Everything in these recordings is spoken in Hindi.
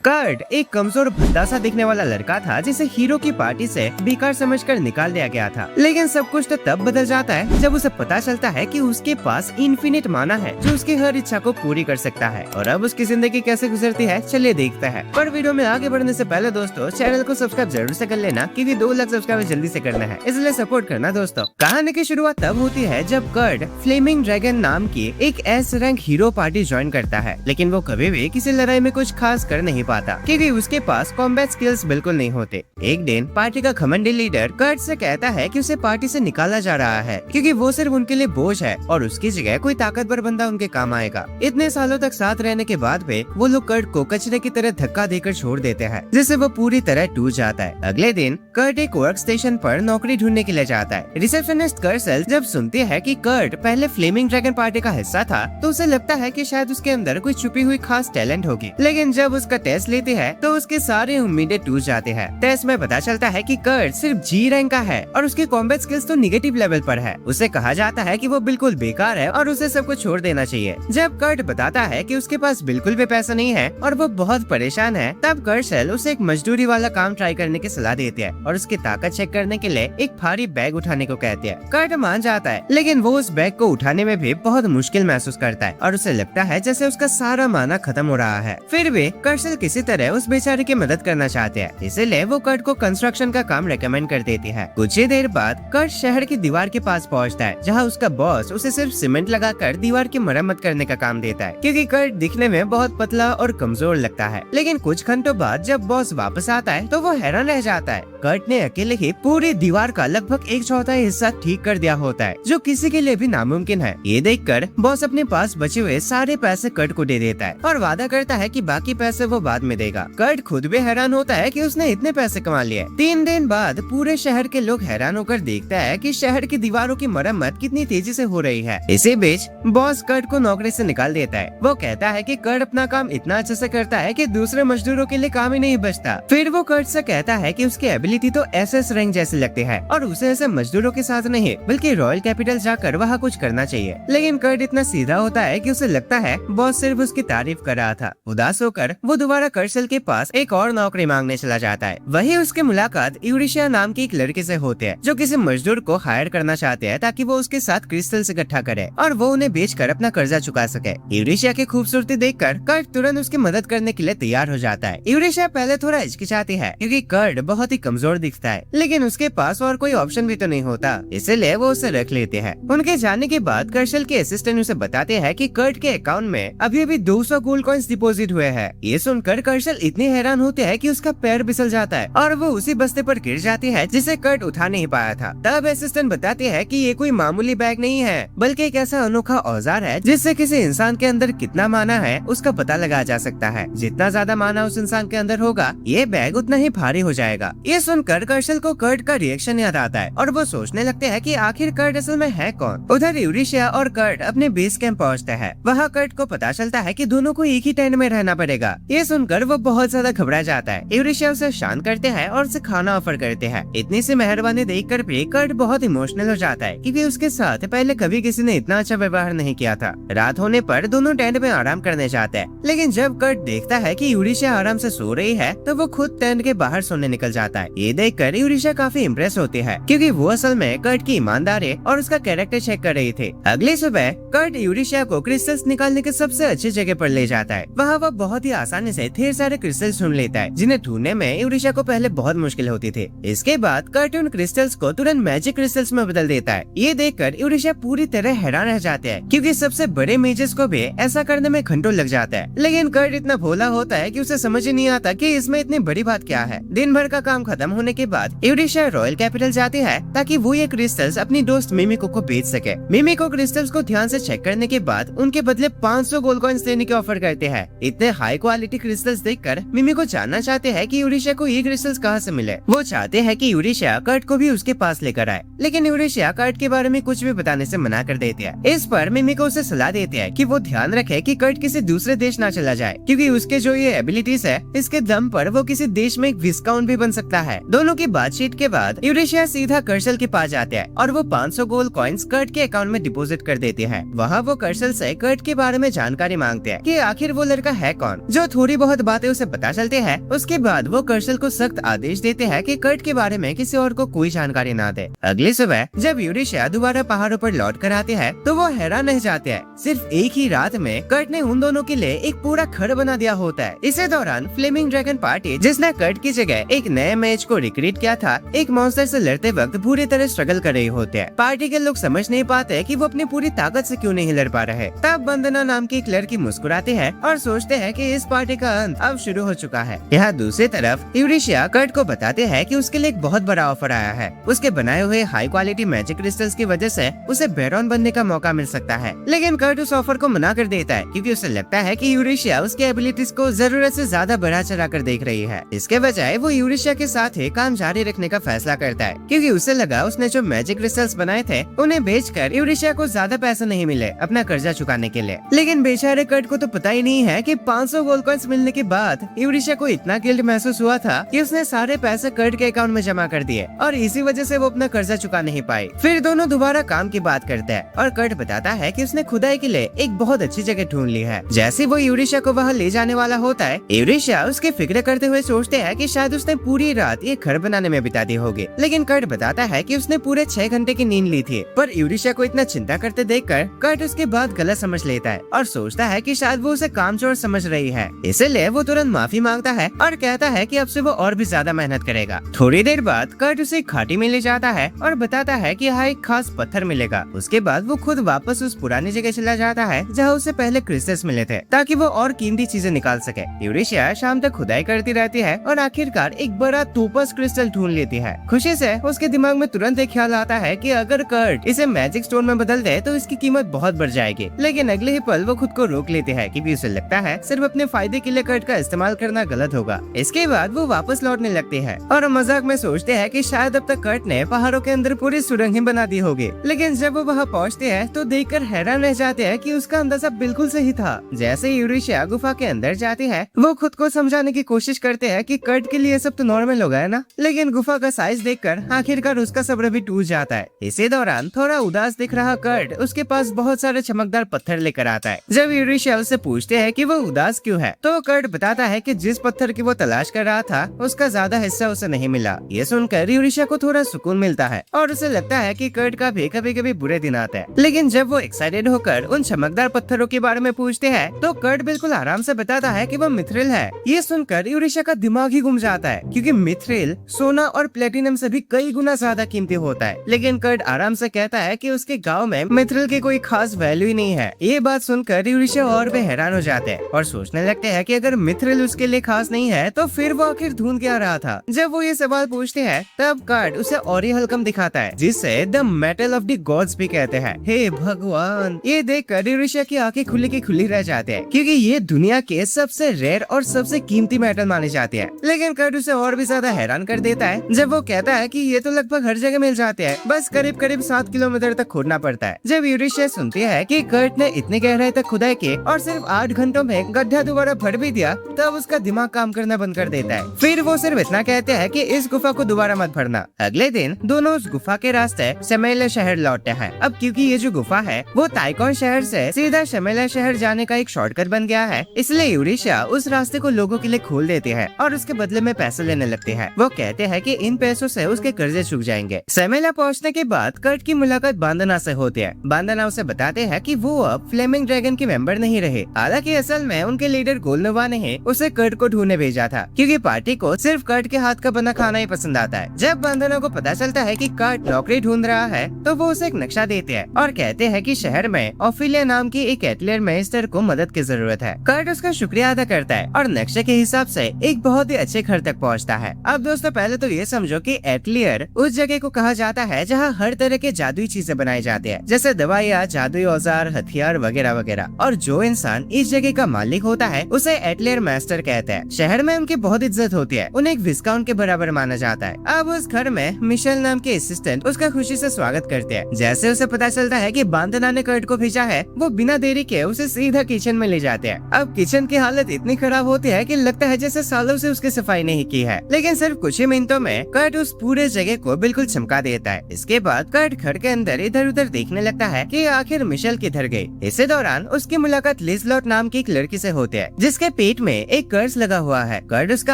कर्ट एक कमजोर भद्दा सा दिखने वाला लड़का था जिसे हीरो की पार्टी से बेकार समझकर निकाल दिया गया था। लेकिन सब कुछ तो तब बदल जाता है जब उसे पता चलता है कि उसके पास इन्फिनिट माना है जो उसकी हर इच्छा को पूरी कर सकता है। और अब उसकी जिंदगी कैसे गुजरती है चलिए देखते हैं। पर वीडियो में आगे बढ़ने से पहले दोस्तों चैनल को सब्सक्राइब जरूर से कर लेना क्योंकि 2 लाख सब्सक्राइब जल्दी से करना है, इसलिए सपोर्ट करना दोस्तों। कहानी की शुरुआत तब होती है जब कर्ट फ्लेमिंग ड्रैगन नाम की एक S rank hero party join करता है, लेकिन वो कभी भी किसी लड़ाई में कुछ खास कर नहीं पाता क्योंकि उसके पास कॉम्बैट स्किल्स बिल्कुल नहीं होते। एक दिन पार्टी का घमंडी लीडर कर्ट से कहता है कि उसे पार्टी से निकाला जा रहा है क्योंकि वो सिर्फ उनके लिए बोझ है और उसकी जगह कोई ताकतवर बंदा उनके काम आएगा। इतने सालों तक साथ रहने के बाद भी वो लोग कर्ट को कचरे की तरह धक्का देकर छोड़ देते हैं, जिससे वो पूरी तरह टूट जाता है। अगले दिन कर्ट एक वर्क स्टेशन पर नौकरी ढूंढने के लिए जाता है। रिसेप्शनिस्ट कर्सल जब सुनती है कि कर्ट पहले फ्लेमिंग ड्रैगन पार्टी का हिस्सा था तो उसे लगता है कि शायद उसके अंदर कोई छुपी हुई खास टैलेंट होगी, लेकिन जब उसका टेस्ट लेती है तो उसके सारे उम्मीदें टूट जाते हैं। टेस्ट में पता चलता है कि कर्ट सिर्फ जी रैंक का है और उसके कॉम्बैट स्किल्स तो निगेटिव लेवल पर है। उसे कहा जाता है कि वो बिल्कुल बेकार है और उसे सब कुछ छोड़ देना चाहिए। जब कर्ट बताता है कि उसके पास बिल्कुल भी पैसा नहीं है और वो बहुत परेशान है, तब कर्सल उसे एक मजदूरी वाला काम ट्राई करने की सलाह देती है और उसकी ताकत चेक करने के लिए एक भारी बैग उठाने को कहती है। कर्ट मान जाता है, लेकिन वो उस बैग को उठाने में भी बहुत मुश्किल महसूस करता है और उसे लगता है जैसे उसका सारा माना खत्म हो रहा है। फिर भी कर्सल किसी तरह उस बेचारे की मदद करना चाहते हैं, इसलिए वो कर्ट को कंस्ट्रक्शन का काम रेकमेंड कर देती है। कुछ ही देर बाद कर्ट शहर की दीवार के पास पहुंचता है, जहां उसका बॉस उसे सिर्फ सीमेंट लगाकर दीवार की मरम्मत करने का काम देता है क्योंकि कर्ट दिखने में बहुत पतला और कमजोर लगता है। लेकिन कुछ घंटों बाद जब बॉस वापस आता है तो वो हैरान रह जाता है। कर्ट ने अकेले ही पूरी दीवार का लगभग 1/4 हिस्सा ठीक कर दिया होता है, जो किसी के लिए भी नामुमकिन है। ये देखकर बॉस अपने पास बचे हुए सारे पैसे कर्ट को दे देता है और वादा करता है कि बाकी पैसे वो बाद में देगा। कर्ट खुद भी हैरान होता है कि उसने इतने पैसे कमा लिए। 3 दिन बाद पूरे शहर के लोग हैरान होकर देखता है कि शहर की दीवारों की मरम्मत कितनी तेजी से हो रही है। इसी बीच बॉस कर्ट को नौकरी से निकाल देता है। वो कहता है कि कर्ट अपना काम इतना अच्छे से करता है कि दूसरे मजदूरों के लिए काम ही नहीं बचता। फिर वो कर्ट से कहता है कि उसकी एबिलिटी तो एसएस रैंक जैसी लगती है और उसे ऐसे मजदूरों के साथ नहीं बल्कि रॉयल कैपिटल जाकर वहाँ कुछ करना चाहिए। लेकिन कर्ट इतना सीधा होता है कि उसे लगता है बॉस सिर्फ उसकी तारीफ कर रहा था। उदास होकर वो दोबारा कर्सल के पास एक और नौकरी मांगने चला जाता है। वही उसकी मुलाकात यूरिशिया नाम की एक लड़के से होती है जो किसी मजदूर को हायर करना चाहते हैं ताकि वो उसके साथ क्रिस्टल्स इकट्ठा करे और वो उन्हें बेचकर अपना कर्जा चुका सके। यूरिशिया की खूबसूरती देखकर कर्ट तुरंत उसकी मदद करने के लिए तैयार हो जाता है। यूरिशिया पहले थोड़ा हिचकिचाती है क्योंकि कर्ट बहुत ही कमजोर दिखता है, लेकिन उसके पास और कोई ऑप्शन भी तो नहीं होता, इसलिए वो उसे रख लेते हैं। उनके जाने के बाद कर्सल के असिस्टेंट उसे बताते हैं कि कर्ट के अकाउंट में अभी अभी 200 गोल्ड कॉइंस डिपॉजिट हुए हैं। ये सुनकर कर्सल इतने हैरान होते हैं कि उसका पैर फिसल जाता है और वो उसी बस्ते पर गिर जाती है जिसे कर्ट उठा नहीं पाया था। तब असिस्टेंट बताती है कि ये कोई मामूली बैग नहीं है बल्कि एक ऐसा अनोखा औजार है जिससे किसी इंसान के अंदर कितना माना है उसका पता लगाया जा सकता है। जितना ज्यादा माना उस इंसान के अंदर होगा ये बैग उतना ही भारी हो जाएगा। ये सुनकर कर्सल को कर्ट का रिएक्शन याद आता है और वो सोचने लगते हैं कि आखिर कर्ट असल में है कौन। उधर यूरिशिया और कर्ट अपने बेस कैंप पहुँचते हैं। वहाँ कर्ट को पता चलता है कि दोनों को एक ही टेंट में रहना पड़ेगा। ये सुनकर वो बहुत ज्यादा घबरा जाता है। यूरिशिया उसे शांत करते हैं और उसे खाना ऑफर करते हैं। इतनी सी मेहरबानी देखकर भी कर्ट बहुत इमोशनल हो जाता है क्योंकि उसके साथ पहले कभी किसी ने इतना अच्छा व्यवहार नहीं किया था। रात होने पर दोनों टेंट में आराम करने जाते हैं, लेकिन जब कर्ट देखता है कि यूरिशिया आराम से सो रही है तो वो खुद टेंट के बाहर सोने निकल जाता है। ये देखकर यूरिशिया काफी इम्प्रेस होती है क्योंकि वो असल में कर्ट की ईमानदारी और उसका कैरेक्टर चेक कर रही थी। अगली सुबह कर्ट यूरिशिया को क्रिस्टल्स निकालने के सबसे अच्छी जगह पर ले जाता है। वहाँ वो बहुत ही आसानी से ढेर सारे क्रिस्टल्स ढूंढ लेता है जिन्हें ढूंढने में यूरिशिया को पहले बहुत मुश्किल होती थी। इसके बाद कर्ट उन क्रिस्टल्स को तुरंत मैजिक क्रिस्टल्स में बदल देता है। ये देखकर यूरिशिया पूरी तरह हैरान रह जाते हैं क्योंकि सबसे बड़े मेजेस को भी ऐसा करने में घंटों लग जाता है। लेकिन कर्ट इतना भोला होता है कि उसे समझ ही नहीं आता कि इसमें इतनी बड़ी बात क्या है। दिन भर का काम खत्म होने के बाद यूरिशिया रॉयल कैपिटल जाती है ताकि वो ये क्रिस्टल्स अपनी दोस्त मिमिको को बेच सके। मिमिको क्रिस्टल्स को ध्यान से चेक करने के बाद उनके बदले 500 गोल्ड कॉइंस देने की ऑफर करते हैं। इतने हाई क्वालिटी क्रिस्टल्स देखकर मिमिको जानना चाहते हैं कि यूरिशिया को ये क्रिस्टल्स कहाँ से मिले। वो चाहते हैं कि यूरिशिया कर्ट को भी उसके पास लेकर आए, लेकिन यूरिशिया कर्ट के बारे में कुछ भी बताने से मना कर देती है। इस पर मिमिको उसे सलाह देती है कि वो ध्यान रखे कि कर्ट किसी दूसरे देश ना चला जाए क्योंकि उसके जो ये एबिलिटीज है इसके दम पर वो किसी देश में एक विस्काउंट भी बन सकता है। दोनों की बातचीत के बाद यूरिशिया सीधा कर्सल के पास जाते हैं और वो 500 गोल्ड कॉइंस कर्ट के अकाउंट में डिपॉजिट कर देते हैं। वहाँ वो कर्सल से कर्ट के बारे में जानकारी मांगते हैं कि आखिर वो लड़का है कौन जो थोड़ी बहुत बहुत बातें उसे पता चलती है। उसके बाद वो कर्सल को सख्त आदेश देते हैं कि कर्ट के बारे में किसी और को कोई जानकारी ना दे। अगली सुबह जब यूरेशिया दोबारा पहाड़ों पर लौट कर आते हैं तो वो हैरान रह जाते हैं। सिर्फ एक ही रात में कर्ट ने उन दोनों के लिए एक पूरा घर बना दिया होता है। इसी दौरान फ्लेमिंग ड्रैगन पार्टी, जिसने कर्ट की जगह एक नए मैच को रिक्रिएट किया था, एक मॉन्स्टर से लड़ते वक्त बुरी तरह स्ट्रगल कर रहे होते हैं। पार्टी के लोग समझ नहीं पाते कि वो अपनी पूरी ताकत से क्यों नहीं लड़ पा रहे। तब वंदना नाम की एक लड़की मुस्कुराती है और सोचते हैं कि इस पार्टी का अंत अब शुरू हो चुका है। यहाँ दूसरी तरफ यूरेशिया कर्ट को बताते हैं कि उसके लिए एक बहुत बड़ा ऑफर आया है। उसके बनाए हुए हाई क्वालिटी मैजिक क्रिस्टल्स की वजह से उसे बैरॉन बनने का मौका मिल सकता है। लेकिन कर्ट उस ऑफर को मना कर देता है क्योंकि उसे लगता है कि यूरेशिया उसके एबिलिटीज को जरूरत से ज्यादा बढ़ा चढ़ा कर देख रही है। इसके बजाय वो यूरेशिया के साथ ही काम जारी रखने का फैसला करता है क्योंकि उसे लगा उसने जो मैजिक क्रिस्टल्स बनाए थे उन्हें बेचकर यूरेशिया को ज्यादा पैसे नहीं मिले अपना कर्जा चुकाने के लिए। लेकिन बेचारे कर्ट को तो पता ही नहीं है कि 500 गोल्ड कॉइंस मिलने के बाद यूरेशिया को इतना गिल्ट महसूस हुआ था कि उसने सारे पैसे कर्ट के अकाउंट में जमा कर दिए और इसी वजह से वो अपना कर्जा चुका नहीं पाई। फिर दोनों दोबारा काम की बात करते हैं और कर्ट बताता है कि उसने खुदाई के लिए एक बहुत अच्छी जगह ढूंढ ली है। जैसे वो यूरेशिया को वहाँ ले जाने वाला होता है, यूरेशिया उसकी फिक्र करते हुए सोचते हैं कि शायद उसने पूरी रात ये घर बनाने में बिता दी होगी। लेकिन कर्ट बताता है कि उसने पूरे 6 घंटे की नींद ली थी। पर यूरेशिया को इतना चिंता करते देखकर कर्ट उसके बाद गलत समझ लेता है और सोचता है कि शायद वो उसे कामचोर समझ रही है। इसलिए वो तुरंत माफी मांगता है और कहता है कि अब से वो और भी ज्यादा मेहनत करेगा। थोड़ी देर बाद कर्ट उसे घाटी में ले जाता है और बताता है कि यहाँ एक खास पत्थर मिलेगा। उसके बाद वो खुद वापस उस पुरानी जगह चला जाता है जहाँ उसे पहले क्रिस्टल्स मिले थे ताकि वो और कीमती चीजें निकाल सके। यूरेशिया शाम तक खुदाई करती रहती है और आखिरकार एक बड़ा टोपस क्रिस्टल ढूंढ लेती है। खुशी से उसके दिमाग में तुरंत एक ख्याल आता है कि अगर कर्ट इसे मैजिक स्टोन में बदल दे तो इसकी कीमत बहुत बढ़ जाएगी। लेकिन अगले ही पल वो खुद को रोक लेती है क्योंकि उसे लगता है सिर्फ अपने फायदे के लिए कर्ट का इस्तेमाल करना गलत होगा। इसके बाद वो वापस लौटने लगती है और मजाक में सोचते हैं कि शायद अब तक कर्ट ने पहाड़ों के अंदर पूरी सुरंगें बना दी होगी। लेकिन जब वो वहाँ पहुँचते हैं तो देखकर हैरान रह जाते हैं कि उसका अंदाजा बिल्कुल सही था। जैसे यूरेशिया गुफा के अंदर जाती है वो खुद को समझाने की कोशिश करते हैं कि कर्ट के लिए सब तो नॉर्मल होगा है ना, लेकिन गुफा का साइज देखकर आखिरकार उसका सब्र भी टूट जाता है। इसी दौरान थोड़ा उदास दिख रहा कर्ट उसके पास बहुत सारे चमकदार पत्थर लेकर आता है। जब यूरेशिया उससे पूछते हैं कि वो उदास क्यों है तो कर्ट बताता है कि जिस पत्थर की वो तलाश कर रहा था उसका ज्यादा हिस्सा उसे नहीं मिला। ये सुनकर यूरेशिया को थोड़ा सुकून मिलता है और उसे लगता है कि कर्ट का भी कभी कभी बुरे दिन आते हैं। लेकिन जब वो एक्साइटेड होकर उन चमकदार पत्थरों के बारे में पूछते हैं तो कर्ट बिल्कुल आराम से बताता है कि वो मिथ्रिल है। ये सुनकर यूरेशिया का दिमाग ही घूम जाता है क्योंकि मिथ्रिल सोना और प्लेटिनम से भी कई गुना ज्यादा कीमती होता है। लेकिन कर्ट आराम से कहता है कि उसके गांव में मिथ्रिल की कोई खास वैल्यू ही नहीं है। ये बात सुनकर यूरेशिया और भी हैरान हो जाते हैं और सोचने लगते हैं कि अगर मिथ्रिल उसके लिए खास नहीं है तो फिर वो आखिर ढूंढ क्या रहा था। जब वो ये सवाल पूछते हैं तब कर्ट उसे और ही हल्कम दिखाता है जिसे the metal of the gods भी कहते हैं। हे भगवान, ये देखकर यूरेशिया की आंखें खुली की खुली रह जाते हैं क्योंकि ये दुनिया के सबसे रेयर और सबसे कीमती मेटल माने जाते हैं। लेकिन कर्ट उसे और भी ज्यादा हैरान कर देता है जब वो कहता है कि ये तो लगभग हर जगह मिल जाते हैं, बस करीब करीब 7 किलोमीटर तक खोदना पड़ता है। जब यूरेशिया सुनती है कि कर्ट ने इतने गहराई तक खुदाई की और सिर्फ 8 घंटों में गड्ढा दोबारा भर भी दिया तब उसका दिमाग काम करना बंद कर देता है। फिर वो सिर्फ इतना कहते हैं कि इस गुफा को दोबारा मत भरना। अगले दिन दोनों उस गुफा के रास्ते शमेला शहर लौटते हैं। अब क्योंकि ये जो गुफा है वो ताइकॉन शहर से सीधा शमेला शहर जाने का एक शॉर्टकट बन गया है, इसलिए यूरेशिया उस रास्ते को लोगों के लिए खोल देती है और उसके बदले में पैसे लेने लगती है। वो कहते हैं कि इन पैसों से उसके कर्जे चुक जाएंगे। शमेला पहुंचने के बाद कर्ट की मुलाकात बांदना से होती है। बांदना उसे बताते हैं कि वो अब फ्लेमिंग ड्रैगन के मेंबर नहीं रहे। हालांकि असल में उनके लीडर गोलनोवा ने उसे कर्ट को ढूंढने भेजा था क्योंकि पार्टी को सिर्फ कर्ट के हाथ का बना खाना ही पसंद आता है। जब बांदना को पता चलता है कि कर्ट नौकरी ढूंढ रहा है तो वो उसे एक नक्शा देते हैं और कहते हैं कि शहर में ऑफिलिया नाम की एक एटलियर मेस्टर को मदद की जरूरत है। कर्ट उसका शुक्रिया अदा करता है और नक्शे के हिसाब से एक बहुत ही अच्छे घर तक पहुंचता है। अब दोस्तों पहले तो ये समझो कि एटलियर उस जगह को कहा जाता है जहाँ हर तरह के जादुई चीजें बनाई जाती है, जैसे दवाइयाँ, जादुई औजार, हथियार वगैरह वगैरह। और जो इंसान इस जगह का मालिक होता है उसे एटलियर मास्टर कहते हैं। शहर में उनकी बहुत इज्जत होती है, उन्हें एक विस्काउंट के बराबर माना जाता है। अब उस घर में मिशेल नाम के असिस्टेंट उसका खुशी से स्वागत करते हैं। जैसे उसे पता चलता है कि बांदना ने कर्ट को भेजा है वो बिना देरी के उसे सीधा किचन में ले जाते हैं। अब किचन की हालत इतनी खराब होती है कि लगता है जैसे सालों से उसकी सफाई नहीं की है, लेकिन सिर्फ कुछ ही मिनटों में कर्ट उस पूरे जगह को बिल्कुल चमका देता है। इसके बाद कर्ट घर के अंदर इधर उधर देखने लगता है कि आखिर मिशेल किधर गई। इसी दौरान उसकी मुलाकात लिजलॉट नाम की एक लड़की से होती है जिसके पेट में एक कर्ज लगा हुआ है। कर्ट उसका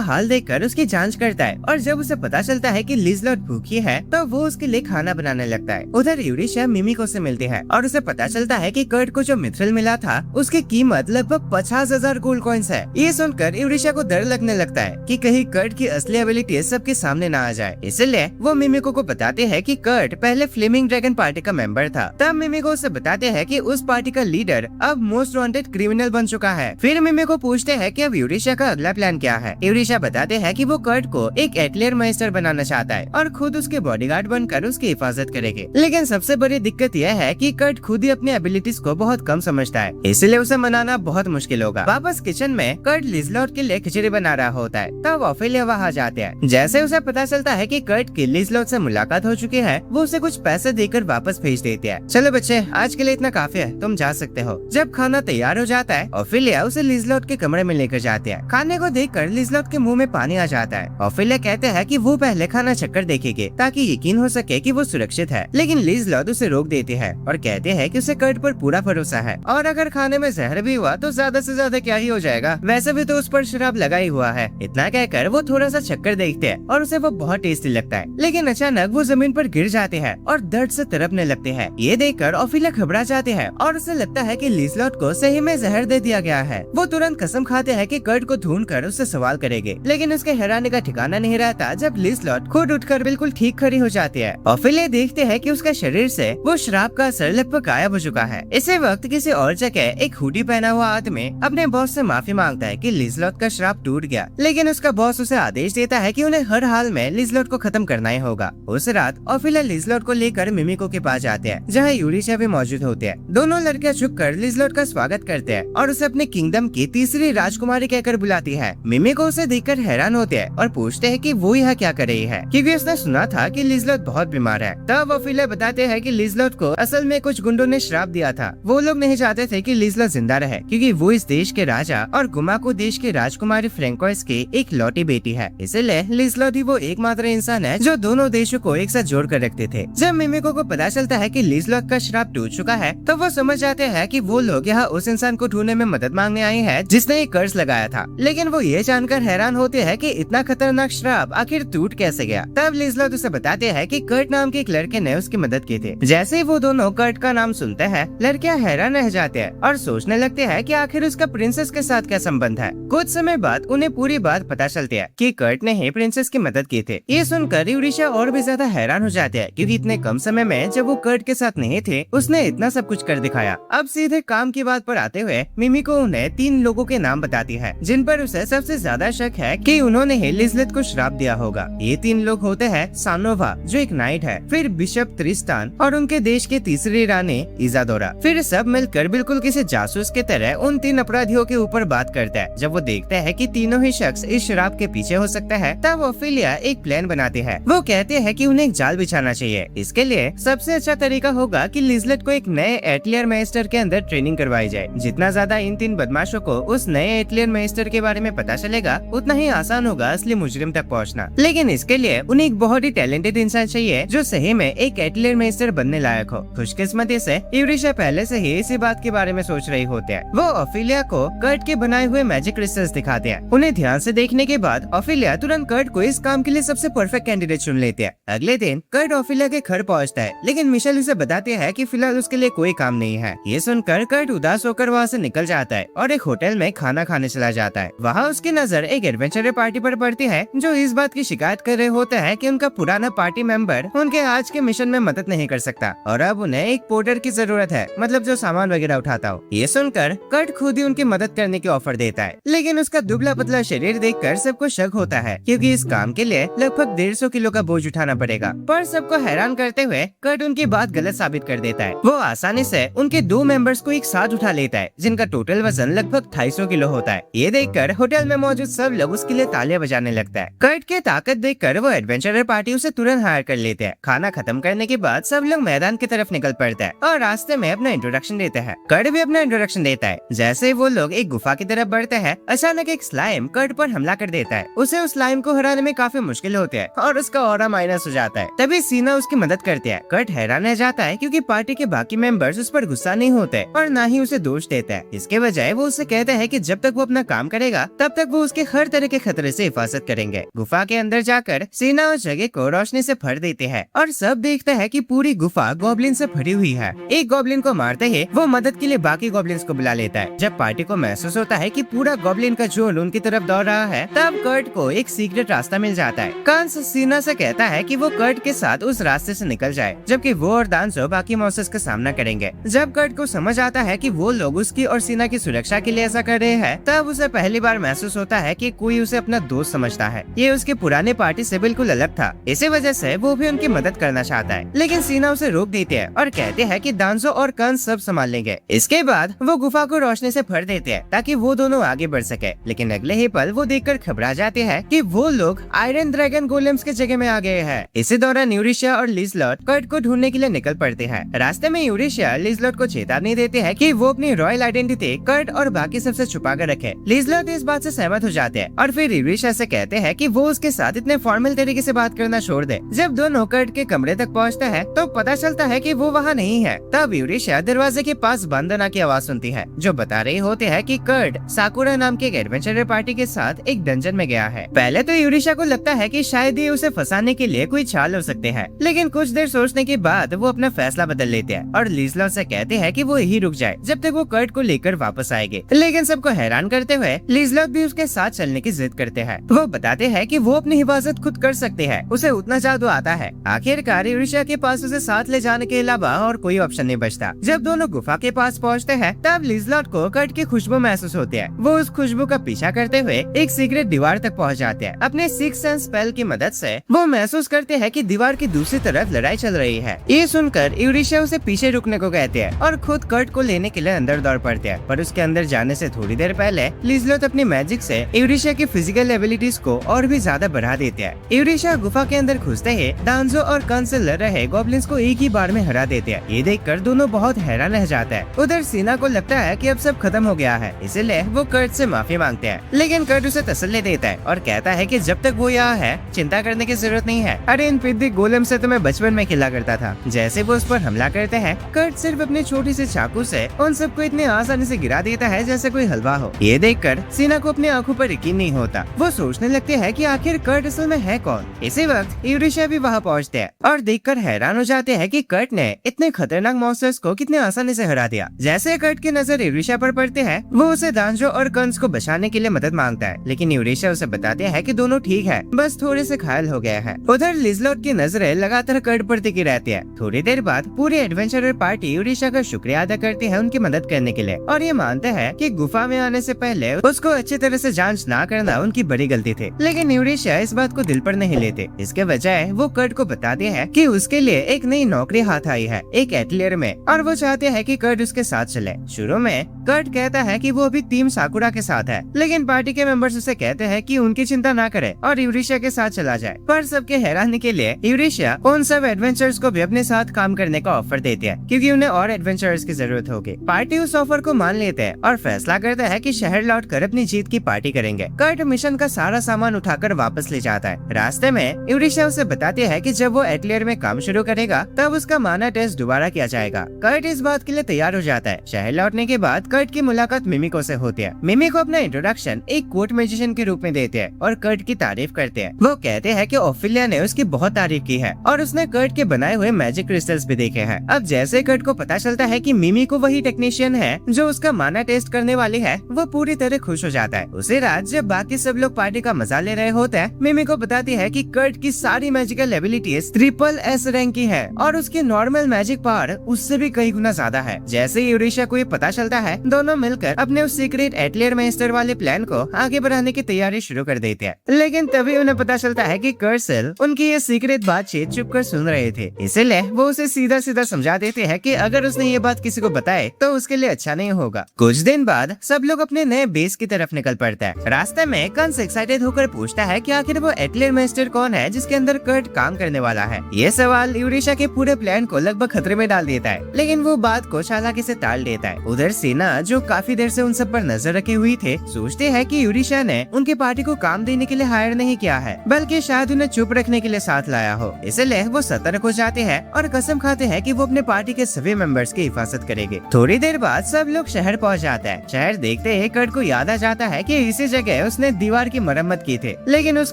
हाल देखकर उसकी जांच करता है और जब उसे पता चलता है कि लिज़लोट भूखी है तो वो उसके लिए खाना बनाने लगता है। उधर यूरिशा मिमिको से मिलती है और उसे पता चलता है कि कर्ट को जो मिथ्रिल मिला था उसकी कीमत लगभग 50,000 गोल्ड कॉइन्स है। ये सुनकर यूरिशा को डर लगने लगता है कि कहीं कर्ट की असली एबिलिटी सबके सामने ना आ जाए, इसलिए वो मिमिको को बताते हैं कि कर्ट पहले फ्लेमिंग ड्रैगन पार्टी का मेंबर था। तब मिमिको उसे बताते हैं कि उस पार्टी का लीडर अब मोस्ट वांटेड क्रिमिनल बन चुका है। फिर मिमिको पूछते हैं कि अब यूरिशा का अगला प्लान क्या है। यूरिशा बताते हैं कि वो कर्ट को एक एटलियर मास्टर बनाना चाहता है और खुद उसके बॉडीगार्ड बनकर उसकी हिफाजत करेंगे। लेकिन सबसे बड़ी दिक्कत यह है कि कर्ट खुद ही अपनी एबिलिटीज को बहुत कम समझता है, इसलिए उसे मनाना बहुत मुश्किल होगा। वापस किचन में कर्ट लिज़लोट के लिए खिचड़ी बना रहा होता है, तब ऑफेलिया वहाँ जाते हैं। जैसे उसे पता चलता है कि कर्ट की लिज़लोट से मुलाकात हो चुकी है, वो उसे कुछ पैसे देकर वापस भेज देती है। चलो बच्चे, आज के लिए इतना काफी है, तुम जा सकते हो। जब खाना तैयार हो जाता है, ऑफेलिया उसे लिज़लोट के कमरे में लेकर जाती है। खाने को देखकर लिज़लोट के मुंह में पानी आ जाता है। ऑफेलिया कहते हैं कि वो पहले खाना चक्कर देखेंगे ताकि यकीन हो सके कि वो सुरक्षित है, लेकिन लिज़लोट उसे रोक देती है और कहते हैं कि उसे कर्ट पर पूरा भरोसा है और अगर खाने में जहर भी हुआ तो ज्यादा से ज्यादा क्या ही हो जाएगा, वैसे भी तो उस पर शराब लगा ही हुआ है। इतना कहकर वो थोड़ा सा चक्कर देखते हैं और उसे वो बहुत टेस्टी लगता है, लेकिन अचानक वो जमीन पर गिर जाते हैं और दर्द से तड़पने लगते हैं। ये देखकर ऑफेलिया घबरा जाते हैं और उसे लगता है कि लिज़लोट को सही में जहर दे दिया गया है। वो तुरंत कसम खाते हैं कि कर्ट को ढूंढकर उससे सवाल करेंगे, लेकिन उसके हैरानी का ठिकाना नहीं रहता जब लिज़लोट खुद उठकर बिल्कुल ठीक खड़ी हो जाती है। ऑफेलिया देखते हैं कि उसका शरीर से वो शराब का असर लगभग गायब हो चुका है। इसी वक्त किसी और जगह एक हुडी पहना हुआ आदमी अपने बॉस से माफी मांगता है कि लिज़लोट का शराब टूट गया, लेकिन उसका बॉस उसे आदेश देता है कि उन्हें हर हाल में लिज़लोट को खत्म करना ही होगा। उस रात ऑफेलिया लिज़लोट को लेकर मिमिको के पास जाते हैं, जहाँ यूरिशा भी मौजूद होते हैं। दोनों लड़कियां झुककर लिज़लोट का स्वागत करते हैं और उसे अपने किंगडम की तीसरी राजकुमारी कहकर बुलाती है। मिमिको उसे देखकर हैरान होते हैं और पूछते हैं कि वो यहाँ क्या कर रही है, क्योंकि उसने सुना था कि लिज़लोट बहुत बीमार है। तब ऑफेलिया बताते हैं कि लिज़लोट को असल में कुछ गुंडों ने श्राप दिया था। वो लोग नहीं चाहते थे कि लिज़लोट जिंदा रहे, क्योंकि वो इस देश के राजा और गुमाको देश की राजकुमारी फ्रेंकोइस की एक लौटी बेटी है। इसलिए लिज़लोट ही वो एकमात्र इंसान है जो दोनों देशों को एक साथ जोड़ कर रखते थे। जब मिमिको को पता चलता है कि लिज़लोट का श्राप टूट चुका है, तो वो समझ जाते हैं कि वो लोग यहाँ उस इंसान को ढूंढने में मदद मांगने आए हैं जिसने ये कर्ज लगाया था। लेकिन वो ये जानकर हैरान होते हैं कि इतना खतरनाक श्राप आखिर टूट कैसे गया। तब लिज़लोट उसे बताते हैं कि कर्ट नाम के एक लड़के ने उसकी मदद की थी। जैसे ही वो दोनों कर्ट का नाम सुनते हैं, लड़कियां हैरान रह जाते हैं और सोचने लगते हैं कि आखिर उसका प्रिंसेस के साथ क्या संबंध है। कुछ समय बाद उन्हें पूरी बात पता चलती है कि कर्ट ने ही प्रिंसेस की मदद की थी। ये सुनकर यूरिशा और भी ज्यादा हैरान हो जाते हैं, क्योंकि इतने कम समय में जब वो कर्ट के साथ नहीं थे उसने इतना सब कुछ कर दिखाया। अब सीधे काम की बात पर आते हुए मिमिको उन्हें 3 लोगों के नाम बताती है जिन पर उसे सबसे ज्यादा शक है कि उन्होंने ही लिज़लोट को श्राप दिया होगा। ये 3 लोग होते हैं सानोवा जो एक नाइट है, फिर बिशप त्रिस्तान और उनके देश की तीसरी रानी इजादोरा। फिर सब मिलकर बिल्कुल किसी जासूस की तरह उन 3 अपराधियों के ऊपर बात करते हैं। जब वो देखते हैं कि तीनों ही शख्स इस शराब के पीछे हो सकता है, तब ऑफेलिया एक प्लान बनाते हैं। वो कहते हैं कि उन्हें एक जाल बिछाना चाहिए। इसके लिए सबसे अच्छा तरीका होगा कि लिज़लोट को एक नए एटलियर मास्टर के अंदर ट्रेनिंग करवाई जाए। जितना ज्यादा इन 3 बदमाशों को उस नए एटलियर मास्टर के बारे में पता चलेगा, उतना ही आसान होगा असली मुजरिम तक पहुंचना। लेकिन इसके लिए उन्हें एक बहुत ही टैलेंटेड इंसान चाहिए जो सही में एक एटलियर मास्टर बनने लायक हो। खुशकिस्मती से यूरिशा पहले से ही इसी बात के बारे में सोच रही होते हैं। वो ऑफेलिया को कर्ट के बनाए हुए मैजिक क्रिस्टल्स दिखाते हैं। उन्हें ध्यान से देखने के बाद ऑफेलिया तुरंत कर्ट को इस काम के लिए सबसे परफेक्ट कैंडिडेट चुन लेते हैं। अगले दिन कर्ट ऑफेलिया के घर पहुंचता है, लेकिन मिशेल उसे बताते हैं कि फिलहाल उसके लिए कोई काम नहीं है। ये सुनकर कर्ट उदास होकर वहाँ से निकल जाता है और एक होटल में खाना खाने चला जाता है। वहाँ उसकी नजर एक एडवेंचर पार्टी पर पड़ती है जो इस बात की शिकायत कर रहे होते हैं कि उनका पुराना पार्टी मेंबर उनके आज के मिशन में मदद नहीं कर सकता और अब उन्हें एक पोर्टर की जरूरत है, मतलब जो सामान वगैरह उठाता हो। ये सुनकर कर्ट खुद ही उनकी मदद करने की ऑफर देता है, लेकिन उसका दुबला पतला शरीर देखकर सबको शक होता है, क्योंकि इस काम के लिए लगभग 150 किलो का बोझ उठाना पड़ेगा। पर सबको हैरान करते हुए कर्ट उनकी बात गलत साबित कर देता है। वो आसानी से उनके 2 मेंबर्स को एक साथ उठा लेता है, जिनका टोटल वजन लगभग 250 किलो होता है। ये देखकर होटल में मौजूद सब लोग उसके लिए तालियां बजाने लगता है। कर्ट की ताकत देखकर वो एडवेंचरर पार्टी उसे तुरंत हायर कर लेते हैं। खाना खत्म करने के बाद सब लोग मैदान की तरफ निकल पड़ते हैं और रास्ते में अपना इंट्रोडक्शन देते हैं। कर्ट भी अपना इंट्रोडक्शन देता है। जैसे वो लोग एक गुफा की तरफ बढ़ते हैं, अचानक एक स्लाइम कर्ट पर हमला कर देता है। उसे उस स्लाइम को हराने में काफी मुश्किल होती है और उसका ऑरा माइनस हो जाता है। तभी सीना उसकी मदद करती है। कर्ट हैरान रह जाता है, क्योंकि पार्टी के बाकी मेंबर्स उस पर गुस्सा नहीं होते और न ही उसे दोष देता है। इसके बजाय वो उसे कहते हैं कि जब तक वो अपना काम करेगा तब तक वो उसके हर तरह के खतरे से हिफाजत करेंगे। गुफा के अंदर जाकर सीना उस जगह को रोशनी से भर देते हैं और सब देखते हैं कि पूरी गुफा गॉब्लिन से भरी हुई है। एक गॉब्लिन को मारते ही वो मदद के लिए बाकी गॉब्लिन्स को बुला लेता है। जब पार्टी को महसूस होता है कि पूरा गॉब्लिन का झुंड उनकी तरफ दौड़ रहा है, तब कर्ट को एक सीक्रेट रास्ता मिल जाता है। कांस सीना से कहता है कि वो कर्ट के साथ उस रास्ते से निकल जाए, जबकि वो और दांजो बाकी मॉन्स्टर्स का सामना करेंगे। जब कर्ट को समझ आता है कि वो लोग उसकी और सीना की सुरक्षा के लिए ऐसा कर रहे हैं, तब उसे पहली बार महसूस होता है कि कोई उसे अपना दोस्त समझता है। ये उसके पुराने पार्टी से बिल्कुल अलग था। इसी वजह से वो भी उनकी मदद करना चाहता है, लेकिन सीना उसे रोक देती है और कहते हैं कि दांजो और कंस सब संभाल लेंगे। इसके बाद वो गुफा को रोशनी से भर देते हैं ताकि वो दोनों आगे बढ़ सके। लेकिन अगले ही पल वो देखकर घबरा जाते हैं कि वो लोग आयरन ड्रैगन गोलेम्स के जगह में आ गए हैं। इसी दौरान यूरिशिया और लिज़लॉट कर्ट को ढूंढने के लिए निकल पड़ते हैं। रास्ते में यूरिशिया लिज़लॉट को चेतावनी देते हैं कि वो अपनी रॉयल आइडेंटिटी कर्ट और बाकी सबसे छुपा कर रखे। लिज़लॉट इस बात से सहमत हो जाते हैं और फिर यूरिशिया से कहते हैं कि वो उसके साथ इतने फॉर्मल तरीके से बात करना छोड़ दे। जब दोनों कर्ट के कमरे तक पहुँचते हैं तो पता चलता है कि वो वहाँ नहीं है। तब यूरिशिया दरवाजे के पास बंदना की आवाज सुनती है, जो बता रहे होते हैं कि कर्ट साकुरा नाम के एक एडवेंचरर पार्टी के साथ एक डंजन में गया है। पहले तो यूरिशिया को लगता है कि शायद ये उसे फंसाने के लिए कोई चाल हो सकते हैं, लेकिन कुछ देर सोचने के बाद वो अपना फैसला बदल लेते हैं और लिज़लॉट से कहते हैं कि वो यही रुक जाए जब तक वो कर्ट को लेकर वापस आएंगे। लेकिन सबको हैरान करते हुए लिज़लॉट भी उसके साथ चलने की जिद करते हैं। वो बताते हैं कि वो अपनी हिफाजत खुद कर सकते हैं, उसे उतना जादू आता है। आखिरकार यूरिशिया के पास उसे साथ ले जाने के अलावा और कोई ऑप्शन नहीं बचता। जब दोनों गुफा के पास पहुँचते हैं तब लिज़लॉट को कर्ट की खुशबू महसूस होती है। वो उस खुशबू का पीछा करते हुए एक सीक्रेट दीवार तक पहुँच जाते हैं। अपने सिक्स सेंस स्पेल की मदद से वो महसूस करते हैं कि दीवार की दूसरी तरफ लड़ाई चल रही है। ये सुनकर यूरिशिया उसे पीछे रुकने को कहते हैं और खुद कर्ट को लेने के लिए अंदर दौड़ पड़ते हैं। पर उसके अंदर जाने से थोड़ी देर पहले लिज़लॉट अपनी मैजिक से यूरिशिया की फिजिकल एबिलिटीज को और भी ज्यादा बढ़ा देते हैं। यूरिशिया गुफा के अंदर घुसते ही दांजो और कंस से लड़ रहे गॉब्लिन्स को एक ही बार में हरा देते हैं। ये देखकर दोनों बहुत हैरान रह जाते हैं। उधर सीना को लगता है कि अब सब खत्म हो गया है, इसलिए वो कर्ट से माफी मांगते हैं। लेकिन कर्ट उसे तसल्ली देता है और कहता है कि जब तक वो यहाँ है चिंता करने की जरूरत नहीं है। अरे इन पिद्दी गोलेम से तो मैं बचपन में खेला करता था। जैसे वो उस पर हमला करते हैं, कर्ट सिर्फ अपनी छोटी सी चाकू से उन सबको इतने आसानी से गिरा देता है जैसे कोई हलवा हो। ये देखकर सीना को अपनी आंखों पर यकीन नहीं होता। वो सोचने लगते हैं कि आखिर कर्ट असल में है कौन। इसी वक्त यूरिशिया भी वहाँ पहुँचते हैं और देखकर हैरान हो जाते हैं कि कर्ट ने इतने खतरनाक मॉन्स्टर्स को कितने आसानी से हरा दिया। जैसे कर्ट की नजर यूरिशिया पर पड़ते हैं, वो उसे दांजो और कंस को बचाने के लिए मदद मांगता है, लेकिन यूरिशिया उसे बताते हैं कि दोनों ठीक है, बस थोड़े से घायल हो गया है। उधर लिज़लॉट की नजरें लगातार कर्ट पर टिकी रहती है। थोड़ी देर बाद पूरी एडवेंचरर पार्टी यूरिशिया का शुक्रिया अदा करती है उनकी मदद करने के लिए और ये मानते हैं कि गुफा में आने से पहले उसको अच्छी तरह से जांच ना करना उनकी बड़ी गलती थी। लेकिन यूरिशिया इस बात को दिल पर नहीं लेते। इसके बजाय वो कर्ट को बताते हैं कि उसके लिए एक नई नौकरी हाथ आई है एक एटलियर में, और वो चाहते हैं कि कर्ट उसके साथ चले। शुरू में कर्ट कहता है कि वो अभी टीम साकुरा के साथ है, लेकिन पार्टी के मेंबर्स उसे कहते हैं कि उनकी चिंता ना करे और यूरिशिया के साथ चला जाए। पर सबके हैरानी के लिए यूरिशिया उन सब एडवेंचर्स को भी अपने साथ काम करने का ऑफर देते हैं, क्योंकि उन्हें और एडवेंचर्स की जरूरत होगी। पार्टी उस ऑफर को मान लेते हैं और फैसला करता है कि शहर लौट कर अपनी जीत की पार्टी करेंगे। कर्ट मिशन का सारा सामान उठाकर वापस ले जाता है। रास्ते में यूरिशिया उसे बताते हैं कि जब वो एटलियर में काम शुरू करेगा तब उसका माना टेस्ट दोबारा किया जाएगा। कर्ट इस बात के लिए तैयार हो जाता है। शहर लौटने के बाद कर्ट की मुलाकात मिमिको से होती है। मिमिको अपना इंट्रोडक्शन एक कोर्ट मैजिशियन के रूप में देते हैं और कर्ट की तारीफ करते हैं। वो कहते हैं कि ओफिलिया ने उसकी बहुत तारीफ की है और उसने कर्ट के बनाए हुए मैजिक क्रिस्टल्स भी देखे हैं। अब जैसे कर्ट को पता चलता है कि मिमिको वही टेक्नीशियन है जो उसका माना टेस्ट करने वाली है, वो पूरी तरह खुश हो जाता है। उसी रात जब बाकी सब लोग पार्टी का मजा ले रहे होते हैं, मिमिको बताती है कि कर्ट की सारी magical abilities triple S rank की है और उसकी नॉर्मल मैजिक पावर उससे भी कई गुना ज्यादा है। जैसे ही यूरिशिया को ये पता चलता है, दोनों मिलकर अपने उस सीक्रेट एटलियर मास्टर वाले प्लान को आगे बढ़ाने की तैयारी शुरू कर देते हैं। लेकिन तभी उन्हें पता चलता है कि कर्सेल उनकी ये सीक्रेट बातचीत चुपकर सुन रहे थे, इसलिए वो उसे सीधा सीधा समझा देते हैं कि अगर उसने ये बात किसी को बताए तो उसके लिए अच्छा नहीं होगा। कुछ दिन बाद सब लोग अपने नए बेस की तरफ निकल पड़ता है। रास्ते में कंस एक्साइटेड होकर पूछता है कि आखिर वो एटलियर मास्टर कौन है जिसके अंदर कर्ट काम करने वाला है। ये सवाल यूरिशिया के पूरे प्लान को लगभग खतरे में डाल देता है, लेकिन वो बात को चालाकी से टाल देता है। उधर सीना, जो काफी देर से उन सब पर नजर रखे हुई थे, सोचते हैं कि यूरिशिया ने उनकी पार्टी को काम देने के लिए हायर नहीं किया है, बल्कि शायद उन्हें चुप रखने के लिए साथ लाया हो। इसलिए वो सतर्क हो जाते हैं और कसम खाते हैं कि वो अपने पार्टी के सभी मेंबर्स की हिफाजत करेंगे। थोड़ी देर बाद सब लोग शहर पहुंच जाते हैं। शहर देखते देखते ही कर्ट को याद आ जाता है कि इसी जगह उसने दीवार की मरम्मत की थी, लेकिन उस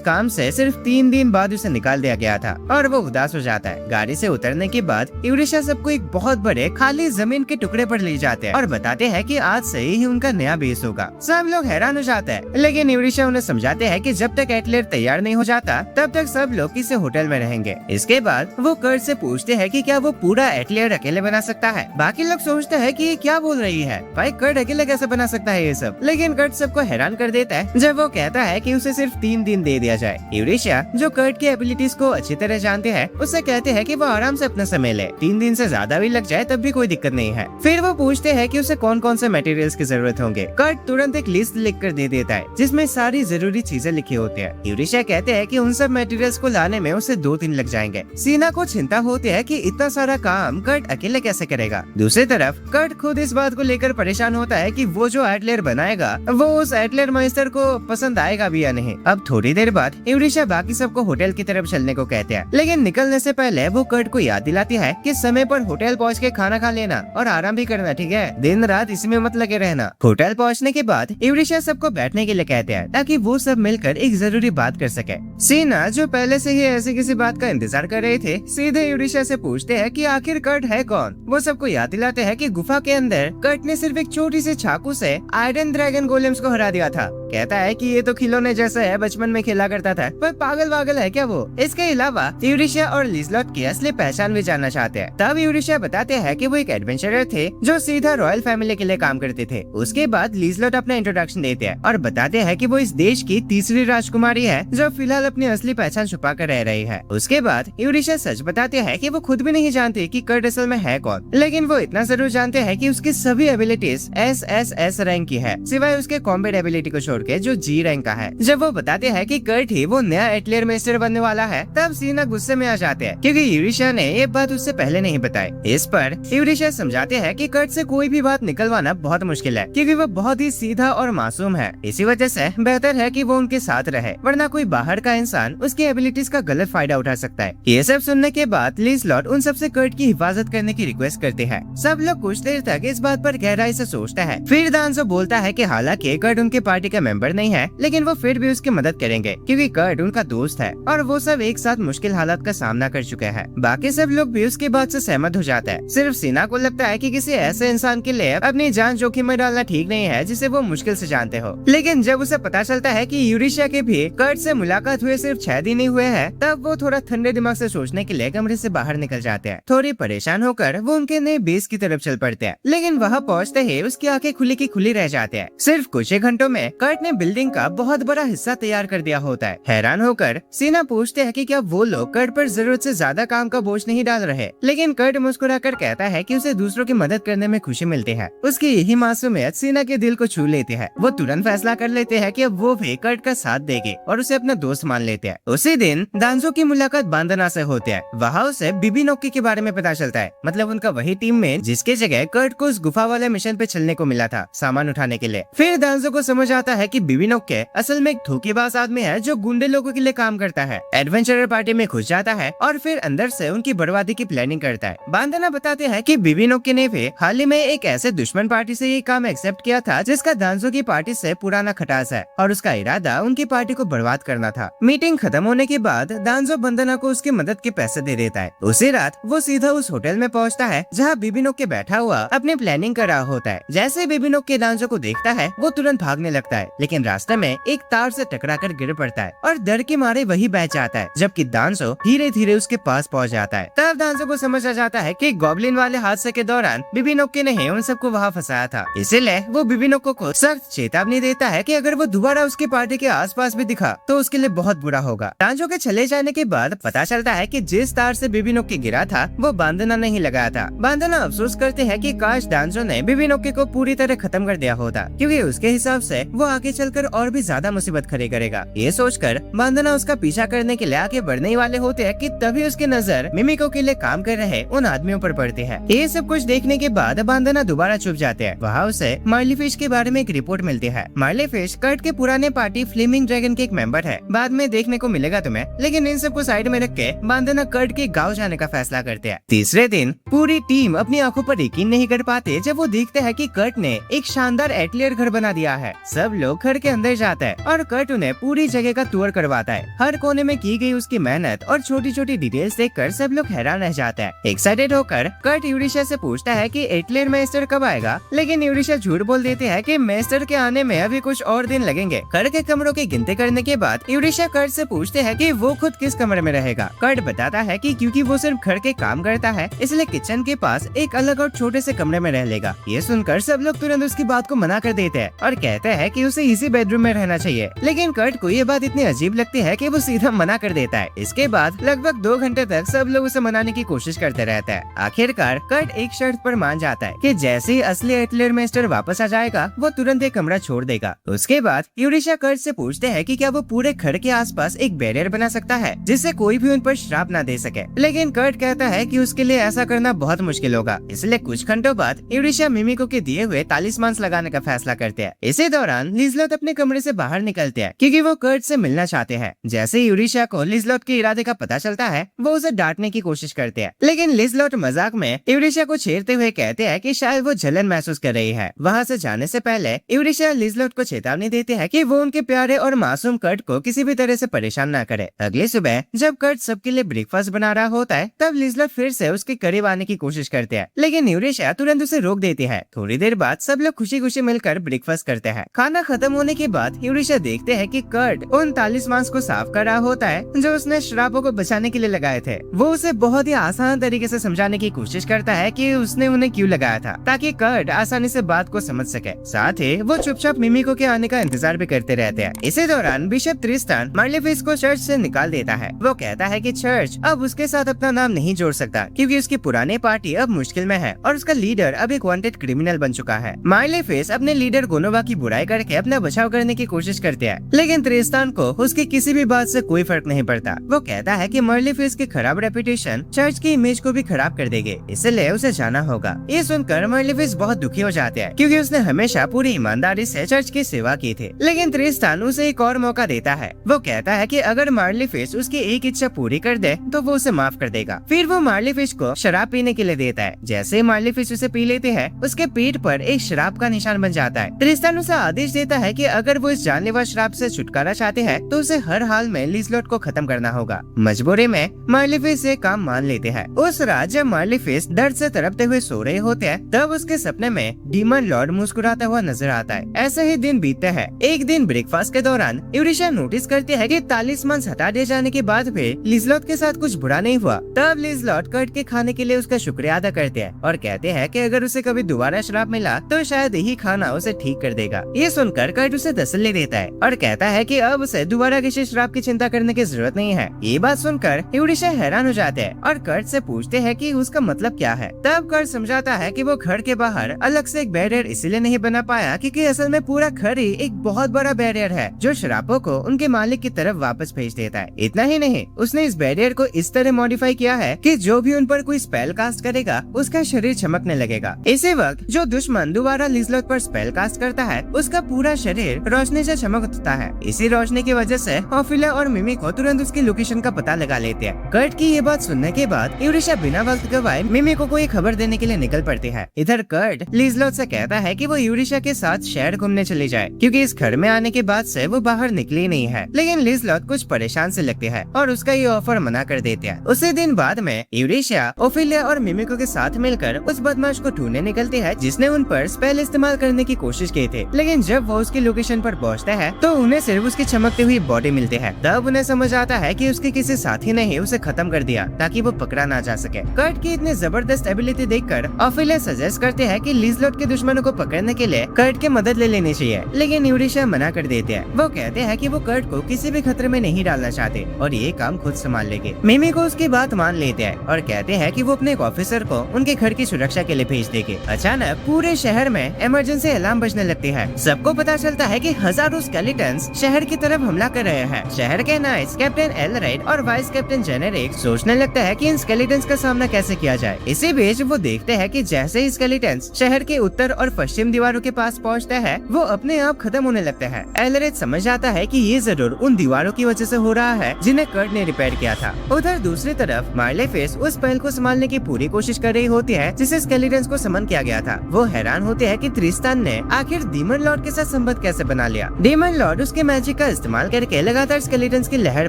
काम से सिर्फ 3 दिन बाद उसे निकाल दिया गया था और वो उदास हो जाता है। गाड़ी से उतरने के बाद यूरिशा सबको एक बहुत बड़े खाली जमीन के टुकड़े पर ले जाते हैं और बताते हैं कि आज से ही उनका नया बेस होगा। सब लोग हैरान हो जाते हैं, लेकिन यूरिशा उन्हें समझाते हैं कि जब तक एटलर तैयार नहीं हो जाता तब तक सब लोग किसी होटल में रहेंगे। इसके बाद वो कर्ट से पूछते हैं कि क्या वो पूरा एटलर अकेले बना सकता है। बाकी लोग सोचते हैं कि ये क्या बोल रही है, भाई कर्ट अकेले कैसे बना सकता है ये सब। लेकिन कर्ट सबको हैरान कर देता है जब वो कहता है कि उसे सिर्फ 3 दिन दे दिया जाए। यूरिशा जो कर्ट की एबिलिटीज को अच्छी तरह जानते हैं उससे कहते हैं कि वो आराम से अपना समय ले, 3 दिन से ज्यादा भी लग जाए तब भी कोई दिक्कत नहीं है। फिर वो पूछते हैं कि उसे कौन कौन से मटेरियल्स की जरूरत होंगे। कर्ट तुरंत एक लिस्ट लिख कर दे देता है जिसमें सारी जरूरी चीजें लिखी होती है। यूरिशा कहते हैं कि उन सब मटेरियल्स को लाने में उसे 2 दिन लग जाएंगे। सीना को चिंता होती है कि इतना सारा काम कर्ट अकेले कैसे करेगा। दूसरी तरफ कर्ट खुद इस बात को लेकर परेशान होता है कि वो जो एटलर बनाएगा वो उस एटलर मास्टर को पसंद आएगा भी या नहीं। अब थोड़ी देर बाद यूरिशा बाकी सबको होटल की तरफ चलने को कहते हैं, लेकिन निकलने से पहले वो कर्ट को याद दिलाती है कि समय पर होटल पहुँच के खाना खा लेना और आराम भी करना, ठीक है, दिन रात इसमें मत लगे रहना। होटल पहुँचने के बाद यूरिशा सबको बैठने के लिए कहते हैं ताकि वो सब मिलकर एक जरूरी बात कर सके। सीना जो पहले से ही ऐसी किसी बात का इंतजार कर रहे थे सीधे यूरिशा से पूछते हैं कि आखिर कर्ट है कौन। वो सबको याद दिलाते हैं कि गुफा के अंदर कर्ट ने सिर्फ एक छोटी सी चाकू से आयरन ड्रैगन गोलेम्स को हरा दिया था। कहता है कि ये तो खिलौने जैसा है, बचपन में खेला करता था, पर पागल है क्या वो। इसके अलावा यूरिशा और लिजलॉट की असली पहचान भी जानना चाहते हैं। तब यूरिशा बताते हैं कि वो एक एडवेंचरर थे जो सीधा रॉयल फैमिली के लिए काम करते थे। उसके बाद लिजलॉट अपना इंट्रोडक्शन देते हैं और बताते हैं कि वो इस देश की तीसरी राजकुमारी है जो फिलहाल अपनी असली पहचान छुपा कर रह रही है। उसके बाद यूरिशा सच बताते हैं कि वो खुद भी नहीं जानते कि कर्ट असल में है कौन, लेकिन वो इतना जरूर जानते हैं कि उसकी सभी एबिलिटीज SSS रैंक की है, सिवाय उसके कॉम्बैट एबिलिटी को छोड़ के जो G रैंक का है। जब वो बताते हैं कि कर्ट ही वो नया एटलर मास्टर बनने वाला है तब सीना गुस्से में आ जाते हैं क्योंकि यूरिशा ने ये बात उससे पहले नहीं बताई। इस पर यूरिशा समझाते हैं कि कर्ट से कोई भी बात निकलवाना बहुत मुश्किल है क्योंकि वो बहुत ही सीधा और मासूम है। इसी वजह से बेहतर है कि वो उनके साथ रहे, वरना कोई बाहर का इंसान उसकी एबिलिटीज का गलत फायदा उठा सकता है। ये सब सुनने के बाद लिजलॉट उन सबसे कर्ट की हिफाजत करने की रिक्वेस्ट करते हैं। सब लोग कुछ देर तक इस बात पर गहराई से सोचता है। फिर दांजो बोलता है कि हालांकि कर्ट उनके पार्टी का मेंबर नहीं है, लेकिन वो फिर भी उसकी मदद करेंगे क्योंकि कर्ट उनका दोस्त है और वो सब एक साथ मुश्किल हालात का सामना कर चुके हैं। बाकी सब लोग भी उसकी बात से सहमत हो जाता है। सिर्फ सीना को लगता है कि किसी ऐसे इंसान के लिए अपनी जान जोखिम में डालना ठीक नहीं है जिसे वो मुश्किल से जानते हो। लेकिन जब उसे पता चलता है कि यूरिशा के भी कर्ट से मुलाकात हुए सिर्फ 6 दिन ही हुए हैं, तब वो थोड़ा ठंडे दिमाग से सोचने के लिए कमरे से बाहर निकल जाते हैं। थोड़ी परेशान होकर वो उनके नए बेस की तरफ चल पड़ते हैं, लेकिन वहाँ पहुँचते ही उसकी आंखें खुली की खुली रह जाते हैं। सिर्फ कुछ ही घंटों में कर्ट ने बिल्डिंग का बहुत बड़ा हिस्सा तैयार कर दिया होता है। हैरान होकर सीना पूछते हैं कि क्या वो लोग कर्ट पर जरूरत से ज्यादा काम का बोझ नहीं डाल रहे, लेकिन कर्ट मुस्कुराकर कहता है कि उसे दूसरों की मदद करने में खुशी मिलती है। उसकी यही मासूमियत सीना के दिल को छू लेती है। वो तुरंत फैसला कर लेते हैं कि अब वो भी कर्ट का साथ देंगे और उसे अपना दोस्त मान लेते हैं। उसी दिन दांजो की मुलाकात बांदना से होती है। वहाँ उसे बिबी नोक्की के बारे में पता चलता है, मतलब उनका वही टीम में जिसके जगह कर्ट को उस गुफा वाले मिशन पे चलने को मिला था सामान उठाने के लिए। फिर दांजो को समझ आता है कि बिबी नोक्की असल में एक धोखेबाज आदमी है जो गुंडे लोगों के लिए काम करता है। एडवेंचरर पार्टी में घुस जाता है और फिर अंदर से उनकी बर्बादी की प्लानिंग करता है। बांदना बताते हैं कि बिबी नोक्की ने भी हाल ही में एक ऐसे दुश्मन पार्टी से ये काम एक्सेप्ट किया था जिसका दांजो की पार्टी से पुराना खटास है और उसका इरादा उनकी पार्टी को बर्बाद करना था। मीटिंग खत्म होने के बाद दांजो बंदना को उसकी मदद के पैसे दे देता है। उसी रात वो सीधा उस होटल में पहुंचता है जहां बिबी नोक्की बैठा हुआ अपनी प्लानिंग कर रहा होता है। जैसे बिबी नोक्की दांजो को देखता है वो तुरंत भागने लगता है, लेकिन रास्ते में एक तार से टकराकर गिर पड़ता है और डर के मारे वही बच जाता है, जबकि दांजो धीरे धीरे उसके पास पहुंच जाता है। तब दांजो को समझ आ जाता है कि गॉब्लिन वाले हादसे के दौरान बिबी नोक्की ने उन सबको वहाँ फंसाया था। इसीलिए वो बिबी नोक्की को सख्त चेतावनी देता है कि अगर वो दोबारा उसकी पार्टी के आसपास भी दिखा तो उसके लिए बहुत बुरा होगा। दांजो के चले जाने के बाद पता चलता है कि जिस तार से बिबी नोक्की गिरा था वो बांदना नहीं लगाया था। बांदना अफसोस करते हैं कि काश दांजो ने बिबी नोक्की को पूरी तरह खत्म कर दिया होता, क्योंकि उसके हिसाब से वो आगे चलकर और भी ज्यादा मुसीबत खड़ी करेगा। ये सोचकर बांदना उसका पीछा करने के लिए आगे बढ़ने ही वाले होते हैं कि तभी उसकी नजर मिमिको के लिए काम कर रहे उन आदमियों पर पड़ती है। ये सब कुछ देखने के बाद बांदना दोबारा छुप जाते हैं। वहाँ उसे मार्ली फिश के बारे में एक रिपोर्ट मिलती है। मार्ली फिश कर्ट के पुराने पार्टी फ्लेमिंग ड्रैगन के एक मेंबर है, बाद में देखने को मिलेगा तुम्हें। लेकिन इन सबको साइड में रख के बांदना कर्ट के गाँव जाने का फैसला करते हैं। तीसरे दिन पूरी टीम अपनी आंखों पर यकीन नहीं कर पाते जब वो देखते हैं कि कर्ट ने एक शानदार शानदार एटलियर घर बना दिया है। सब लोग घर के अंदर जाते हैं और कर्ट उन्हें पूरी जगह का टूर करवाता है। हर कोने में की गई उसकी मेहनत और छोटी छोटी डिटेल्स देखकर सब लोग हैरान रह जाते हैं। एक्साइटेड होकर कर्ट यूरिशा से पूछता है कि एटलियर मेस्टर कब आएगा, लेकिन यूरिशा झूठ बोल देते हैं कि मेस्टर के आने में अभी कुछ और दिन लगेंगे। घर के कमरों की गिनती करने के बाद यूरिशा कर्ट से पूछते हैं कि वो खुद किस कमरे में रहेगा। कर्ट बताता है कि क्योंकि वो सिर्फ घर के काम करता है इसलिए किचन के पास एक अलग और छोटे से कमरे में रह लेगा। ये सुनकर सब लोग तुरंत उसकी बात को मना कर देते हैं और कहते हैं कि उसे इसी बेडरूम में रहना चाहिए, लेकिन कर्ट को ये बात इतनी अजीब लगती है कि वो सीधा मना कर देता है। इसके बाद लगभग 2 घंटे तक सब लोग उसे मनाने की कोशिश करते रहते हैं। आखिरकार कर्ट एक शर्त पर मान जाता है कि जैसे ही असली एटलियर मेस्टर वापस आ जाएगा वो तुरंत एक कमरा छोड़ देगा। उसके बाद यूरिशा कर्ट से पूछते हैं कि क्या वो पूरे घर के आसपास एक बैरियर बना सकता है जिससे कोई भी उन पर श्राप ना दे सके, लेकिन कर्ट कहता है कि उसके लिए ऐसा करना बहुत मुश्किल होगा। इसलिए कुछ घंटों बाद यूरिशा मिमिको के दिए हुए तालिस्मान लगाने का फैसला करते हैं। इसी दौरान लिज़लोट अपने कमरे से बाहर निकलते हैं क्योंकि वो कर्ट से मिलना चाहते हैं। जैसे यूरिशा को लिज़लोट के इरादे का पता चलता है वो उसे डांटने की कोशिश करते हैं, लेकिन लिज़लोट मजाक में यूरिशा को छेड़ते हुए कहते हैं कि शायद वो जलन महसूस कर रही है। वहाँ से जाने से पहले यूरिशा लिज़लोट को चेतावनी देते हैं कि वो उनके प्यारे और मासूम कर्ट को किसी भी तरह से परेशान न करे। अगली सुबह जब कर्ट सबके लिए ब्रेकफास्ट बना रहा होता है तब लिज़लोट फिर से उसके करीब आने की कोशिश करते हैं, लेकिन यूरिशा तुरंत उसे रोक देती है। थोड़ी देर बाद सब लोग खुशी खुशी मिलकर ब्रेकफास्ट करते हैं। खाना खत्म होने के बाद यूरिशा देखते हैं कि कर्ट उन तालिस्मान को साफ कर रहा होता है जो उसने श्रापों को बचाने के लिए लगाए थे। वो उसे बहुत ही आसान तरीके से समझाने की कोशिश करता है कि उसने उन्हें क्यों लगाया था, ताकि कर्ट आसानी से बात को समझ सके। साथ ही वो चुपचाप मिमिको के आने का इंतजार भी करते रहते हैं। इसी दौरान बिशप ट्रिस्टान मार्लेफिस को चर्च से निकाल देता है। वो कहता है कि चर्च अब उसके साथ अपना नाम नहीं जोड़ सकता क्योंकि उसकी पुरानी पार्टी अब मुश्किल में है और उसका लीडर अब एक वांटेड क्रिमिनल बन चुका है। मार्लेफिस अपने लीडर गोनोवा की बुराई करके अपना बचाव करने की कोशिश करते हैं, लेकिन ट्रिस्टान को उसकी किसी भी बात से कोई फर्क नहीं पड़ता। वो कहता है कि मार्लेफिस की खराब रेपुटेशन चर्च की इमेज को भी खराब कर देगी, इसलिए उसे जाना होगा। ये सुनकर मार्लेफिस बहुत दुखी हो जाते हैं क्योंकि उसने हमेशा पूरी ईमानदारी से चर्च की सेवा की थी, लेकिन ट्रिस्टान उसे एक और मौका देता है। वो कहता है कि अगर मार्लेफिस उसकी एक इच्छा पूरी कर दे तो वो उसे माफ कर देगा। फिर वो मार्लेफिस को शराब पीने के लिए देता है। जैसे ही मार्लेफिस उसे पी लेते हैं उसके पेट पर एक शराब का निशान बन जाता है। ट्रिस्टान उसे आदेश देता है कि अगर वो इस जानलेवा शराब से छुटकारा चाहते हैं तो उसे हर हाल में लिज़लोट को खत्म करना होगा। मजबूरी में मार्लेफिस ये काम मान लेते हैं। उस रात जब मार्लेफिस दर्द से तड़पते हुए सो रहे होते हैं तब उसके सपने में डीमन लॉर्ड मुस्कुराता हुआ नजर आता है। ऐसे ही दिन बीतते हैं। एक दिन ब्रेकफास्ट के दौरान यूरिशा नोटिस करती है कि तालिस्मान हटा दिए जाने के बाद भी लिज़लोट के साथ कुछ बुरा नहीं हुआ। तब लिज़लोट कर्ट के खाने के लिए उसका शुक्रिया अदा करते हैं और कहते हैं कि अगर उसे कभी दोबारा शराब मिला तो शायद यही खाना उसे ठीक कर देगा। ये सुनकर कर्ट उसे तसल्ली देता है और कहता है कि अब उसे दोबारा किसी शराब की चिंता करने की जरूरत नहीं है। ये बात सुनकर यूरिशा हैरान हो जाते हैं और कर्ट से पूछते हैं कि उसका मतलब क्या है। तब कर्ट समझाता है कि वो घर के बाहर अलग से एक बैरियर इसलिए नहीं बना पाया क्योंकि असल में पूरा घर ही एक बहुत बड़ा बैरियर है जो शराबों को उनके मालिक की तरफ वापस भेज देता है। इतना ही नहीं, उसने इस बैरियर को इस तरह मॉडिफाई किया है कि जो भी उन पर कोई स्पेल कास्ट करेगा उसका शरीर चमकने लगेगा। इसी वक्त जो दुश्मन दोबारा लिज़लोट पर स्पेल कास्ट करता है उसका पूरा शरीर रोशनी से चमक उठता है। इसी रोशनी की वजह से ओफिलिया और मिमिको तुरंत उसकी लोकेशन का पता लगा लेते हैं। कर्ट की ये बात सुनने के बाद यूरिशा बिना वक्त गवाए मिमिको को ये खबर देने के लिए निकल पड़ती है। इधर कर्ट लिज़लोट से कहता है कि वो यूरिशा के साथ शहर घूमने चली जाए क्योंकि इस घर में आने के बाद से वो बाहर निकली नहीं है, लेकिन लिज़लोट कुछ परेशान से लगती है और उसका ये ऑफर मना कर देते हैं। उसी दिन बाद में यूरिशा ओफिलिया और मिमिको के साथ मिलकर उस बदमाश को ढूंढने निकलती है जिसने उन पर स्पेल इस्तेमाल करने की कोशिश की थी, लेकिन जब वो उसकी लोकेशन पर पहुंचते हैं तो उन्हें सिर्फ उसकी चमकती हुई बॉडी मिलती है। तब उन्हें समझ आता है कि उसके किसी साथी ने ही उसे खत्म कर दिया ताकि वो पकड़ा ना जा सके। कर्ट की इतनी जबरदस्त एबिलिटी देखकर ओफिलिया सजेस्ट करते हैं कि लिज़लोट के दुश्मनों को पकड़ने के लिए कर्ट की मदद ले लेनी चाहिए, लेकिन यूरिशा मना कर देते हैं। वो कहते हैं कि वो कर्ट को किसी भी खतरे में नहीं डालना चाहते और ये काम खुद संभाल लेंगे। मिमिको उसकी बात मान लेते हैं और कहते हैं कि वो अपने एक ऑफिसर को उनके घर की सुरक्षा के लिए भेज देंगे। अचानक पूरे शहर में इमरजेंसी अलार्म बजने लगती है। सबको पता चलता है कि हजारों स्केलेटन्स शहर की तरफ हमला कर रहे हैं। शहर के नाइट्स कैप्टन एलराइड और वाइस कैप्टन जेनेरिक सोचने लगता है कि इन स्केलेटन्स का सामना कैसे किया जाए। इसी बीच वो देखते हैं कि जैसे ही स्केलेटन्स शहर के उत्तर और पश्चिम दीवारों के पास पहुंचते हैं वो अपने आप खत्म होने लगते हैं। एलराइड समझ आता है कि ये जरूर उन दीवारों की वजह से हो रहा है जिन्हें कर्ट ने रिपेयर किया था। उधर दूसरी तरफ मार्लेफिस उस पहल को संभालने की पूरी कोशिश कर रही होती है जिसे स्केलेटन्स को समन किया गया था। वो हैरान होते हैं कि त्रिस्तान ने आखिर डीमन लॉर्ड के साथ संबंध कैसे बना लिया। डीमन लॉर्ड उसके मैजिक का इस्तेमाल करके लगातार स्केलेटन्स की लहर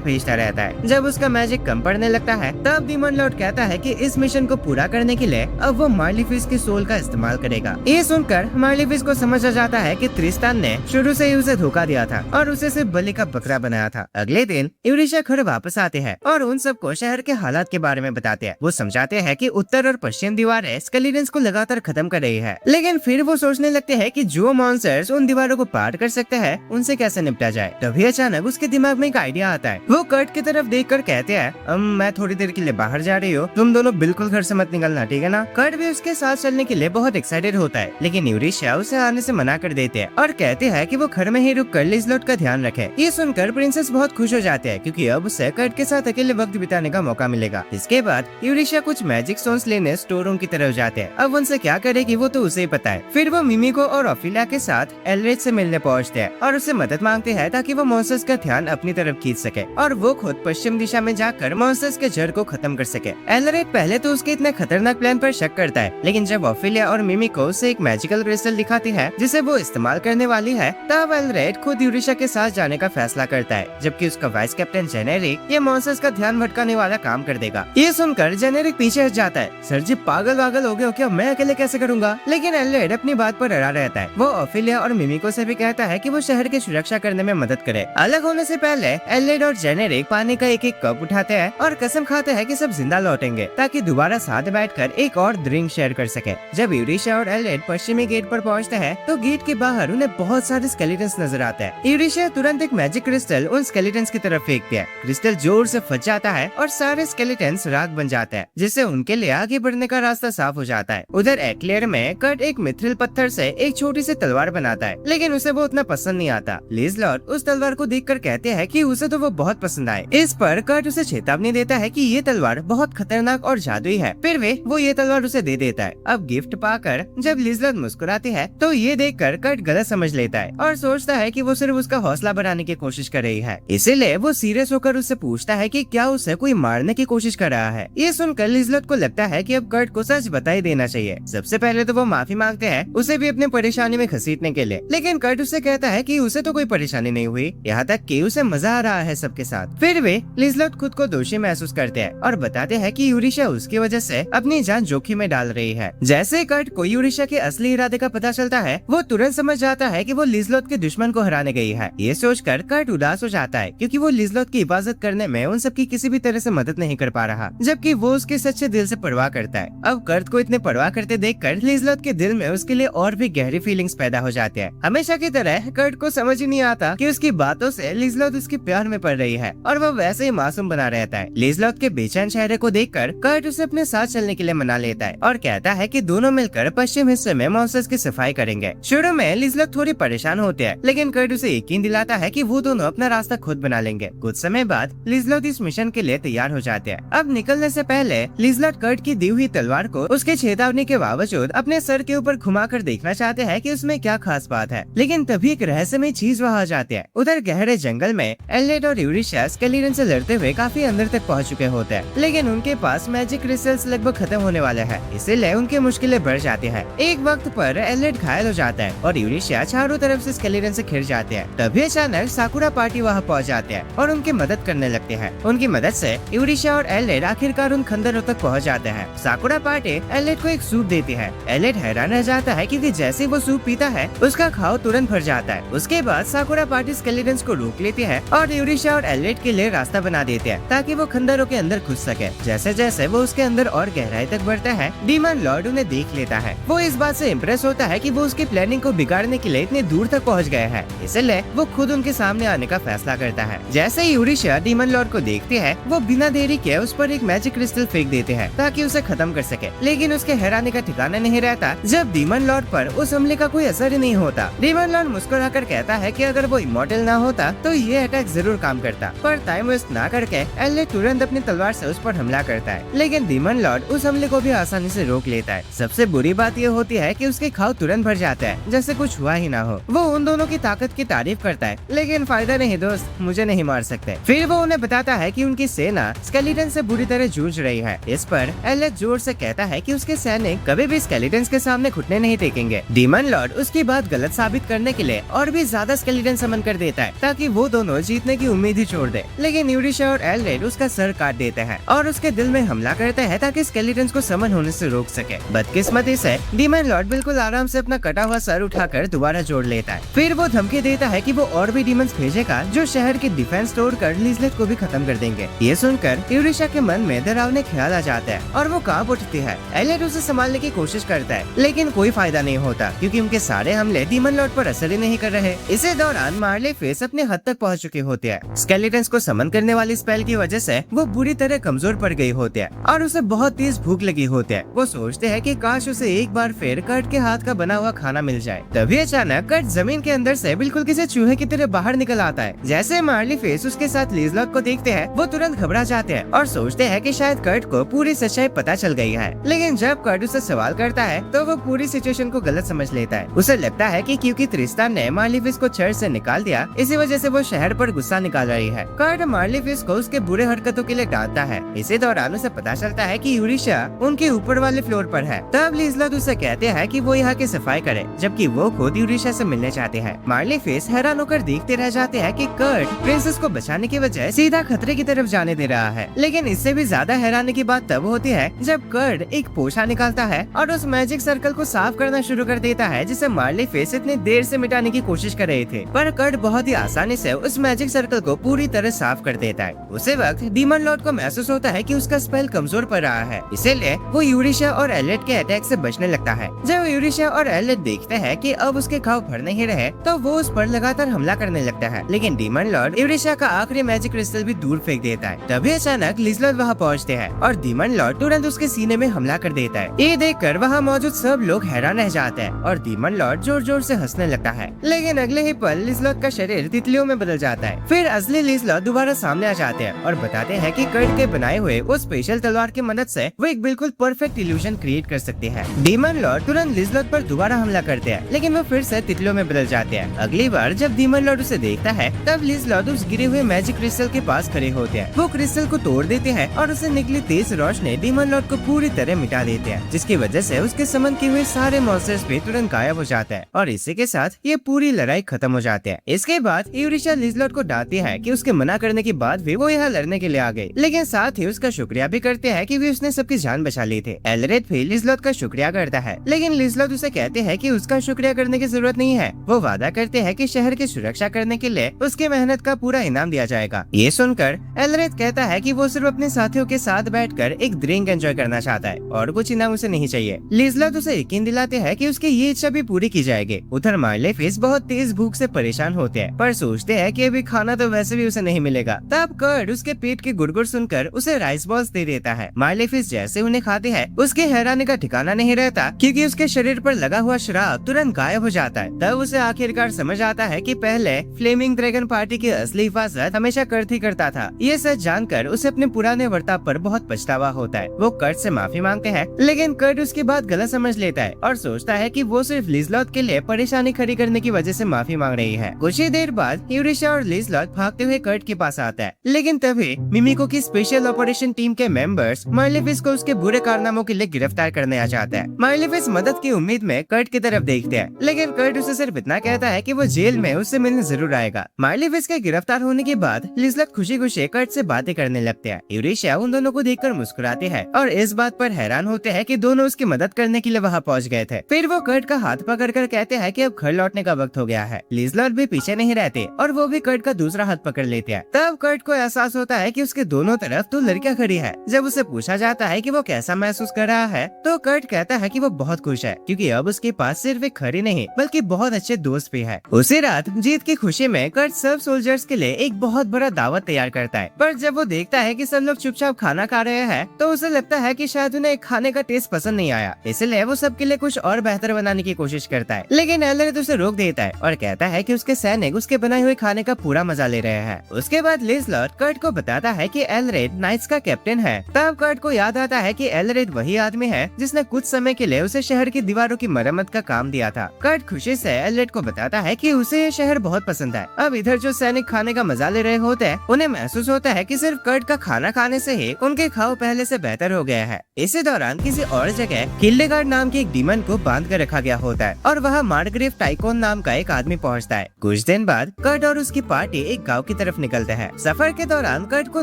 भेजता रहता है। जब उसका मैजिक कम पड़ने लगता है तब डीमन लॉर्ड कहता है कि इस मिशन को पूरा करने के लिए अब वो मार्ली फिश की सोल का इस्तेमाल करेगा। ये सुनकर मार्ली फिश को समझ आ जाता है कि त्रिस्तान ने शुरू से ही उसे धोखा दिया था और उसे सिर्फ बलि का बकरा बनाया था। अगले दिन यूरिशा घर वापस आते हैं और उन सबको शहर के हालात के बारे में बताते हैं। वो समझाते हैं कि उत्तर और पश्चिम दीवारें स्केलेटन्स को लगातार खत्म कर रही है, लेकिन फिर वो सोचने लगते हैं कि जो मॉन्स्टर्स उन दीवारों को पार कर सकते हैं उनसे कैसे निपटा जाए। तभी अचानक उसके दिमाग में एक आइडिया आता है। वो कर्ट की तरफ देखकर कहते हैं, मैं थोड़ी देर के लिए बाहर जा रही हूँ, तुम दोनों बिल्कुल घर से मत निकलना, ठीक है ना। कर्ट भी उसके साथ चलने के लिए बहुत एक्साइटेड होता है, लेकिन यूरिशा उसे आने से मना कर देते हैं और कहते हैं कि वो घर में ही रुक कर लिज़लोट का ध्यान रखे। ये सुनकर प्रिंसेस बहुत खुश हो जाते हैं क्योंकि अब उसे कर्ट के साथ अकेले वक्त बिताने का मौका मिलेगा। इसके बाद यूरिशा कुछ मैजिक स्टोन्स लेने स्टोर रूम की तरफ जाते हैं। अब उनसे क्या करेगी वो तो उसे ही पता है। फिर वो मिमिको और ओफिलिया के साथ एल्रेड से मिलने पहुंचते हैं और उससे मदद मांगते हैं ताकि वो मॉन्स्टर्स का ध्यान अपनी तरफ खींच सके और वो खुद पश्चिम दिशा में जाकर मॉन्स्टर्स के जड़ को खत्म कर सके। एल्रेड पहले तो उसके इतने खतरनाक प्लान पर शक करता है, लेकिन जब ओफिलिया और मिमिको उसे एक मैजिकल क्रिस्टल दिखाती है जिसे वो इस्तेमाल करने वाली है, तब एल्रेड खुद यूरिशा के साथ जाने का फैसला करता है, जबकि उसका वाइस कैप्टन जेनेरिक ये मॉन्स्टर्स का ध्यान भटकाने वाला काम कर देगा। ये सुनकर जेनेरिक पीछे हट जाता है। सर जी पागल वागल हो गए हो क्या, मैं अकेले कैसे करूंगा। लेकिन एल्रेड अपनी बात पर अड़ा रहता है। वो ओफिलिया और मिमिको से भी कहता है कि वो शहर की सुरक्षा करने में मदद करे। अलग होने से पहले एल्रेड और जेनेरिक पानी का एक एक कप उठाते हैं और कसम खाते हैं कि सब जिंदा लौटेंगे ताकि दोबारा साथ बैठकर एक और ड्रिंक शेयर कर सके। जब यूरिशा और एल्रेड पश्चिमी गेट पर पहुंचते हैं तो गेट के बाहर उन्हें बहुत सारे स्केलेटन्स नजर आते हैं। यूरिशा तुरंत एक मैजिक क्रिस्टल उन स्केलेटन्स की तरफ फेंकती है। क्रिस्टल जोर से फट जाता है और सारे स्केलेटन्स राख बन जाते हैं, जिससे उनके लिए आगे बढ़ने का रास्ता साफ हो जाता है। उधर एक्लेयर में कर्ट एक मिथ्रिल पत्थर से एक छोटी सी तलवार बनाता है, लेकिन उसे वो उतना पसंद नहीं आता। लिज़लोट उस तलवार को देखकर कहते हैं कि उसे तो वो बहुत पसंद आए। इस पर कर्ट उसे चेतावनी देता है कि ये तलवार बहुत खतरनाक और जादुई है, फिर वो ये तलवार उसे दे देता है। अब गिफ्ट पाकर जब लिज़लोट मुस्कुराती है तो ये देखकर कर्ट गलत समझ लेता है और सोचता है कि वो सिर्फ उसका हौसला बढ़ाने की कोशिश कर रही है। इसीलिए वो सीरियस होकर उससे पूछता है कि क्या उसे कोई मारने की कोशिश कर रहा है। ये सुनकर लिज़लोट को लगता है कि अब कर्ट को सच बता ही देना चाहिए। सबसे पहले तो वो माफी मांगते हैं उसे भी अपनी परेशानी में घसीटने के लिए, लेकिन कर्ट उससे कहता है कि उसे तो कोई परेशानी नहीं हुई, यहाँ तक कि उसे मजा आ रहा है सबके साथ। फिर वे लिज़लोट खुद को दोषी महसूस करते हैं और बताते हैं कि यूरिशा उसकी वजह से अपनी जान जोखिम में डाल रही है। जैसे कर्ट को यूरिशा के असली इरादे का पता चलता है, वो तुरंत समझ जाता है कि वो लिज़लोट के दुश्मन को हराने गई है। ये सोचकर कर्ट उदास हो जाता है क्योंकि वो लिज़लोट की हिफाजत करने में उन सबकी किसी भी तरह से मदद नहीं कर पा रहा, जबकि वो उसके सच्चे दिल से परवाह करता है। अब कर्ट को इतने परवाह करते देखकर लिज़लोट के दिल में उसके लिए और भी गहरी फीलिंग्स पैदा हो जाती है। हमेशा की तरह कर्ट को समझ ही नहीं आता कि उसकी बातों से लिज़लोट उसके प्यार में पड़ रही है और वो वैसे ही मासूम बना रहता है। लिज़लोट के बेचैन चेहरे को देखकर कर्ट उसे अपने साथ चलने के लिए मना लेता है और कहता है कि दोनों मिलकर पश्चिम हिस्से में मॉन्स्टर्स की सफाई करेंगे। शुरू में लिज़लोट थोड़ी परेशान होते हैं, लेकिन कर्ट उसे यकीन दिलाता है कि वो दोनों अपना रास्ता खुद बना लेंगे। कुछ समय बाद लिज़लोट इस मिशन के लिए तैयार हो जाते हैं। अब निकलने से पहले लिज़लोट कर्ट की दी हुई तलवार को उसके चेतावनी के बावजूद अपने सर के ऊपर घुमाकर देखना चाहते हैं कि उसमें क्या खास बात है, लेकिन तभी एक रहस्यमय चीज वहाँ आ जाती है। उधर गहरे जंगल में एल्रेड और यूरिशा स्केलेटन से लड़ते हुए काफी अंदर तक पहुँच चुके होते हैं, लेकिन उनके पास मैजिक क्रिस्टल्स लगभग खत्म होने वाले हैं, इसीलिए उनकी मुश्किलें बढ़ जाती है। एक वक्त पर एल्रेड घायल हो जाता है और यूरिशा चारों तरफ से स्केलेटन से घिर जाते हैं। तभी अचानक साकुरा पार्टी वहाँ पहुँच जाते हैं और उनकी मदद करने लगते हैं। उनकी मदद से यूरिशा और एल्रेड आखिरकार उन खंडरों तक पहुँच जाते हैं। साकुरा पार्टी एल्रेड को एक सूप देती है। एल्रेड हैरान रह जाता है क्योंकि जैसे वो सूप पीता है उसका घाव तुरंत भर जाता है। उसके बाद साकुरा पार्टी स्केलेटन्स को रोक लेती है और यूरिशा और एल्रेड के लिए रास्ता बना देते हैं ताकि वो खंडरों के अंदर घुस सके। जैसे जैसे वो उसके अंदर और गहराई तक बढ़ता है, डीमन लॉर्ड उन्हें देख लेता है। वो इस बात से इम्प्रेस होता है कि वो उसकी प्लानिंग को बिगाड़ने के लिए इतने दूर तक पहुंच गए हैं, इसलिए वो खुद उनके सामने आने का फैसला करता है। जैसे ही यूरिशा डीमन लॉर्ड को देखती है, वो बिना देरी के उस पर एक मैजिक क्रिस्टल फेंक देते हैं ताकि उसे खत्म कर सके, लेकिन उसके हैरानी का ठिकाना नहीं रहता जब डीमन लॉर्ड पर उस हमले का कोई असर ही नहीं होता। डीमन लॉर्ड मुस्कुराकर कहता है कि अगर वो इमॉर्टल ना होता तो ये अटैक जरूर काम करता, पर टाइम वेस्ट ना करके एल्रेड तुरंत अपनी तलवार से उस पर हमला करता है, लेकिन डीमन लॉर्ड उस हमले को भी आसानी से रोक लेता है। सबसे बुरी बात ये होती है कि उसके घाव तुरंत भर जाता है जैसे कुछ हुआ ही ना हो। वो उन दोनों की ताकत की तारीफ करता है, लेकिन फायदा नहीं दोस्त, मुझे नहीं मार सकते। फिर वो उन्हें बताता है कि उनकी सेना स्केलेटन से बुरी तरह जूझ रही है। इस पर एल्रेड जोर से कहता है कि उसके सैनिक कभी भी स्केलेटन्स के सामने घुटने नहीं टेकेंगे। सकेंगे। डीमन लॉर्ड उसकी बात गलत साबित करने के लिए और भी ज्यादा स्केलेटन समन कर देता है ताकि वो दोनों जीतने की उम्मीद ही छोड़ दे। लेकिन यूरिशा और एलरेड उसका सर काट देते हैं और उसके दिल में हमला करते हैं ताकि स्केलेटन्स को समन होने से रोक सके। बदकिस्मती से डीमन लॉर्ड बिल्कुल आराम से अपना कटा हुआ सर उठाकर दोबारा जोड़ लेता है। फिर वो धमकी देता है कि वो और भी डीमंस भेजेगा जो शहर के डिफेंस तोड़ कर लिज़लेट को भी खत्म कर देंगे। ये सुनकर यूरिशा के मन में डरावने ख्याल आ जाता है और वो कांप उठती है। एलेट उसे संभालने की कोशिश करता है लेकिन कोई फायदा नहीं होता क्योंकि उनके सारे हमले डीमन लॉर्ड पर असर ही नहीं कर रहे। इसी दौरान मार्ले फेस अपने हद तक पहुंच चुके होते हैं। स्केलेटन्स को समन करने वाली स्पेल की वजह से वो बुरी तरह कमजोर पड़ गई होते हैं और उसे बहुत तेज भूख लगी होती है। वो सोचते हैं कि काश उसे एक बार फिर कर्ट के हाथ का बना हुआ खाना मिल जाए। तभी अचानक कर्ट जमीन के अंदर से बिल्कुल किसी चूहे की तरह बाहर निकल आता है। जैसे मार्ली फेस उसके साथ लिज़लेट को देखते हैं वो तुरंत घबरा जाते हैं और सोचते हैं कि शायद कर्ट को पूरी सच्चाई पता चल गई है। लेकिन जब कर्ट उसे सवाल करता है तो वो पूरी सिचुएशन को गलत समझ लेता है। उसे लगता है कि क्योंकि त्रिस्तान ने मार्ली फेस को चर्च से निकाल दिया इसी वजह से वो शहर पर गुस्सा निकाल रही है। कर्ट मार्ली फेस को उसके बुरे हरकतों के लिए डांटता है। इसी दौरान उसे पता चलता है कि यूरिशा उनके ऊपर वाले फ्लोर पर है। तब लिज़लेट उसे कहते हैं कि वो यहाँ की सफाई करे जबकि वो खुद यूरिशा से मिलने चाहते हैं। मार्ली फेस हैरान होकर देखते रह जाते हैं कि कर्ट प्रिंसेस को बचाने की वजह सीधा खतरे की तरफ जाने दे रहा है। लेकिन इससे भी ज्यादा हैरानी की बात तब होती है जब कर्ट एक पोछा निकालता है और उस मैजिक सर्कल को साफ करना शुरू कर देता है जिसे मार्ली फेस इतनी देर से मिटाने की कोशिश कर रहे थे। पर कर्ट बहुत ही आसानी से उस मैजिक सर्कल को पूरी तरह साफ कर देता है। उसी वक्त डीमन लॉर्ड को महसूस होता है कि उसका स्पेल कमजोर पड़ रहा है, इसीलिए वो यूरिशा और एलेट के अटैक से बचने लगता है। जब यूरिशा और एलेट देखते हैं कि अब उसके घाव भर नहीं रहे तो वो उस पर लगातार हमला करने लगता है। लेकिन डीमन लॉर्ड यूरिशा का आखिरी मैजिक क्रिस्टल भी दूर फेंक देता है। तभी अचानक लिज़लेट वहाँ पहुँचते हैं और डीमन लॉर्ड तुरंत उसके सीने में हमला कर देता है। ये देखकर वहाँ मौजूद सब लोग हैरान रह जाते हैं और डीमन लॉर्ड जोर जोर से हंसने लगता है। लेकिन अगले ही पल लिज़लेट का शरीर तितलियों में बदल जाता है। फिर असली लिज़लेट दोबारा सामने आ जाते हैं और बताते हैं कि कर्ट के बनाए हुए उस स्पेशल तलवार की मदद से वो एक बिल्कुल परफेक्ट इल्यूजन क्रिएट कर सकते हैं। डीमन लॉर्ड तुरंत लिज़लेट पर दोबारा हमला करते हैं लेकिन वो फिर से तितलियों में बदल जाते हैं। अगली बार जब डीमन लॉर्ड उसे देखता है तब लिज़लेट उस गिरे हुए मैजिक क्रिस्टल के पास खड़े होते हैं। वो क्रिस्टल को तोड़ देते हैं और उसे निकली तेज रोशनी डीमन लॉर्ड को पूरी तरह मिटा देते हैं जिसकी वजह से उसके समन किए हुए सारे मॉन्स्टर्स भी तुरंत गायब हो जाते हैं और इसी के साथ ये पूरी लड़ाई खत्म हो जाती है। इसके बाद यूरिशा लिज़लेट को डांटती है कि उसके मना करने के बाद भी वो यहाँ लड़ने के लिए आ गई, लेकिन साथ ही उसका शुक्रिया भी करते हैं कि उसने सबकी जान बचा ली थी। एलरेड भी लिज़लेट का शुक्रिया करता है लेकिन लिज़लेट उसे कहते हैं कि उसका शुक्रिया करने की जरूरत नहीं है। वो वादा करते हैं कि शहर की सुरक्षा करने के लिए उसकी मेहनत का पूरा इनाम दिया जाएगा। ये सुनकर एलरेड कहता है कि वो सिर्फ अपने साथियों के साथ बैठकर एक ड्रिंक एंजॉय करना चाहता है और कुछ इनाम उसे नहीं चाहिए। लिज़लेट उसे यकीन दिलाते हैं कि उसकी ये इच्छा भी पूरी की जाएगी। उधर मार्ले फेस बहुत तेज भूख से परेशान होते हैं पर सोचते हैं कि अभी खाना तो वैसे भी उसे नहीं मिलेगा। तब कर्ट उसके पेट के गुड़गुड़ सुनकर उसे राइस बॉल्स दे देता है। मार्ले फेस जैसे उन्हें खाते हैं उसके हैरानी का ठिकाना नहीं रहता क्योंकि उसके शरीर पर लगा हुआ श्राप तुरंत गायब हो जाता है। तब उसे आखिरकार समझ आता है कि पहले फ्लेमिंग ड्रैगन पार्टी की असली हिफाजत हमेशा कर्ट ही करता था। ये सच जानकर उसे अपने पुराने वर्ताव पर बहुत पछतावा होता है। वो कर्ट से माफी मांगते हैं लेकिन कर्ट उसकी बात गलत समझ लेता है और सोचता है कि वो सिर्फ लिज़लेट के लिए परेशानी खड़ी करने की वजह से माफी मांग रही है। कुछ ही देर बाद यूरिशा और लिज़लेट भागते हुए कर्ट के पास आता है लेकिन तभी मिमिको की स्पेशल ऑपरेशन टीम के मेंबर्स मार्ले फेस को उसके बुरे कारनामों के लिए गिरफ्तार करने आ जाता है। मार्ले फेस मदद की उम्मीद में कर्ट की तरफ देखते हैं लेकिन कर्ट उसे सिर्फ इतना कहता है कि वो जेल में उससे मिलने जरूर आएगा। मार्ले फेस के गिरफ्तार होने के बाद लिज़लेट खुशी खुशी कर्ट से बातें करने लगते हैं। यूरिशा उन दोनों को देखकर मुस्कुराते हैं और इस बात पर हैरान होते हैं कि दोनों उसकी मदद करने के लिए वहाँ पहुँच गए थे। फिर वो कर्ट का हाथ पकड़कर कहते हैं कि अब घर लौटने का वक्त हो गया है। लिज़लेट भी पीछे नहीं रहते और वो भी कर्ट का दूसरा हाथ पकड़ लेते हैं। तब कर्ट को एहसास होता है कि उसके दोनों तरफ दो लड़कियां खड़ी है। जब उसे पूछा जाता है कि वो कैसा महसूस कर रहा है तो कर्ट कहता है कि वो बहुत खुश है क्योंकि अब उसके पास सिर्फ एक खड़ी नहीं बल्कि बहुत अच्छे दोस्त भी है। उसी रात जीत की खुशी में कर्ट सब सोल्जर्स के लिए एक बहुत बड़ा दावत तैयार करता है पर जब वो देखता है कि सब लोग चुपचाप खाना खा रहे हैं तो उसे लगता है कि शायद उन्हें खाने का टेस्ट पसंद नहीं आया, इसलिए वो सबके लिए कुछ और बेहतर बनाने की कोशिश करता है। लेकिन एलरेड उसे रोक देता है और कहता है कि उसके सैनिक उसके बनाए हुए खाने का पूरा मजा ले रहे हैं। उसके बाद लिज़लेट कर्ट को बताता है कि एलरेड नाइट्स का कैप्टन है। तब कर्ट को याद आता है कि एलरेड वही आदमी है जिसने कुछ समय के लिए उसे शहर की दीवारों की मरम्मत का काम दिया था। कर्ट खुशी से एलरेड को बताता है कि उसे ये शहर बहुत पसंद है। अब इधर जो सैनिक खाने का मजा ले रहे होते हैं उन्हें महसूस होता है कि सिर्फ कर्ट का खाना खाने से ही उनके खाओ पहले से बेहतर हो गया है। इसी दौरान किसी और जगह हिल्डेगार्ड नाम के एक डीमन को बांध कर रखा गया होता है और वहाँ मार्ग्रेव टाइकोन नाम का एक आदमी पहुँचता है। कुछ दिन बाद कर्ट और उसकी पार्टी एक गाँव की तरफ निकलते हैं। सफर के दौरान कर्ट को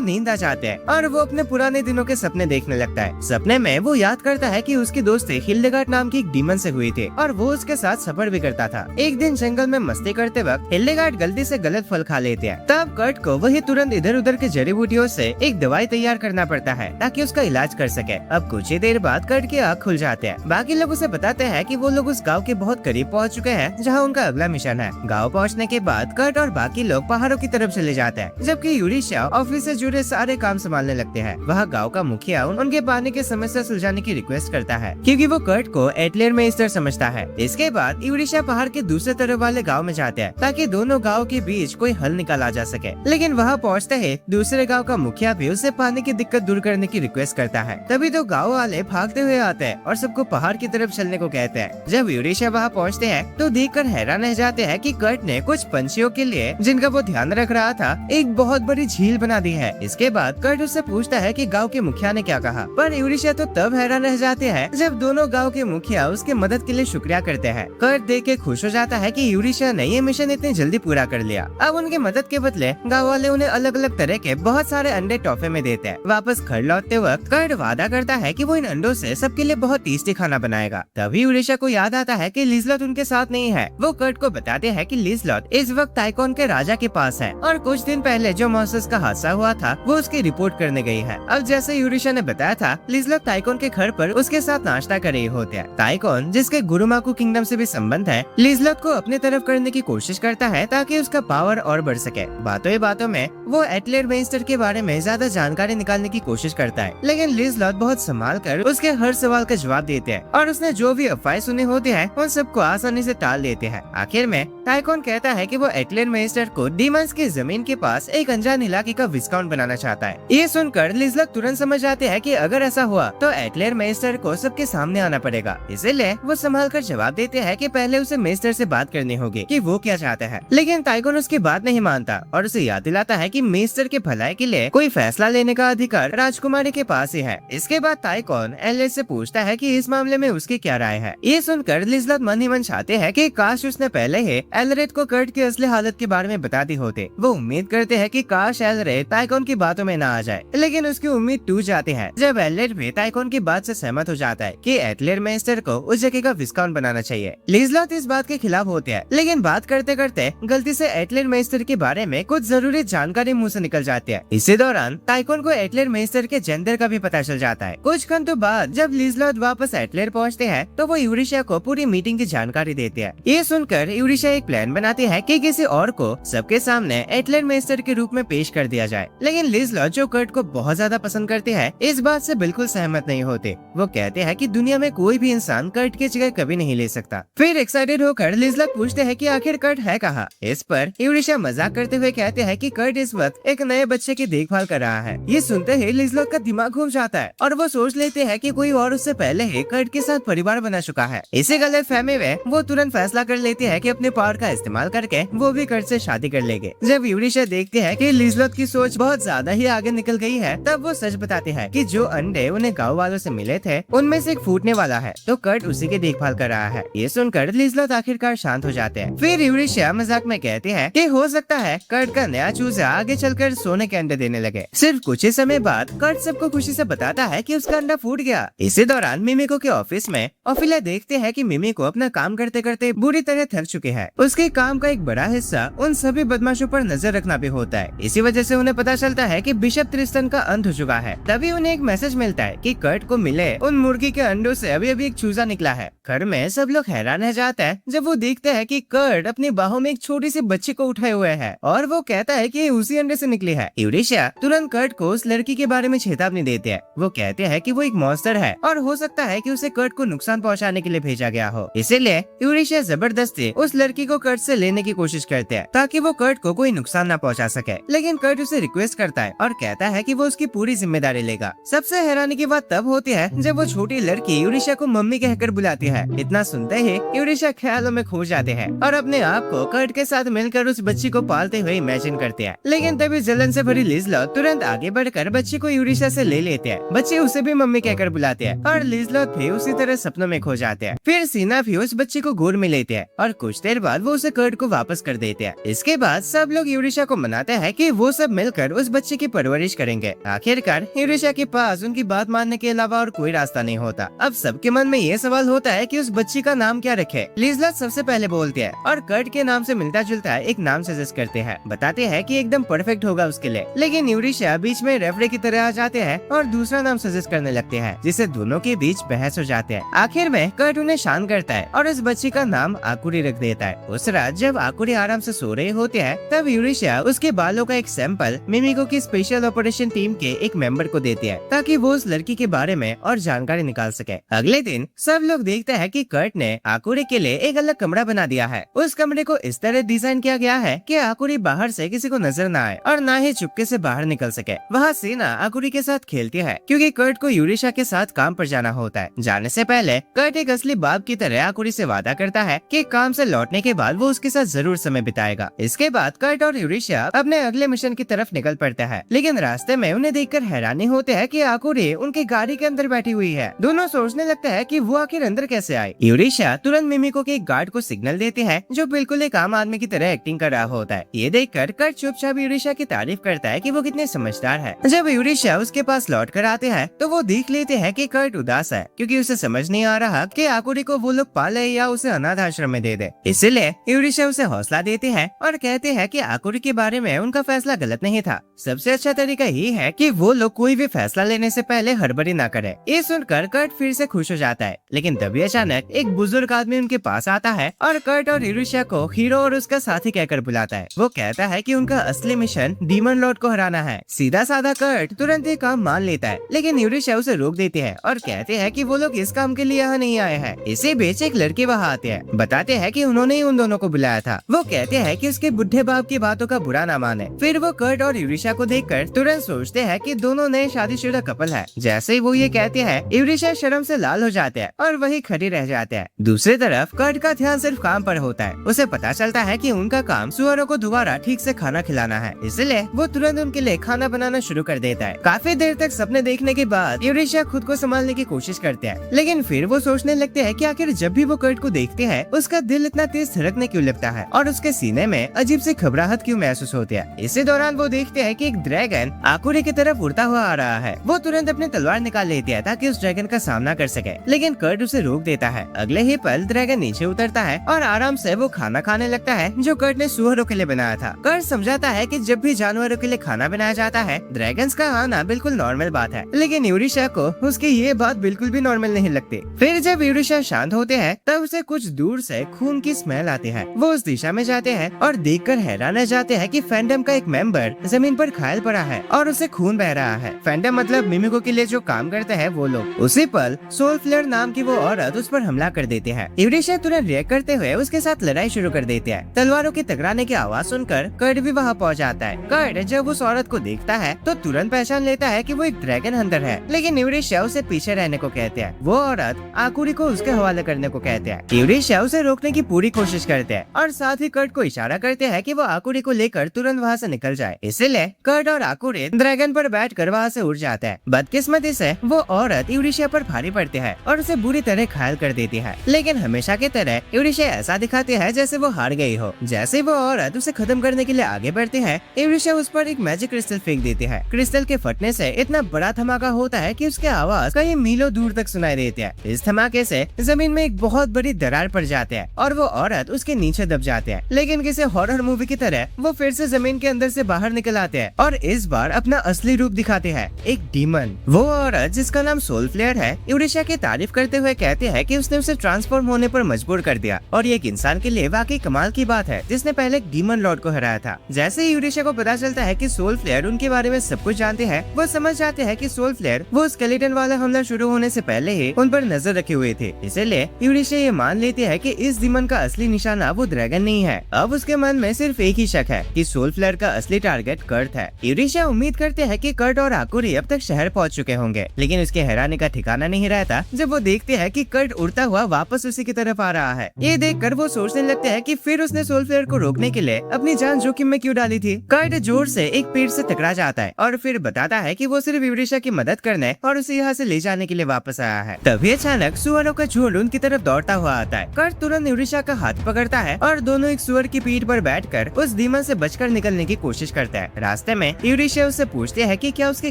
नींद आ जाते हैं और वो अपने पुराने दिनों के सपने देखने लगता है। सपने में वो याद करता है कि उसकी दोस्ती हिल्डेगार्ड नाम की एक डीमन से हुई थी और वो उसके साथ सफर भी करता था। एक दिन जंगल में मस्ती करते वक्त हिल्डेगार्ड गलती से गलत फल खा लेते हैं। तब कर्ट को वही तुरंत इधर उधर के जड़ी बूटियों से एक दवाई तैयार करना पड़ता है ताकि उसका इलाज कर सके। अब कुछ ही देर बाद कर्ट की आँख खुल जाते हैं। बाकी लोग उसे बताते हैं कि वो लोग उस गाँव के बहुत करीब पहुँच चुके हैं जहाँ उनका अगला मिशन है। गाँव पहुँचने के बाद कर्ट और बाकी लोग पहाड़ों की तरफ चले जाते हैं, जबकि यूरिशा ऑफिस से जुड़े सारे काम संभालने लगते हैं। वह गाँव का मुखिया उनके पानी की समस्या सुलझाने की रिक्वेस्ट करता है क्योंकि वो कर्ट को एटलेर मेस्टर समझता है। इसके बाद यूरिशा पहाड़ के दूसरे तरफ वाले गाँव में जाते हैं ताकि दोनों गाँव के बीच कोई हल निकाला जा सके। लेकिन वहाँ पहुँचते ही दूसरे गाँव का मुखिया भी उसे पानी की दिक्कत दूर करने की रिक्वेस्ट करता है। तभी तो गाँव वाले भागते हुए आते हैं और सबको पहाड़ की तरफ चलने को कहते हैं। जब यूरिशा वहाँ पहुँचते हैं तो देखकर हैरान रह जाते हैं कि कर्ट ने कुछ पंछियों के लिए जिनका वो ध्यान रख रहा था एक बहुत बड़ी झील बना दी है। इसके बाद कर्ट उससे पूछता है कि गांव के मुखिया ने क्या कहा, पर यूरिशा तो तब हैरान रह जाते हैं जब दोनों गांव के मुखिया उसके मदद के लिए शुक्रिया करते हैं। कर्ट देख के खुश हो जाता है कि यूरिशा ने ये मिशन इतनी जल्दी पूरा कर लिया। अब उनके मदद के बदले गाँव वाले उन्हें अलग अलग तरह के बहुत सारे अंडे टॉफे में देते हैं। वापस घर लौटते वक्त कर्ट वादा करता है कि वो इन अंडों से सबके लिए बहुत टेस्टी खाना बनाएगा। तभी यूरिशा को याद आता है कि लिजलॉट उनके साथ नहीं है। वो कर्ट को बताते हैं कि लिजलॉट इस वक्त टाइकोन के राजा के पास है और कुछ दिन पहले जो मॉन्स्टर्स का हादसा हुआ था वो उसकी रिपोर्ट करने गई है। अब जैसे यूरिशा ने बताया था, लिजलॉट टाइकोन के घर पर उसके साथ नाश्ता कर रहे होते हैं। टाइकोन जिसके गुरुमाकू किंगडम से भी संबंध है, लिजलॉट को अपनी तरफ करने की कोशिश करता है ताकि उसका पावर और बढ़ सके। बातों ही बातों में वो एटलेर मेस्टर के बारे में ज्यादा जानकारी निकालने की कोशिश करता है, लेकिन लिजलॉट बहुत संभाल कर उसके हर सवाल का जवाब देते हैं और उसने जो भी अफवाहें सुने होते हैं उन सबको आसानी से टाल देते हैं। आखिर में टाइकोन कहता है कि वो एटलेर मेस्टर को डीमंस की जमीन के पास एक अनजान इलाके का विस्काउंट बनाना चाहता है। ये सुनकर लिजलॉट तुरंत समझ जाते हैं कि अगर ऐसा हुआ तो एटलेर मेस्टर को सबके सामने आना पड़ेगा। इसीलिए वो संभाल कर जवाब देते हैं कि पहले उसे मेस्टर से बात करनी होगी कि वो क्या चाहता है। लेकिन टाइकोन उसकी बात नहीं मानता और उसे याद दिलाता है कि मेस्टर के भलाई के लिए कोई फैसला लेने का अधिकार राजकुमारी के पास ही है। इसके बाद टाइकोन एलेट से पूछता है कि इस मामले में उसकी क्या राय है। ये सुनकर लिजलॉट मन ही मन चाहते हैं कि काश उसने पहले ही एलरेट को कर्ट की असली हालत के बारे में बता दी होते। वो उम्मीद करते हैं कि काश एलरेट टाइकोन की बातों में न आ जाए, लेकिन उसकी उम्मीद टूट जाती है जब एलरेट भी टाइकोन की बात से सहमत हो जाता है कि एटलेर मेस्टर को उस जगह का विस्काउंट बनाना चाहिए। लिजलॉट इस बात के खिलाफ होते हैं, लेकिन बात करते करते गलती से एटलेर मेस्टर के बारे में कुछ जरूरी जानकारी मुंह से निकल जाती है। इसी दौरान टाइकोन को एटलेर मेस्टर के जेंडर का भी पता चल जाता है। कुछ घंटों बाद जब लिजलॉट वापस एटलेर पहुँचते हैं तो वो यूरिशा को पूरी मीटिंग की जानकारी देते हैं। ये सुनकर यूरिशा एक प्लान बनाती है कि किसी और को सबके सामने एटलेर मेस्टर के रूप में पेश कर दिया जाए, लेकिन लिजलॉट जो कर्ट को बहुत ज्यादा पसंद करते हैं इस बात से बिल्कुल सहमत नहीं होते। वो कहते हैं कि दुनिया में कोई भी इंसान कर्ट की जगह कभी नहीं ले सकता। फिर एक्साइटेड होकर लिजलॉट पूछते हैं कि आखिर कर्ट है कहाँ। इस पर यूरिशा मजाक करते हुए कहते हैं कि कर्ट इस वक्त एक नए बच्चे की देखभाल कर रहा है। ये सुनते ही लिजलॉट का दिमाग घूम जाता है और वो सोच लेते हैं कि कोई और उससे पहले ही कर्ट के साथ परिवार बना चुका है। इसी गलतफहमी में वो तुरंत फैसला कर लेते हैं कि अपने पावर का इस्तेमाल करके वो भी कर्ट से शादी कर लेंगे। जब यूरिशा देखते हैं कि लिजलॉट की सोच बहुत ज्यादा ही आगे निकल गई है, तब वो सच बताते हैं कि जो अंडे उन्हें गाँव वालों से मिले थे उनमें से एक फूटने वाला है, तो कर्ट उसी की देखभाल कर रहा है। ये सुनकर लिजलॉट आखिरकार शांत हो जाते हैं। फिर यूरिशा मजाक में कहते हैं कि हो सकता है कर्ट का नया चूजा आगे चलकर सोने के अंडे देने लगे। सिर्फ कुछ ही समय बाद कर्ट सबको खुशी से बताता है कि उसका अंडा फूट गया। इसी दौरान मिमिको के ऑफिस में ओफिलिया देखते हैं कि मिमिको अपना काम करते करते बुरी तरह थक चुके हैं। उसके काम का एक बड़ा हिस्सा उन सभी बदमाशों पर नजर रखना भी होता है। इसी वजह से उन्हें पता चलता है कि बिशप ट्रिस्टन का अंत हो चुका है। तभी उन्हें एक मैसेज मिलता है कि कर्ट को मिले उन मुर्गी के अंडों से अभी अभी एक चूजा निकला है। घर में सब लोग हैरान रह जाते हैं जब वो देखते हैं कि कर्ट अपनी बाहों में एक छोटी सी बच्ची को उठाए हुए है और वो कहता है कि उसी अंडे से निकली है। यूरिशा तुरंत कर्ट को उस लड़की के बारे में चेतावनी देते हैं। वो कहते हैं कि वो एक मॉन्स्टर है और हो सकता है कि उसे कर्ट को नुकसान पहुंचाने के लिए भेजा गया हो। इसीलिए यूरिशा जबरदस्ती उस लड़की को कर्ट से लेने की कोशिश करते हैं ताकि वो कर्ट को कोई नुकसान न पहुंचा सके। लेकिन कर्ट उसे रिक्वेस्ट करता है और कहता है कि वो उसकी पूरी जिम्मेदारी लेगा। सबसे हैरानी की बात तब होती है जब वो छोटी लड़की यूरिशा को मम्मी कहकर बुलाती है। इतना सुनते ही यूरिशा ख्यालों में खो जाते हैं और अपने आप को कर्ट के साथ मिलकर उस बच्ची को पालते हुए इमेजिन करते हैं। लेकिन तभी जलन से भरी लिजलॉट तुरंत आगे बढ़कर बच्ची को यूरिशा से ले लेते हैं। बच्चे उसे भी मम्मी कहकर बुलाते हैं और लिजलॉट भी उसी तरह सपनों में खो जाते हैं। फिर सीना भी उस बच्चे को गोद में लेते हैं और कुछ देर बाद वो उसे कर्ट को वापस कर देते हैं। इसके बाद सब लोग यूरिशा को मनाते हैं कि वो सब मिलकर उस बच्चे की परवरिश करेंगे। आखिरकार यूरिशा के पास उनकी बात मानने के अलावा और कोई रास्ता नहीं होता। अब सबके मन में ये सवाल होता है कि उस बच्ची का नाम क्या रखे। लिजलत सबसे पहले बोलते हैं और कर्ट के नाम से मिलता जुलता एक नाम सजेस्ट करते हैं। बताते हैं कि एकदम परफेक्ट होगा उसके लिए। लेकिन यूरिशा बीच में रेफरी की तरह आ जाते हैं और दूसरा नाम सजेस्ट करने लगते हैं, जिससे दोनों के बीच बहस हो जाते हैं। आखिर में कर्ट उन्हें शांत करता है और उस बच्ची का नाम आकुरी रख देता है। उस रात जब आकुरी आराम से सो रहे होते हैं तब यूरिशा उसके बालों का एक सैंपल मिमिको की स्पेशल ऑपरेशन टीम के एक मेंबर को देती है ताकि वो उस लड़की के बारे में और जानकारी निकाल सके। अगले दिन सब लोग देखते हैं कि कर्ट ने आकुरी के लिए एक अलग कमरा बना दिया है। उस कमरे को इस तरह डिजाइन किया गया है कि आकुरी बाहर से किसी को नजर न आए और न ही चुपके से बाहर निकल सके। वहाँ सीना आकुरी के साथ खेलती है क्योंकि कर्ट को यूरिशा के साथ काम पर जाना होता है। जाने से पहले कर्ट एक असली बाप की तरह आकुरी से वादा करता है कि काम से लौटने के बाद वो उसके साथ जरूर समय बिताएगा। इसके बाद कर्ट और यूरिशा अपने अगले मिशन की तरफ निकल पड़ता है, लेकिन रास्ते में उन्हें देखकर हैरानी होते है कि आकुरी उनकी गाड़ी के अंदर बैठी हुई है। दोनों सोचने लगते हैं कि वो आखिर अंदर कैसे आई। यूरिशा तुरंत मिमिको के एक गार्ड को सिग्नल देते हैं जो बिल्कुल एक आम आदमी की तरह एक्टिंग कर रहा होता है। ये देखकर कर्ट चुपचाप यूरिशा की तारीफ करता है कि वो कितने समझदार है। जब यूरिशा उसके पास लौट कर आते हैं तो वो देख लेते हैं कि कर्ट उदास है क्योंकि उसे समझ नहीं आ रहा कि आकुरी को वो लोग पाले या उसे अनाथ आश्रम में दे दे। इसलिए यूरिशा उसे हौसला देते हैं और कहते हैं कि आकुरी के बारे में उनका फैसला गलत नहीं था। सबसे अच्छा तरीका ये है कि वो लोग कोई भी फैसला लेने से पहले हड़बड़ी ना करे। ये सुनकर कर्ट फिर से खुश हो जाता है, लेकिन तभी अचानक एक बुजुर्ग आदमी उनके पास आता है और कर्ट और यूरिशा को हीरो और उसका साथी कहकर बुलाता है। वो कहता है कि उनका असली मिशन डीमन लॉर्ड को हराना है। सीधा साधा कर्ट तुरंत ये काम मान लेता है, लेकिन यूरिशा उसे रोक देती है और कहते हैं कि वो लोग इस काम के लिए यहाँ नहीं आए हैं। इसी बीच एक लड़के वहाँ आते हैं, बताते हैं कि उन्होंने ही उन दोनों को बुलाया था। वो कहते हैं कि उसके बुढ़े बाप की बातों का बुरा ना माने। फिर वो कर्ट और यूरिशा को देखकर तुरंत सोचते हैं कि दोनों नए शादीशुदा कपल है। जैसे ही वो ये कहते हैं यूरिशा शर्म से लाल हो जाते हैं और वही खड़ी रह जाते हैं। दूसरी तरफ कर्ट का ध्यान सिर्फ काम पर होता है। उसे पता चलता है कि उनका काम सुअरों को दोबारा ठीक से खाना खिलाना है, इसलिए वो तुरंत उनके लिए खाना बनाना शुरू कर देता है। काफी देर तक सपने देखने के बाद यूरिशा खुद को संभालने की कोशिश करते हैं, लेकिन फिर वो सोचने लगते हैं कि आखिर जब भी वो कर्ट को देखते हैं उसका दिल इतना तेज धड़कने क्यों लगता है और उसके सीने में अजीब सी घबराहट क्यों महसूस होती है। इसी दौरान वो देखते हैं कि एक ड्रैगन आकुरी की तरफ उड़ता हुआ आ रहा है। वो तुरंत अपनी तलवार निकाल लेती है ताकि उस ड्रैगन का सामना कर सके, लेकिन कर्ट उसे रोक देता है। अगले ही पल ड्रैगन नीचे उतरता है और आराम से वो खाना खाने लगता है जो कर्ट ने सुअरों के लिए बनाया था। कर्ट समझाता है कि जब भी जानवरों के लिए खाना बनाया जाता है ड्रैगन्स का आना बिल्कुल नॉर्मल बात है, लेकिन यूरिशा को उसकी ये बात बिल्कुल भी नॉर्मल नहीं लगती। फिर जब यूरिशा शांत होते हैं तब उसे कुछ दूर से खून की स्मेल आती है। वो उस दिशा में जाते हैं और देखकर हैरान रह जाते हैं कि फैंडम का एक मेंबर जमीन पर घायल पड़ा है और उसे खून बह रहा है। फैंडम मतलब मिमिको के लिए जो काम करते हैं वो लोग। उसी पल सोल फ्लेयर नाम की वो औरत उस पर हमला कर देते हैं। यूरिशा तुरंत रिएक्ट करते हुए उसके साथ लड़ाई शुरू कर देते हैं। तलवारों के टकराने की आवाज सुनकर कर्ट भी वहाँ पहुँच जाता है। कर्ट जब उस औरत को देखता है तो तुरंत पहचान लेता है कि वो एक ड्रैगन हंटर है, लेकिन यूरिशा उसे पीछे रहने को कहते हैं। वो औरत आकुरी को उसके हवाले करने को कहते हैं। यूरिशा उसे रोकने की पूरी कोशिश करते हैं और साथ ही कर्ट को इशारा करते हैं कि वो आकुरी को लेकर तुरंत वहाँ से निकल जाए। इसलिए कर्ट और आकुरी ड्रैगन पर बैठकर वहाँ से उड़ जाते हैं। बदकिस्मती से वो औरत यूरिशा पर भारी पड़ती है और उसे बुरी तरह घायल कर देती है, लेकिन हमेशा की तरह यूरिशा ऐसा दिखाती है जैसे वो हार गई हो। जैसे वो औरत उसे खत्म करने के लिए आगे बढ़ती है, यूरिशा उस पर एक मैजिक क्रिस्टल फेंक देती है। क्रिस्टल के फटने से इतना बड़ा धमाका होता है कि उसकी आवाज कई मीलों दूर तक सुनाई देती है। इस धमाके से जमीन में एक बहुत बड़ी दरार पड़ जाती है और वो औरत उसके नीचे दब जाते हैं, लेकिन किसी हॉरर मूवी की तरह वो फिर से जमीन के अंदर से बाहर निकल आते हैं और इस बार अपना असली रूप दिखाते हैं, एक डीमन। वो औरत जिसका नाम सोल फ्लेयर है यूरिशा की तारीफ करते हुए कहते हैं कि उसने उसे ट्रांसफॉर्म होने पर मजबूर कर दिया और ये एक इंसान के लिए वाकई कमाल की बात है जिसने पहले एक डीमन लॉर्ड को हराया था। जैसे ही यूरिशा को पता चलता है कि सोल फ्लेयर उनके बारे में सब कुछ जानते हैं, वो समझ जाते हैं कि सोल फ्लेयर वो स्केलेटन वाला हमला शुरू होने से पहले ही उन पर नजर रखे हुए थे। इसलिए यूरिशा ये मान लेती है कि इस डीमन का असली निशाना वो ड्रैगन नहीं है। अब उसके मन में सिर्फ एक ही शक है कि सोल फ्लेयर का असली टारगेट कर्ट है। यूरिशा उम्मीद करते हैं कि कर्ट और आकुरी अब तक शहर पहुंच चुके होंगे, लेकिन उसके हैरानी का ठिकाना नहीं रहता जब वो देखते हैं कि कर्ट उड़ता हुआ वापस उसी की तरफ आ रहा है। ये देखकर वो सोचने लगते हैं कि फिर उसने सोल फ्लेयर को रोकने के लिए अपनी जान जोखिम में क्यों डाली थी। कर्ट जोर से एक पेड़ से टकरा जाता है और फिर बताता है कि वो सिर्फ यूरिशा की मदद करने और उसे यहाँ से ले जाने के लिए वापस आया है। तभी अचानक सुअरों का झुंड उनकी तरफ दौड़ता हुआ आता है। कर्ट तुरंत यूरिशा का हाथ पकड़ता है और दोनों एक सुअर की पीठ पर बैठकर उस डीमन से बचकर निकलने की कोशिश करता है। रास्ते में यूरिशा उससे पूछते हैं कि क्या उसके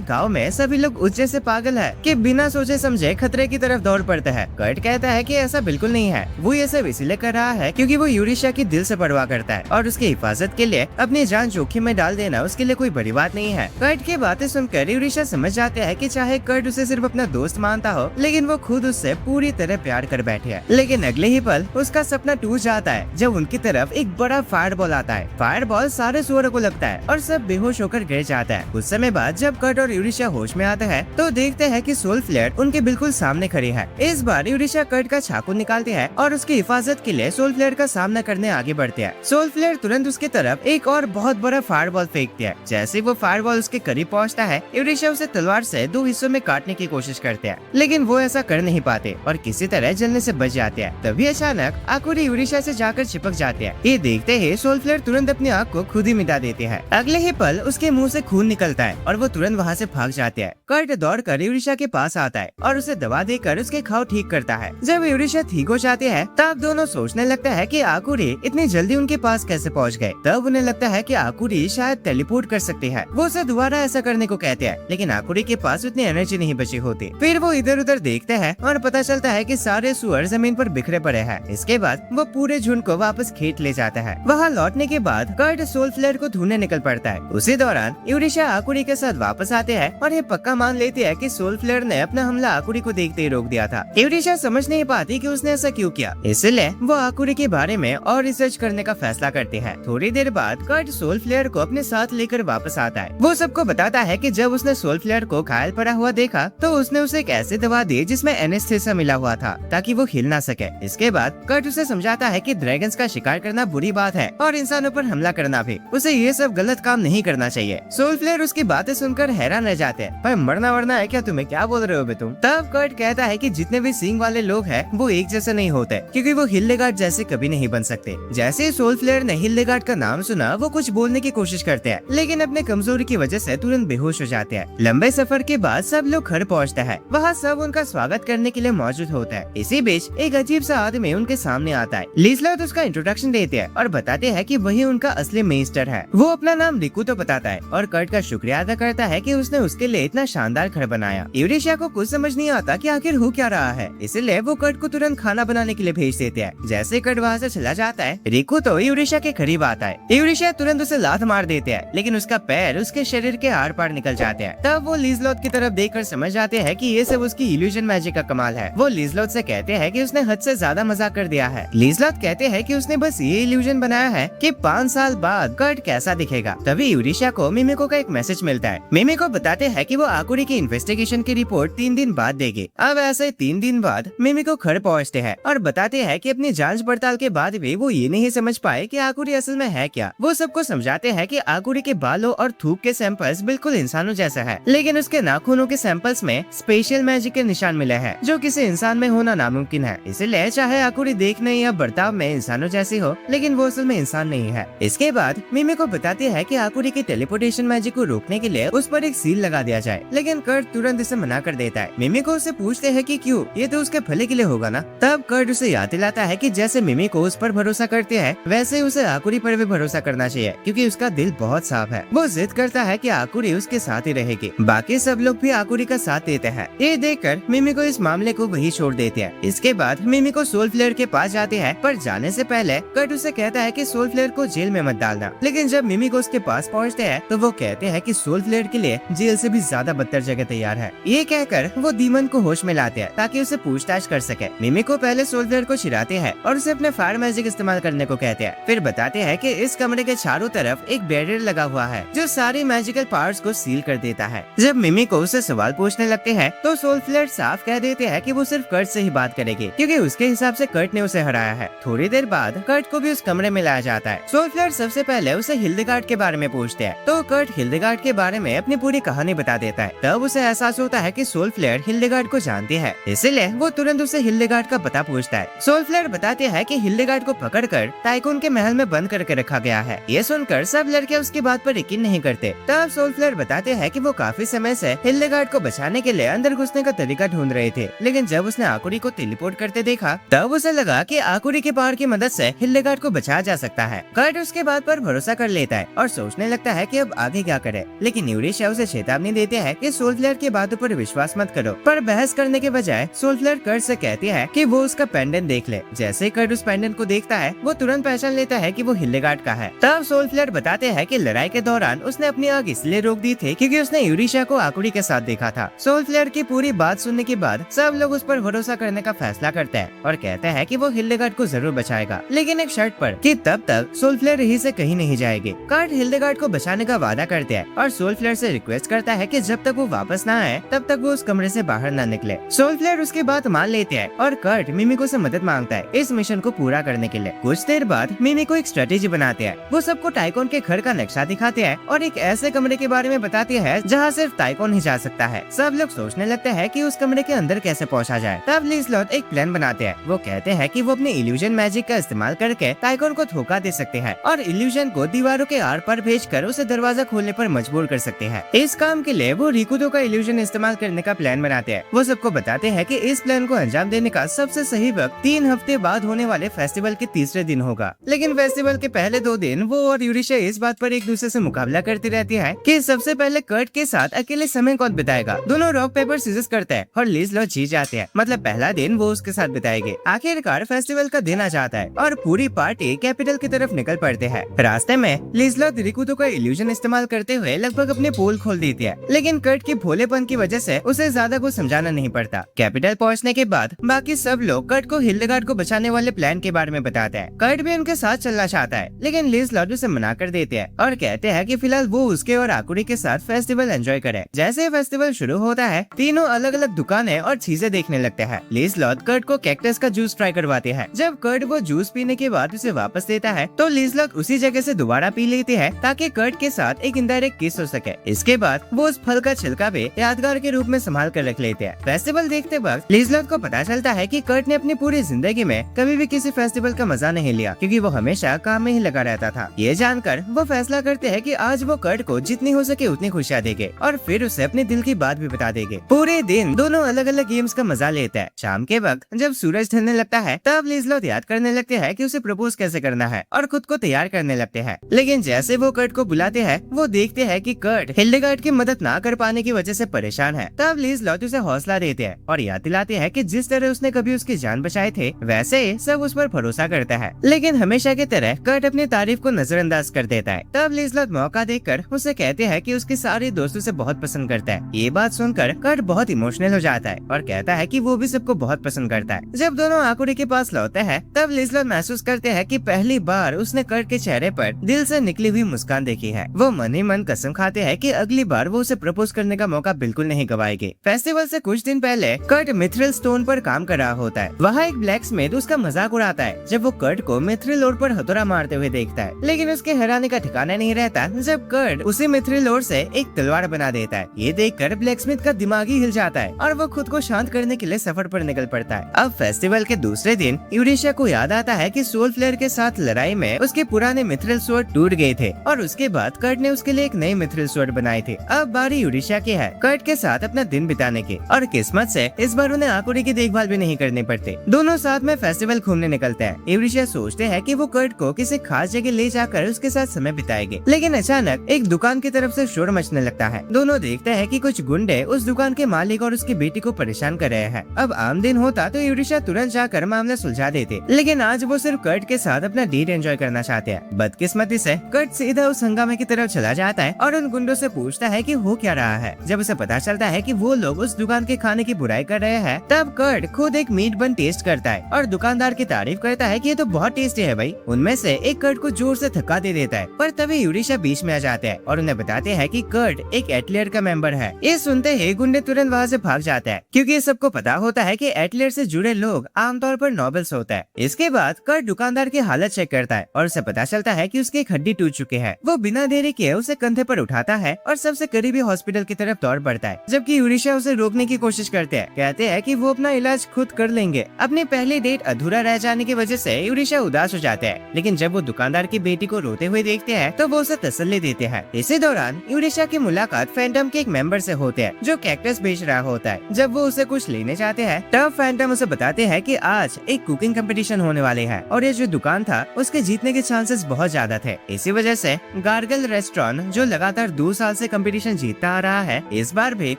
गांव में सभी लोग उस जैसे पागल है कि बिना सोचे समझे खतरे की तरफ दौड़ पड़ते हैं। कर्ट कहता है कि ऐसा बिल्कुल नहीं है, वो ये सब इसीलिए कर रहा है क्योंकि वो यूरिशा की दिल से परवाह करता है और उसकी हिफाजत के लिए अपनी जान जोखिम में डाल देना उसके लिए कोई बड़ी बात नहीं है। कर्ट की बातें सुनकर यूरिशा समझ जाते हैं कि चाहे कर्ट उसे सिर्फ अपना दोस्त मानता हो, लेकिन वो खुद उससे पूरी तरह प्यार कर बैठे है। लेकिन अगले ही पल उसका सपना टूट जाता है जब उनकी तरफ एक बड़ा फायरबॉल आता है। फायरबॉल सारे सुअरों को लगता है और सब बेहोश होकर गिर जाता है। कुछ समय बाद जब कर्ट और यूरिशा होश में आते हैं तो देखते हैं कि सोल फ्लेयर उनके बिल्कुल सामने खड़ी है। इस बार यूरिशा कर्ट का चाकू निकालती है और उसकी हिफाजत के लिए सोल फ्लेयर का सामना करने आगे बढ़ते हैं। सोल फ्लेयर तुरंत उसकी तरफ एक और बहुत बड़ा फायरबॉल फेंकती है। जैसे वो फायरबॉल उसके करीब पहुंचता है, यूरिशा उसे तलवार से 2 हिस्सों में काटने की कोशिश करते हैं, लेकिन वो ऐसा कर नहीं पाते और किसी तरह जलने से बच जाते हैं। तभी अचानक आकुरी यूरिशा से जाकर चिपक जाते हैं। ये देखते ही सोल फ्लेयर तुरंत अपनी आँख को खुद ही मिटा देते हैं। अगले ही पल उसके मुंह से खून निकलता है और वो तुरंत वहाँ से भाग जाते हैं। कर्ट दौड़कर यूरिशा के पास आता है और उसे दवा देकर उसके घाव ठीक करता है। जब यूरिशा ठीक हो जाती है तब दोनों सोचने लगता है कि आकुरी इतनी जल्दी उनके पास कैसे पहुंच गए। तब उन्हें लगता है कि आकुरी शायद टेलीपोर्ट कर सकती है। वो उसे दोबारा ऐसा करने को कहते हैं, लेकिन आकुरी के पास उतनी एनर्जी नहीं बची होती। फिर वो इधर उधर देखते हैं और पता चलता है कि सारे सुअर जमीन पर बिखरे पड़े हैं। इसके बाद वो पूरे झुंड को वापस खेत ले जाता है। वहाँ लौटने के बाद कर्ट सोल फ्लेयर को ढूंढने निकल पड़ता है। उसी दौरान यूरिशा आकुरी के साथ वापस आते हैं और ये पक्का मान लेती है कि सोल फ्लेयर ने अपना हमला आकुरी को देखते ही रोक दिया था। यूरिशा समझ नहीं पाती कि उसने ऐसा क्यों किया, इसलिए वो आकुरी के बारे में और रिसर्च करने का फैसला करती है। थोड़ी देर बाद कर्ट सोल फ्लेयर को अपने साथ लेकर वापस आता है। वो सबको बताता है कि जब उसने सोल फ्लेयर को घायल पड़ा हुआ देखा तो उसने उसे एक ऐसी दवा दी जिसमें एनेस्थेसिया मिला हुआ था ताकि वो हिल ना सके। इसके बाद कर्ट उसे समझाता है कि ड्रैगन्स का शिकार करना बुरी बात है और इंसानों पर हमला करना भी। उसे ये सब गलत काम नहीं करना चाहिए। सोल फ्लेयर उसकी बातें सुनकर हैरान रह जाते हैं। पर मरना वरना है क्या तुम्हें, क्या बोल रहे हो बे तुम। तब कर्ट कहता है कि जितने भी सींग वाले लोग हैं वो एक जैसे नहीं होते क्योंकि वो हिल्डेगार्ड जैसे कभी नहीं बन सकते। जैसे ही सोल फ्लेयर ने हिल्डेगार्ड का नाम सुना वो कुछ बोलने की कोशिश करते हैं, लेकिन अपने कमजोरी की वजह से तुरंत बेहोश हो जाते हैं। लंबे सफर के बाद सब लोग घर पहुँचते हैं। वहाँ सब उनका स्वागत करने के लिए मौजूद होता है। इसी बीच एक अजीब सा आदमी उनके सामने आता है। लिज़लोथ उसका इंट्रोडक्शन देते हैं और बताते हैं कि वही उनका असली मेस्टर है। वो अपना नाम रिकू तो बताता है और कर्ट का शुक्रिया अदा करता है कि उसने उसके लिए इतना शानदार घर बनाया। यूरिशा को कुछ समझ नहीं आता कि आखिर हो क्या रहा है, इसलिए वो कर्ट को तुरंत खाना बनाने के लिए भेज देते हैं। जैसे कर्ट वहाँ से चला जाता है, रिकू तो यूरिशा के करीब आता है। यूरिशा तुरंत उसे लात मार देते हैं, लेकिन उसका पैर उसके शरीर के आर पार निकल जाते हैं। तब वो लिज़लोथ की तरफ देखकर समझ जाते हैं कि ये सब उसकी इल्यूजन मैजिक का कमाल है। वो लिज़लोथ से कहते हैं कि उसने हद से ज्यादा मजाक कर दिया है। लिज़लोथ कहते हैं कि उसने बस ये इल्यूजन बनाया है कि 5 साल बाद कर्ट कैसा दिखेगा। तभी यूरिशा को मिमिको का एक मैसेज मिलता है। मिमिको बताते हैं कि वो आकुरी की इन्वेस्टिगेशन की रिपोर्ट 3 दिन बाद देगी। अब ऐसे 3 दिन बाद मिमिको घर पहुँचते हैं और बताते हैं कि अपनी जांच पड़ताल के बाद भी वो ये नहीं समझ पाए कि आकुरी असल में है क्या। वो सबको समझाते हैं कि आकुरी के बालों और थूक के सैंपल्स बिल्कुल इंसानों जैसा है, लेकिन उसके नाखूनों के सैंपल्स में स्पेशल मैजिक के निशान मिले हैं जो किसी इंसान में होना नामुमकिन है। इसलिए चाहे आकुरी देखने या बर्ताव में इंसानों जैसी हो, लेकिन वो असल में इंसान नहीं है। इसके बाद मिमिको बताती है कि आकुरी की टेलीपोर्टेशन मैजिक को रोकने के लिए उस पर एक सील लगा दिया जाए, लेकिन कर्ट तुरंत इसे मना कर देता है। मिमिको उससे पूछते हैं कि क्यों, ये तो उसके भले के लिए होगा ना। तब कर्ट उसे याद दिलाता है कि जैसे मिमिको उस पर भरोसा करते हैं, वैसे उसे आकुरी पर भी भरोसा करना चाहिए क्योंकि उसका दिल बहुत साफ है। वो जिद करता है कि आकुरी उसके साथ ही रहेगी। बाकी सब लोग भी आकुरी का साथ देते हैं। ये देखकर मिमिको इस मामले को वही छोड़ देते हैं। इसके बाद मिमिको सोल फ्लेयर के पास जाते हैं, पर जाने से पहले कर्ट उसे कहता है कि सोल फ्लेयर को जेल में मत डालना। लेकिन जब मिमिको उसके पास पहुंचते हैं तो वो कहते हैं कि सोल फ्लेयर के लिए जेल से भी ज्यादा बदतर जगह तैयार है। ये कहकर वो डीमन को होश में लाते हैं ताकि उसे पूछताछ कर सके। मिमिको पहले सोल फ्लेयर को चिढ़ाते हैं और उसे अपने फायर मैजिक इस्तेमाल करने को कहते हैं। फिर बताते हैं कि इस कमरे के चारों तरफ एक बैरियर लगा हुआ है जो सारी मैजिकल पावर्स को सील कर देता है। जब मिमिको उसे सवाल पूछने लगते हैं तो सोल फ्लेयर साफ कह देते हैं कि वो सिर्फ कर्ट से ही बात करेगी क्योंकि उसके हिसाब से कर्ट ने उसे हराया है। थोड़ी देर बाद कर्ट को भी उस कमरे में लाया जाता है। सोल फ्लेयर सबसे पहले उसे हिल्डेगार्ड के बारे में पूछते हैं तो कर्ट हिल्डेगार्ड के बारे में अपनी पूरी कहानी बता देता है। तब उसे एहसास होता है कि सोल फ्लेयर हिल्डेगार्ड को जानती है, इसलिए वो तुरंत उसे हिल्डेगार्ड का पता पूछता है। सोल फ्लेयर बताते हैं कि हिल्डेगार्ड को पकड़कर टाइकून के महल में बंद करके रखा गया है। ये सुनकर सब लड़के उसकी बात पर यकीन नहीं करते। तब सोल फ्लेयर बताते हैं कि वो काफी समय से हिल्डेगार्ड को बचाने के लिए अंदर घुसने का तरीका ढूंढ रहे थे, लेकिन जब जब उसने आकुरी को टेलीपोर्ट करते देखा तब उसे लगा कि आकुरी के पावर की मदद से हिल्डेगार्ड को बचाया जा सकता है। कर्ट उसके बात पर भरोसा कर लेता है और सोचने लगता है कि अब आगे क्या करे, लेकिन यूरिशा उसे चेतावनी देते हैं कि सोलफ्लेयर की बातों पर विश्वास मत करो। पर बहस करने के बजाय सोलफ्लेयर कर्ट से कहती है कि वो उसका पेंडेंट देख ले। जैसे ही कर्ट उस पेंडेंट को देखता है वो तुरंत पहचान लेता है कि वो हिल्डेगार्ड का है। तब सोलफ्लेयर बताते हैं कि लड़ाई के दौरान उसने अपनी आग इसलिए रोक दी थी क्योंकि उसने यूरिशा को आकुरी के साथ देखा था। सोलफ्लेयर की पूरी बात सुनने के बाद सब लोग उस पर भरोसा करने का फैसला करते हैं और कहते हैं कि वो हिल्डेगार्ड को जरूर बचाएगा, लेकिन एक शर्त पर कि तब तक सोलफ्लेयर यहीं से कहीं नहीं जाएगी। कर्ट हिल्डेगार्ड को बचाने का वादा करते हैं और सोलफ्लेयर से रिक्वेस्ट करता है कि जब तक वो वापस ना आए तब तक वो उस कमरे से बाहर न निकले। सोलफ्लेयर उसकी बात मान लेते हैं और कर्ट मिमिको से मदद मांगता है इस मिशन को पूरा करने के लिए। कुछ देर बाद मिमिको एक स्ट्रेटेजी बनाते हैं। वो सबको टाइकोन के घर का नक्शा दिखाते हैं और एक ऐसे कमरे के बारे में बताती है जहाँ सिर्फ टाइकोन ही जा सकता है। सब लोग सोचने लगते हैं कि उस कमरे के अंदर कैसे पहुँचा जाए। तब लिज़लॉट एक प्लान बनाते हैं। वो कहते हैं कि वो अपने इल्यूजन मैजिक का इस्तेमाल करके टाइकोन को धोखा दे सकते हैं और इल्यूजन को दीवारों के आर पार भेजकर उसे दरवाजा खोलने पर मजबूर कर सकते हैं। इस काम के लिए वो रिकुदो का इल्यूजन इस्तेमाल करने का प्लान बनाते हैं। वो सबको बताते हैं कि इस प्लान को अंजाम देने का सबसे सही वक्त 3 हफ्ते बाद होने वाले फेस्टिवल के तीसरे दिन होगा। लेकिन फेस्टिवल के पहले 2 दिन वो और यूरिशा इस बात पर एक दूसरे से मुकाबला करती रहती है कि सबसे पहले कर्ट के साथ अकेले समय कौन बिताएगा। दोनों रॉक पेपर सीजर्स करते हैं और लिज़लॉट जीत जाते हैं। मतलब पहला दिन वो उसके साथ बिताएंगे। आखिरकार फेस्टिवल का दिन आ जाता है और पूरी पार्टी कैपिटल की तरफ निकल पड़ते हैं। रास्ते में लिज़लॉट रिकुदो का इल्यूजन इस्तेमाल करते हुए लगभग अपने पोल खोल देती है, लेकिन कर्ट के भोलेपन की वजह से उसे ज्यादा कुछ समझाना नहीं पड़ता। कैपिटल पहुंचने के बाद बाकी सब लोग कर्ट को हिल्डेगार्ड को बचाने वाले प्लान के बारे में बताते हैं। कर्ट भी उनके साथ चलना चाहता है, लेकिन लिज़लॉट उसे मना कर देते हैं और कहते हैं कि फिलहाल वो उसके और आकुरी के साथ फेस्टिवल एंजॉय करे। जैसे फेस्टिवल शुरू होता है तीनों अलग अलग दुकानें और चीजें देखने लगते हैं। लिज़लॉट कर्ट को कैक्टस का जूस ट्राई करवाते हैं। जब कर्ट वो जूस पीने के बाद उसे वापस देता है तो लिज़लॉट उसी जगह से दोबारा पी लेती है ताकि कर्ट के साथ एक इनडायरेक्ट किस हो सके। इसके बाद वो उस फल का छिलका भी यादगार के रूप में संभाल कर रख लेते हैं। फेस्टिवल देखते वक्त लिज़लॉट को पता चलता है कि कर्ट ने अपनी पूरी जिंदगी में कभी भी किसी फेस्टिवल का मजा नहीं लिया क्योंकि वो हमेशा काम में ही लगा रहता था। ये जानकर वो फैसला करते हैं कि आज वो कर्ट को जितनी हो सके उतनी खुशियाँ देंगे और फिर उसे अपने दिल की बात भी बता देंगे। पूरे दिन दोनों अलग अलग गेम्स का मजा लेते हैं। शाम के वक्त जब सूरज ढलने लगता है तब लिज़लॉट याद करने लगते हैं कि उसे प्रपोज कैसे करना है और खुद को तैयार करने लगते हैं। लेकिन जैसे वो कर्ट को बुलाते हैं वो देखते हैं कि कर्ट हिल्डेगार्ड की मदद ना कर पाने की वजह से परेशान है। तब लिज़लॉट उसे हौसला देते हैं और याद दिलाते हैं कि जिस तरह उसने कभी उसकी जान बचाए थे वैसे ही सब उस पर भरोसा करता है। लेकिन हमेशा की तरह कर्ट अपनी तारीफ को नजरअंदाज कर देता है। तब लिज़लॉट मौका देखकर उसे कहते हैं कि उसके सारे दोस्तों से बहुत पसंद करता है। ये बात सुनकर कर्ट बहुत इमोशनल हो जाता है और कहता है कि वो भी सबको बहुत पसंद करता है। जब दोनों आकुरी के पास लौटते हैं तब लिज़लॉट महसूस करते हैं कि पहली बार उसने कर्ट के चेहरे पर दिल से निकली हुई मुस्कान देखी है। वो मन ही मन कसम खाते हैं कि अगली बार वो उसे प्रपोज करने का मौका बिल्कुल नहीं गवाएंगे। फेस्टिवल से कुछ दिन पहले कर्ट मिथ्रिल स्टोन पर काम कर रहा होता है। वहाँ एक ब्लैकस्मिथ उसका मजाक उड़ाता है जब वो कर्ट को मिथ्रिल ओर पर हथौड़ा मारते हुए देखता है, लेकिन उसके हैरानी का ठिकाना नहीं रहता जब कर्ट उसी मिथ्रिल ओर से एक तलवार बना देता है। ये देखकर ब्लैकस्मिथ का दिमाग ही हिल जाता है और वो खुद को शांत करने के लिए सफर पर निकल पड़ता है। अब फेस्टिवल के दूसरे दिन यूरिशा को याद आता है कि सोलफ्लेयर के साथ लड़ाई में उसके पुराने मिथ्रिल स्वॉर्ड टूट गए थे और उसके बाद कर्ट ने उसके लिए एक नई मिथ्रिल स्वॉर्ड बनाए थे। अब बारी यूरिशा की है कर्ट के साथ अपना दिन बिताने की और किस्मत से इस बार उन्हें आकुरी की देखभाल भी नहीं करनी पड़ती। दोनों साथ में फेस्टिवल घूमने निकलते हैं। यूरिशा सोचते हैं कि वो कर्ट को किसी खास जगह ले जाकर उसके साथ समय बिताएंगे, लेकिन अचानक एक दुकान की तरफ से शोर मचने लगता है। दोनों देखते हैं कि कुछ गुंडे उस दुकान के मालिक और उसकी बेटी को परेशान कर रहे हैं। अब आम दिन होता तो यूरिशा तुरंत जाकर मामला सुलझा देते, लेकिन आज वो सिर्फ कर्ट के साथ अपना डेट एंजॉय करना चाहते हैं। बदकिस्मती से कर्ट सीधा उस हंगामे की तरफ चला जाता है और उन गुंडों से पूछता है कि हो क्या रहा है। जब उसे पता चलता है कि वो लोग उस दुकान के खाने की बुराई कर रहे हैं तब कर्ट खुद एक मीट बन टेस्ट करता है और दुकानदार की तारीफ करता है कि ये तो बहुत टेस्टी है भाई। उनमें से एक कर्ट को जोर से धक्का दे देता है, पर तभी यूरिशा बीच में आ जाते हैं और उन्हें बताते हैं कि कर्ट एक एटलियर का मेंबर है। ये सुनते ही गुंडे तुरंत वहाँ से भाग जाते हैं क्योंकि सबको पता होता है कि एटलियर से जुड़े लोग आमतौर पर नोबल्स होता है। इसके बाद कर्ट दुकानदार की हालत चेक करता है और उसे पता चलता है कि उसकी एक हड्डी टूट चुकी है। वो बिना देरी किए उसे कंधे पर उठाता है और सबसे करीबी हॉस्पिटल की तरफ दौड़ पड़ता है, जबकि यूरिशा उसे रोकने की कोशिश करते हैं। कहते हैं कि वो अपना इलाज खुद कर लेंगे। अपनी पहली डेट अधूरा रह जाने की वजह से यूरिशा उदास हो जाते हैं, लेकिन जब वो दुकानदार की बेटी को रोते हुए देखते हैं तो वो उसे तसल्ली देते हैं। इसी दौरान यूरिशा की मुलाकात फैंटम के एक मेंबर से होते हैं जो कैक्टस बेच रहा होता है। जब वो उसे कुछ लेने करने जाते हैं तब फैंटम उसे बताते हैं कि आज एक कुकिंग कंपटीशन होने वाले है और ये जो दुकान था उसके जीतने के चांसेस बहुत ज्यादा थे। इसी वजह से गार्गल रेस्टोरेंट जो लगातार 2 साल से कंपटीशन जीतता आ रहा है, इस बार भी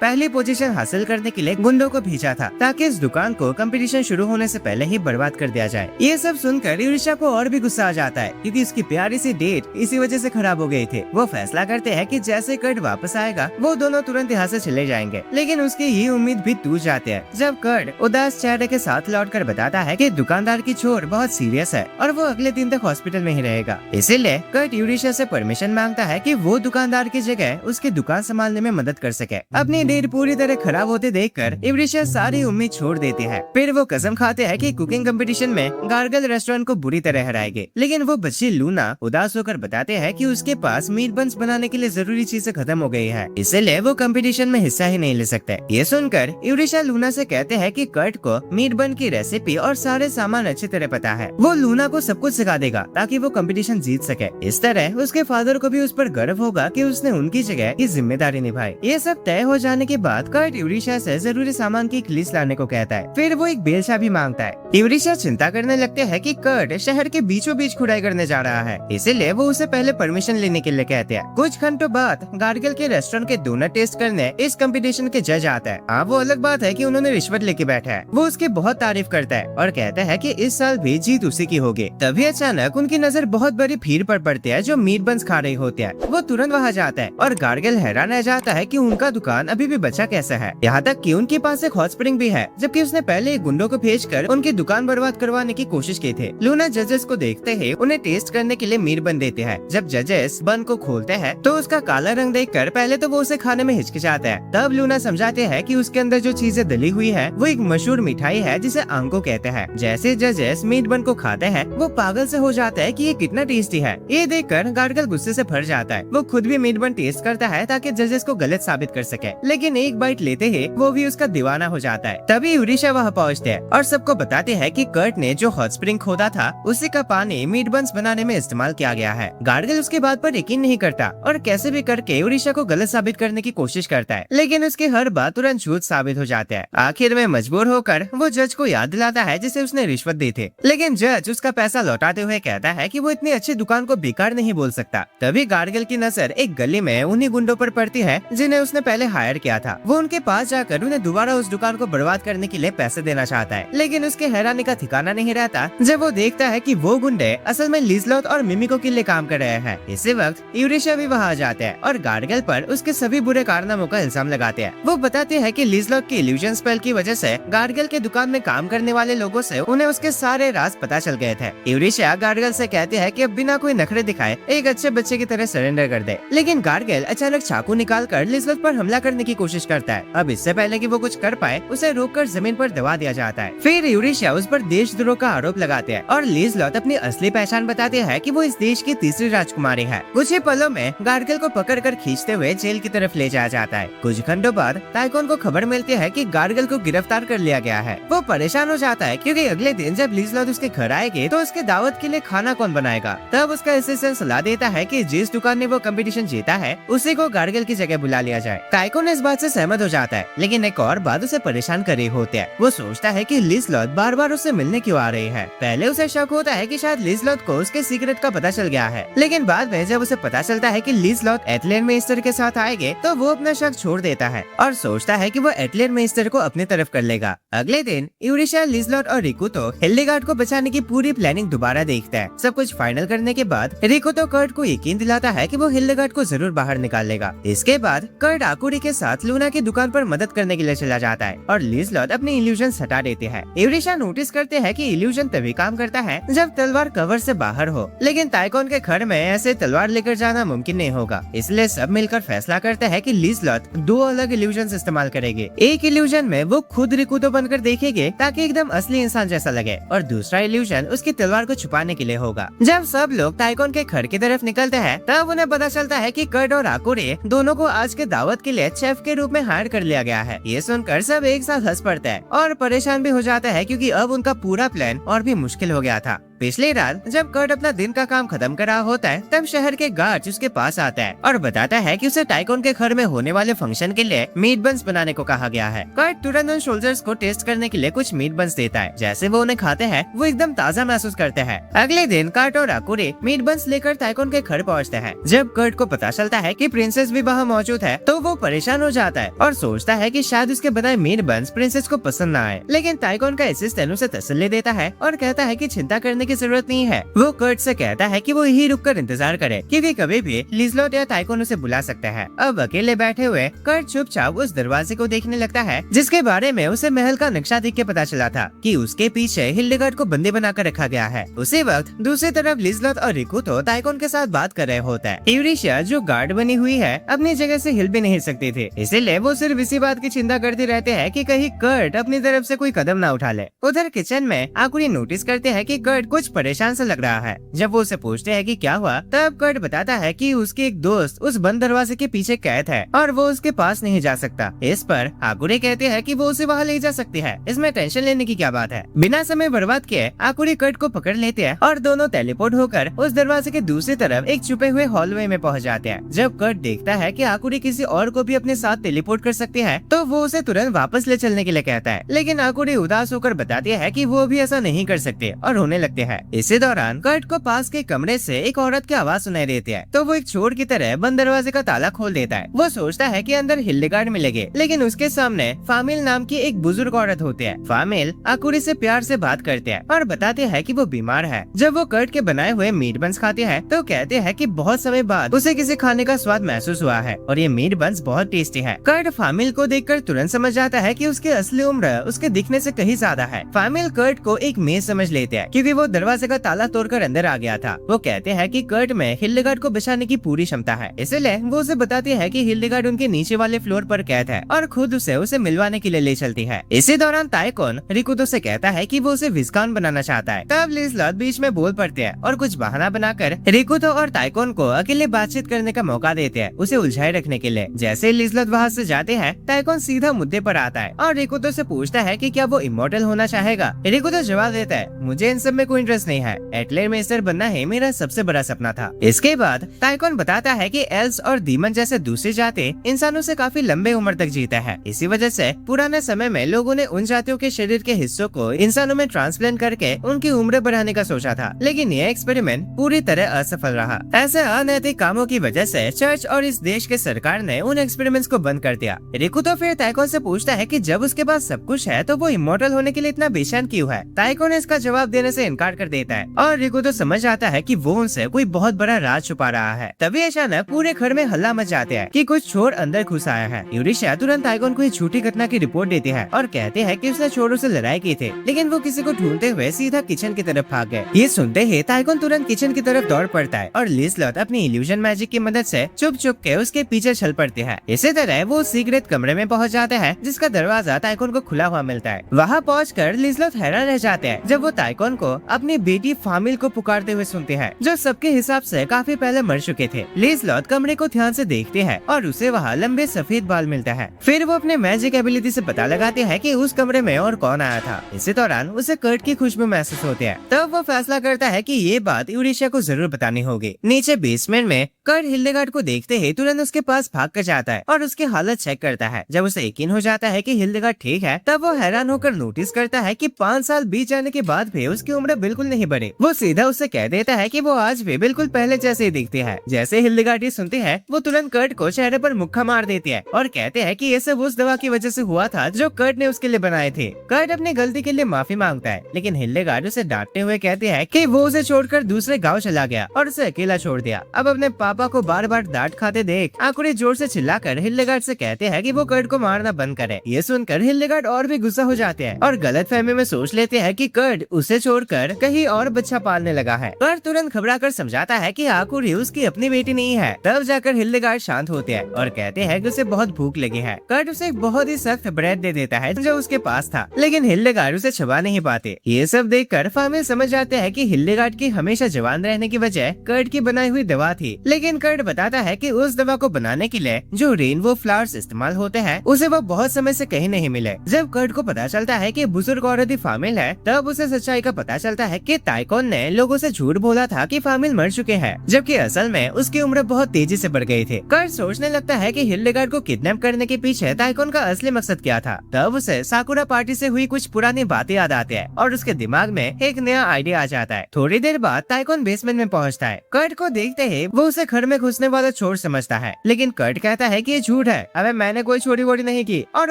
पहली पोजीशन हासिल करने के लिए गुंडों को भेजा था ताकि इस दुकान को कंपटीशन शुरू होने से पहले ही बर्बाद कर दिया जाए। ये सब सुनकर यूरिशा को और भी गुस्सा आ जाता है क्योंकि उसकी प्यारी सी डेट इसी वजह से खराब हो गई थी। वो फैसला करते हैं कि जैसे कर्ट वापस आएगा वो दोनों तुरंत यहाँ से चले जाएंगे, लेकिन उसकी ये उम्मीद भी टूट जाती है जब कर्ट उदास चेहरे के साथ लौटकर बताता है कि दुकानदार की चोट बहुत सीरियस है और वो अगले दिन तक हॉस्पिटल में ही रहेगा। इसीलिए कर्ट यूरिशा से परमिशन मांगता है कि वो दुकानदार की जगह उसकी दुकान संभालने में मदद कर सके। अपनी डेट पूरी तरह खराब होते देखकर यूरिशा सारी उम्मीद छोड़ देती है। फिर वो कसम खाते हैं कि कुकिंग कंपटीशन में गार्गल रेस्टोरेंट को बुरी तरह हराएंगे, लेकिन वो बच्ची लूना उदास होकर बताते हैं कि उसके पास मीट बन्स बनाने के लिए जरूरी चीजें खत्म हो गई है, इसलिए वो कंपटीशन में हिस्सा ही नहीं ले सकते। ये सुनकर यूरिशा लूना से कहते हैं कि कर्ट को मीट बन की रेसिपी और सारे सामान अच्छी तरह पता है, वो लूना को सब कुछ सिखा देगा ताकि वो कंपटीशन जीत सके। इस तरह उसके फादर को भी उस पर गर्व होगा कि उसने उनकी जगह की जिम्मेदारी निभाई। ये सब तय हो जाने के बाद कर्ट यूरिशा से जरूरी सामान की एक लिस्ट लाने को कहता है। फिर वो एक बेलचा भी मांगता है। यूरिशा चिंता करने लगते हैं कि कर्ट शहर के बीचों बीच खुदाई करने जा रहा है, इसीलिए वो उसे पहले परमिशन लेने के लिए कहते हैं। कुछ घंटों बाद गार्गल के रेस्टोरेंट के डोनट टेस्ट करने इस कंपटीशन के जज आता है। हाँ, वो अलग बात है कि उन्होंने रिश्वत लेके बैठा है। वो उसकी बहुत तारीफ करता है और कहता है कि इस साल भी जीत उसी की होगी। तभी अचानक उनकी नजर बहुत बड़ी भीड़ पर पड़ती है जो मीट बन्स खा रही होती है। वो तुरंत वहाँ जाता है और गार्गल हैरान रह जाता है कि उनका दुकान अभी भी बचा कैसे है। यहाँ तक कि उनके पास एक हॉट स्प्रिंग भी है, जबकि उसने पहले एक गुंडों को भेजकर उनकी दुकान बर्बाद करवाने की कोशिश की थी। लूना जजेस को देखते ही उन्हें टेस्ट करने के लिए मीट बन देते हैं। जब जजेस बन को खोलते हैं तो उसका काला रंग देखकर पहले तो वो उसे खाने में हिचकिचाता है। तब लूना समझाते हैं कि उसके अंदर जो चीजें डली हुई है वो एक मशहूर मिठाई है जिसे आंको कहते हैं। जैसे जजेस मीट बन को खाते हैं वो पागल से हो जाता है कि ये कितना टेस्टी है। ये देखकर गार्गल गुस्से से भर जाता है। वो खुद भी मीट बन टेस्ट करता है ताकि जजेस को गलत साबित कर सके, लेकिन एक बाइट लेते ही वो भी उसका दीवाना हो जाता है। तभी यूरिशा वहाँ पहुँचते हैं और सबको बताते हैं कि कर्ट ने जो हॉट स्प्रिंग खोदा था उसी का पानी मीट बन्स बनाने में इस्तेमाल किया गया है। गार्गल उसके बात पर यकीन नहीं करता और कैसे भी करके यूरिशा को गलत साबित करने की कोशिश करता है, लेकिन उसकी हर बात तुरंत झूठ साबित हो जाता है। आखिर में मजबूर होकर वो जज को याद दिलाता है जिसे उसने रिश्वत दी थी, लेकिन जज उसका पैसा लौटाते हुए कहता है कि वो इतनी अच्छी दुकान को बेकार नहीं बोल सकता। तभी गार्गल की नजर एक गली में उन्हीं गुंडों पर पड़ती है जिन्हें उसने पहले हायर किया था। वो उनके पास जाकर उन्हें दोबारा उस दुकान को बर्बाद करने के लिए पैसे देना चाहता है, लेकिन उसके हैरानी का ठिकाना नहीं रहता जब वो देखता है कि वो गुंडे असल में लिजलॉट और मिमिको के लिए काम कर रहे हैं। इसी वक्त यूरिशा भी वहाँ जाते हैं और गार्गल पर उसके सभी बुरे कारनामों का इल्जाम लगाते हैं। वो बताते हैं कि लिजलॉट की इल्यूजन स्पेल की वजह से गार्गल के दुकान में काम करने वाले लोगों से उन्हें उसके सारे राज पता चल गए थे। यूरिशा गार्गल से कहते हैं कि अब बिना कोई नखरे दिखाए एक अच्छे बच्चे की तरह सरेंडर कर दे, लेकिन गार्गल अचानक चाकू निकालकर लिजलॉट पर हमला करने की कोशिश करता है। अब इससे पहले कि वो कुछ कर पाए उसे रोककर जमीन पर दबा दिया जाता है। फिर यूरिशा उस पर देशद्रोह का आरोप लगाते हैं और लिजलॉट अपनी असली पहचान बताते हैं कि वो इस देश की तीसरी राजकुमारी है। कुछ ही पलों में गार्गल को पकड़कर खींचते हुए जेल की तरफ ले जाया जाता है। कुछ घंटों बाद टाइकोन को खबर मिलती है कि गार्गल को गिरफ्तार कर लिया गया है। वो परेशान हो जाता है क्योंकि अगले दिन जब लिजलॉट उसके घर आएगी तो उसके दावत के लिए खाना कौन बनाएगा। तब उसका असिस्टेंट सलाह देता है कि जिस दुकान ने वो कंपटीशन जीता है उसी को गार्गल की जगह बुला लिया जाए। टाइकोन इस बात से सहमत हो जाता है, लेकिन एक और बात उसे परेशान कर रही होती है। वो सोचता है कि लिजलॉट बार बार उससे मिलने क्यों आ रही है। पहले उसे शक होता है कि शायद लिजलॉट को उसके सीक्रेट का पता चल गया है, लेकिन बाद में जब उसे पता चलता है कि लिजलॉट एथलेन मेस्टर के साथ आएंगे तो वो अपना शक छोड़ देता है और सोचता है कि वो एथलेन मेस्टर को अपनी तरफ कर लेगा। अगले दिन यूरिशा, लिजलॉट और रिकुतो हिल्डेगार्ड को बचाने की पूरी प्लानिंग दोबारा देखता है। सब कुछ फाइनल करने के बाद रिकुतो कर्ट को यकीन दिलाता है कि वो हिल्डेगार्ड को जरूर बाहर निकाल लेगा। इसके बाद कर्ट आकुरी के साथ लूना की दुकान पर मदद करने के लिए चला जाता है और लिजलॉट अपनी इल्यूजन हटा देते हैं। यूरिशा नोटिस करते हैं कि इल्यूजन तभी काम करता है जब तलवार कवर से बाहर हो, लेकिन टाइकोन के घर में ऐसे तलवार लेकर जाना मुमकिन नहीं होगा, इसलिए सब मिलकर फैसला करते हैं कि लिजलॉट 2 अलग इल्यूजन इस्तेमाल करेंगे। एक इल्यूजन में वो खुद रिकुतो बनकर देखेंगे ताकि एकदम असली इंसान जैसा लगे, और दूसरा इल्यूजन उसकी तलवार को छुपाने के लिए होगा। जब सब लोग टाइकोन के घर की तरफ निकलते हैं तब उन्हें पता चलता है कि कर्ट और आकुरे दोनों को आज के दावत के लिए शेफ के रूप में हायर कर लिया गया है। ये सुनकर सब एक साथ हंस पड़ते हैं और परेशान भी हो जाता है क्योंकि अब उनका पूरा प्लान और भी मुश्किल हो गया था। पिछली रात जब कर्ट अपना दिन का काम खत्म कर रहा होता है, तब शहर के गार्ड उसके पास आता है और बताता है कि उसे टाइकोन के घर में होने वाले फंक्शन के लिए मीट बंस बनाने को कहा गया है। कर्ट तुरंत उन सोल्जर्स को टेस्ट करने के लिए कुछ मीट बंस देता है। जैसे वो उन्हें खाते हैं, वो एकदम ताज़ा महसूस करते हैं। अगले दिन कर्ट और आकुरे मीट बंस लेकर टाइकोन के घर पहुँचते हैं। जब कर्ट को पता चलता है कि प्रिंसेस भी वहाँ मौजूद है, तो वो परेशान हो जाता है और सोचता है कि शायद उसके बनाए मीट बंस प्रिंसेस को पसंद न आए। लेकिन टाइकोन का असिस्टेंट उसे तसल्ली देता है और कहता है कि चिंता करने की जरूरत नहीं है। वो कर्ट से कहता है कि वो यही रुककर इंतजार करे, क्योंकि कभी भी लिज़लोट या टाइकोन उसे बुला सकता है। अब अकेले बैठे हुए कर्ट चुपचाप उस दरवाजे को देखने लगता है, जिसके बारे में उसे महल का नक्शा देख के पता चला था कि उसके पीछे हिल्डेगार्ड को बंदी बनाकर रखा गया है। उसी वक्त दूसरी तरफ लिज़लोट और रिकुतो टाइकोन के साथ बात कर रहे होता है। यूरिशिया जो गार्ड बनी हुई है, अपनी जगह से हिल भी नहीं सकती थी, इसीलिए वो सिर्फ इसी बात की चिंता करते रहते हैं कि कहीं कर्ट अपनी तरफ से कोई कदम ना उठा ले। उधर किचन में आकुरी नोटिस करते हैं कि कर्ट कुछ परेशान सा लग रहा है। जब वो उसे पूछते हैं कि क्या हुआ, तब कर्ट बताता है कि उसके एक दोस्त उस बंद दरवाजे के पीछे कैद है और वो उसके पास नहीं जा सकता। इस पर आकुरी कहते हैं कि वो उसे वहाँ ले जा सकती है, इसमें टेंशन लेने की क्या बात है। बिना समय बर्बाद किए आकुरी कर्ट को पकड़ लेते हैं और दोनों टेलीपोर्ट होकर उस दरवाजे के दूसरी तरफ एक छुपे हुए हॉलवे में पहुँच जाते हैं। जब कर्ट देखता है कि आकुरी किसी और को भी अपने साथ टेलीपोर्ट कर सकती है, तो वो उसे तुरंत वापस ले चलने के लिए कहता है। लेकिन आकुरी उदास होकर बताती है कि वो भी ऐसा नहीं कर सकते और रोने लगते हैं। इसी दौरान कर्ट को पास के कमरे से एक औरत की आवाज सुनाई देती है, तो वो एक चोर की तरह बंद दरवाजे का ताला खोल देता है। वो सोचता है कि अंदर हिल्डेगार्ड मिलेंगे, लेकिन उसके सामने फामिल नाम की एक बुजुर्ग औरत होती है। फामिल आकुरी से प्यार से बात करते हैं और बताते हैं कि वो बीमार है। जब वो कर्ट के बनाए हुए मीट बंस खाते हैं, तो कहते हैं कि बहुत समय बाद उसे किसी खाने का स्वाद महसूस हुआ है और ये मीट बंस बहुत टेस्टी है। कर्ट फामिल को देखकर तुरंत समझ जाता है कि उसकी असली उम्र उसके दिखने से कहीं ज्यादा है। फामिल कर्ट को एक मेज समझ लेते हैं, क्योंकि वो दरवाजे का ताला तोड़कर अंदर आ गया था। वो कहते हैं कि कर्ट में हिल्डेगार्ड को बचाने की पूरी क्षमता है, इसलिए वो उसे बताती है कि हिल्डेगार्ड उनके नीचे वाले फ्लोर पर कैद है और खुद उसे मिलवाने के लिए ले चलती है। इसी दौरान टाइकोन रिकुतो से कहता है कि वो उसे विस्काउंट बनाना चाहता है। तब लिज़लोट बीच में बोल पड़ते हैं और कुछ बहाना बनाकर रिकुतो और टाइकोन को अकेले बातचीत करने का मौका देते हैं, उसे उलझाए रखने के लिए। जैसे लिज़लोट वहाँ से जाते हैं, टाइकोन सीधा मुद्दे पर आता है और रिकुतो से पूछता है कि क्या वो इमॉर्टल होना चाहेगा। रिकुतो जवाब देता है, मुझे इन सब में कोई इंटरेस्ट नहीं है, एटलर मेस्टर बनना है मेरा सबसे बड़ा सपना था। इसके बाद टाइकोन बताता है कि एल्स और डीमन जैसे दूसरी जाति इंसानों से काफी लंबे उम्र तक जीता है। इसी वजह से पुराने समय में लोगों ने उन जातियों के शरीर के हिस्सों को इंसानों में ट्रांसप्लांट करके उनकी उम्र बढ़ाने का सोचा था, लेकिन यह एक्सपेरिमेंट पूरी तरह असफल रहा। ऐसे अनैतिक कामों की वजह से चर्च और इस देश के सरकार ने उन एक्सपेरिमेंट्स को बंद कर दिया। रिकुतो फिर टाइकोन से पूछता है कि जब उसके पास सब कुछ है, तो वो इमॉर्टल होने के लिए इतना बेचैन क्यों है। टाइकोन इसका जवाब देने से इनकार कर देता है और रिकुतो समझ आता है कि वो उनसे कोई बहुत बड़ा राज छुपा रहा है। तभी अचानक पूरे घर में हल्ला मच जाते हैं कि कुछ चोर अंदर घुस आया है। यूरिशिया तुरंत टाइकोन को झूठी घटना की रिपोर्ट देती है और कहते हैं कि उसने चोरों से लड़ाई की थी, लेकिन वो किसी को ढूंढते हुए सीधा किचन की तरफ भाग गए। ये सुनते ही टाइकोन तुरंत किचन की तरफ दौड़ पड़ता है और लिज़लोट अपनी इल्यूजन मैजिक की मदद से चुप चुप के उसके पीछे चल पड़ती है। इसी तरह वो सीक्रेट कमरे में पहुंच जाते हैं, जिसका दरवाजा टाइकोन को खुला हुआ मिलता है। वहाँ पहुंचकर लिज़लोट हैरान रह जाते हैं जब वो टाइकोन को अपनी बेटी फामिल को पुकारते हुए सुनते हैं, जो सबके हिसाब से काफी पहले मर चुके थे। लिज़लोट कमरे को ध्यान से देखते हैं और उसे वहाँ लंबे सफेद बाल मिलता है। फिर वो अपने मैजिक एबिलिटी से पता लगाते हैं कि उस कमरे में और कौन आया था। इसी दौरान उसे कर्ट की खुशबू महसूस होती है। तब वो फैसला करता है कि ये बात यूरिशिया को जरूर बतानी होगी। नीचे बेसमेंट में कर्ट हिल्डेगार्ड को देखते ही तुरंत उसके पास भाग कर जाता है और उसकी हालत चेक करता है। जब उसे यकीन हो जाता है कि हिल्डेगार्ड ठीक है, तब वो हैरान होकर नोटिस करता है कि 5 साल बीत जाने के बाद भी उसकी उम्र बिल्कुल नहीं बढ़ी। वो सीधा उससे कह देता है कि वो आज भी बिल्कुल पहले जैसे ही दिखती है। जैसे हिल्डेगार्ड ये सुनती है, वो तुरंत कर्ट को चेहरे पर मुक्का मार देती है और कहते हैं कि ये सब उस दवा की वजह से हुआ था जो कर्ट ने उसके लिए बनाई थी। कर्ट अपनी गलती के लिए माफी मांगता है, लेकिन हिल्डेगार्ड उसे डांटते हुए कहते हैं कि वो उसे छोड़कर दूसरे गांव चला गया और उसे अकेला छोड़ दिया। अब अपने पापा को बार बार डांट खाते देख आकुरी जोर से चिल्लाकर हिल्डेगार्ड से कहते हैं कि वो कर्ट को मारना बंद करे। ये सुनकर हिल्डेगार्ड और भी गुस्सा हो जाते हैं और गलतफहमी में सोच लेते हैं कि कर्ट उसे छोड़कर कहीं और बच्चा पालने लगा है। कर्ट तुरंत घबराकर समझाता है कि आकुरी उसकी अपनी बेटी नहीं है। तब जाकर हिल्डेगार्ड शांत होते हैं और कहते हैं कि उसे बहुत भूख लगी है। कर्ट उसे एक बहुत ही सख्त ब्रेड दे देता है जो उसके पास था, लेकिन हिल्डेगार्ड उसे चबा नहीं पाते। ये सब देखकर फामिल समझ जाते हैं कि हिल्डेगार्ड की हमेशा जवान रहने की वजह कर्ट की बनाई हुई दवा थी। लेकिन कर्ट बताता है कि उस दवा को बनाने के लिए जो रेनबो फ्लावर्स इस्तेमाल होते हैं, उसे वो बहुत समय से कहीं नहीं मिले। जब कर्ट को पता चलता है कि बुजुर्ग औरत ही फामिल है, तब उसे सच्चाई का पता चलता है कि ताइकोन ने लोगों से झूठ बोला था कि फामिल मर चुके हैं, जबकि असल में उसकी उम्र बहुत तेजी से बढ़ गई थी। कर्ट सोचने लगता है कि हिल्डेगार्ड को किडनैप करने के पीछे ताइकोन का असली मकसद क्या था। तब उसे साकुरा पार्टी से हुई कुछ पुरानी बातें याद आती है और उसके दिमाग में एक नया आइडिया आ जाता है। थोड़ी देर बाद ताइकोन बेसमेंट में पहुंचता है। कर्ट को देखते ही वो उसे घर में घुसने वाला चोर समझता है, लेकिन कर्ट कहता है कि ये झूठ है, अबे मैंने कोई चोरी वोरी नहीं की, और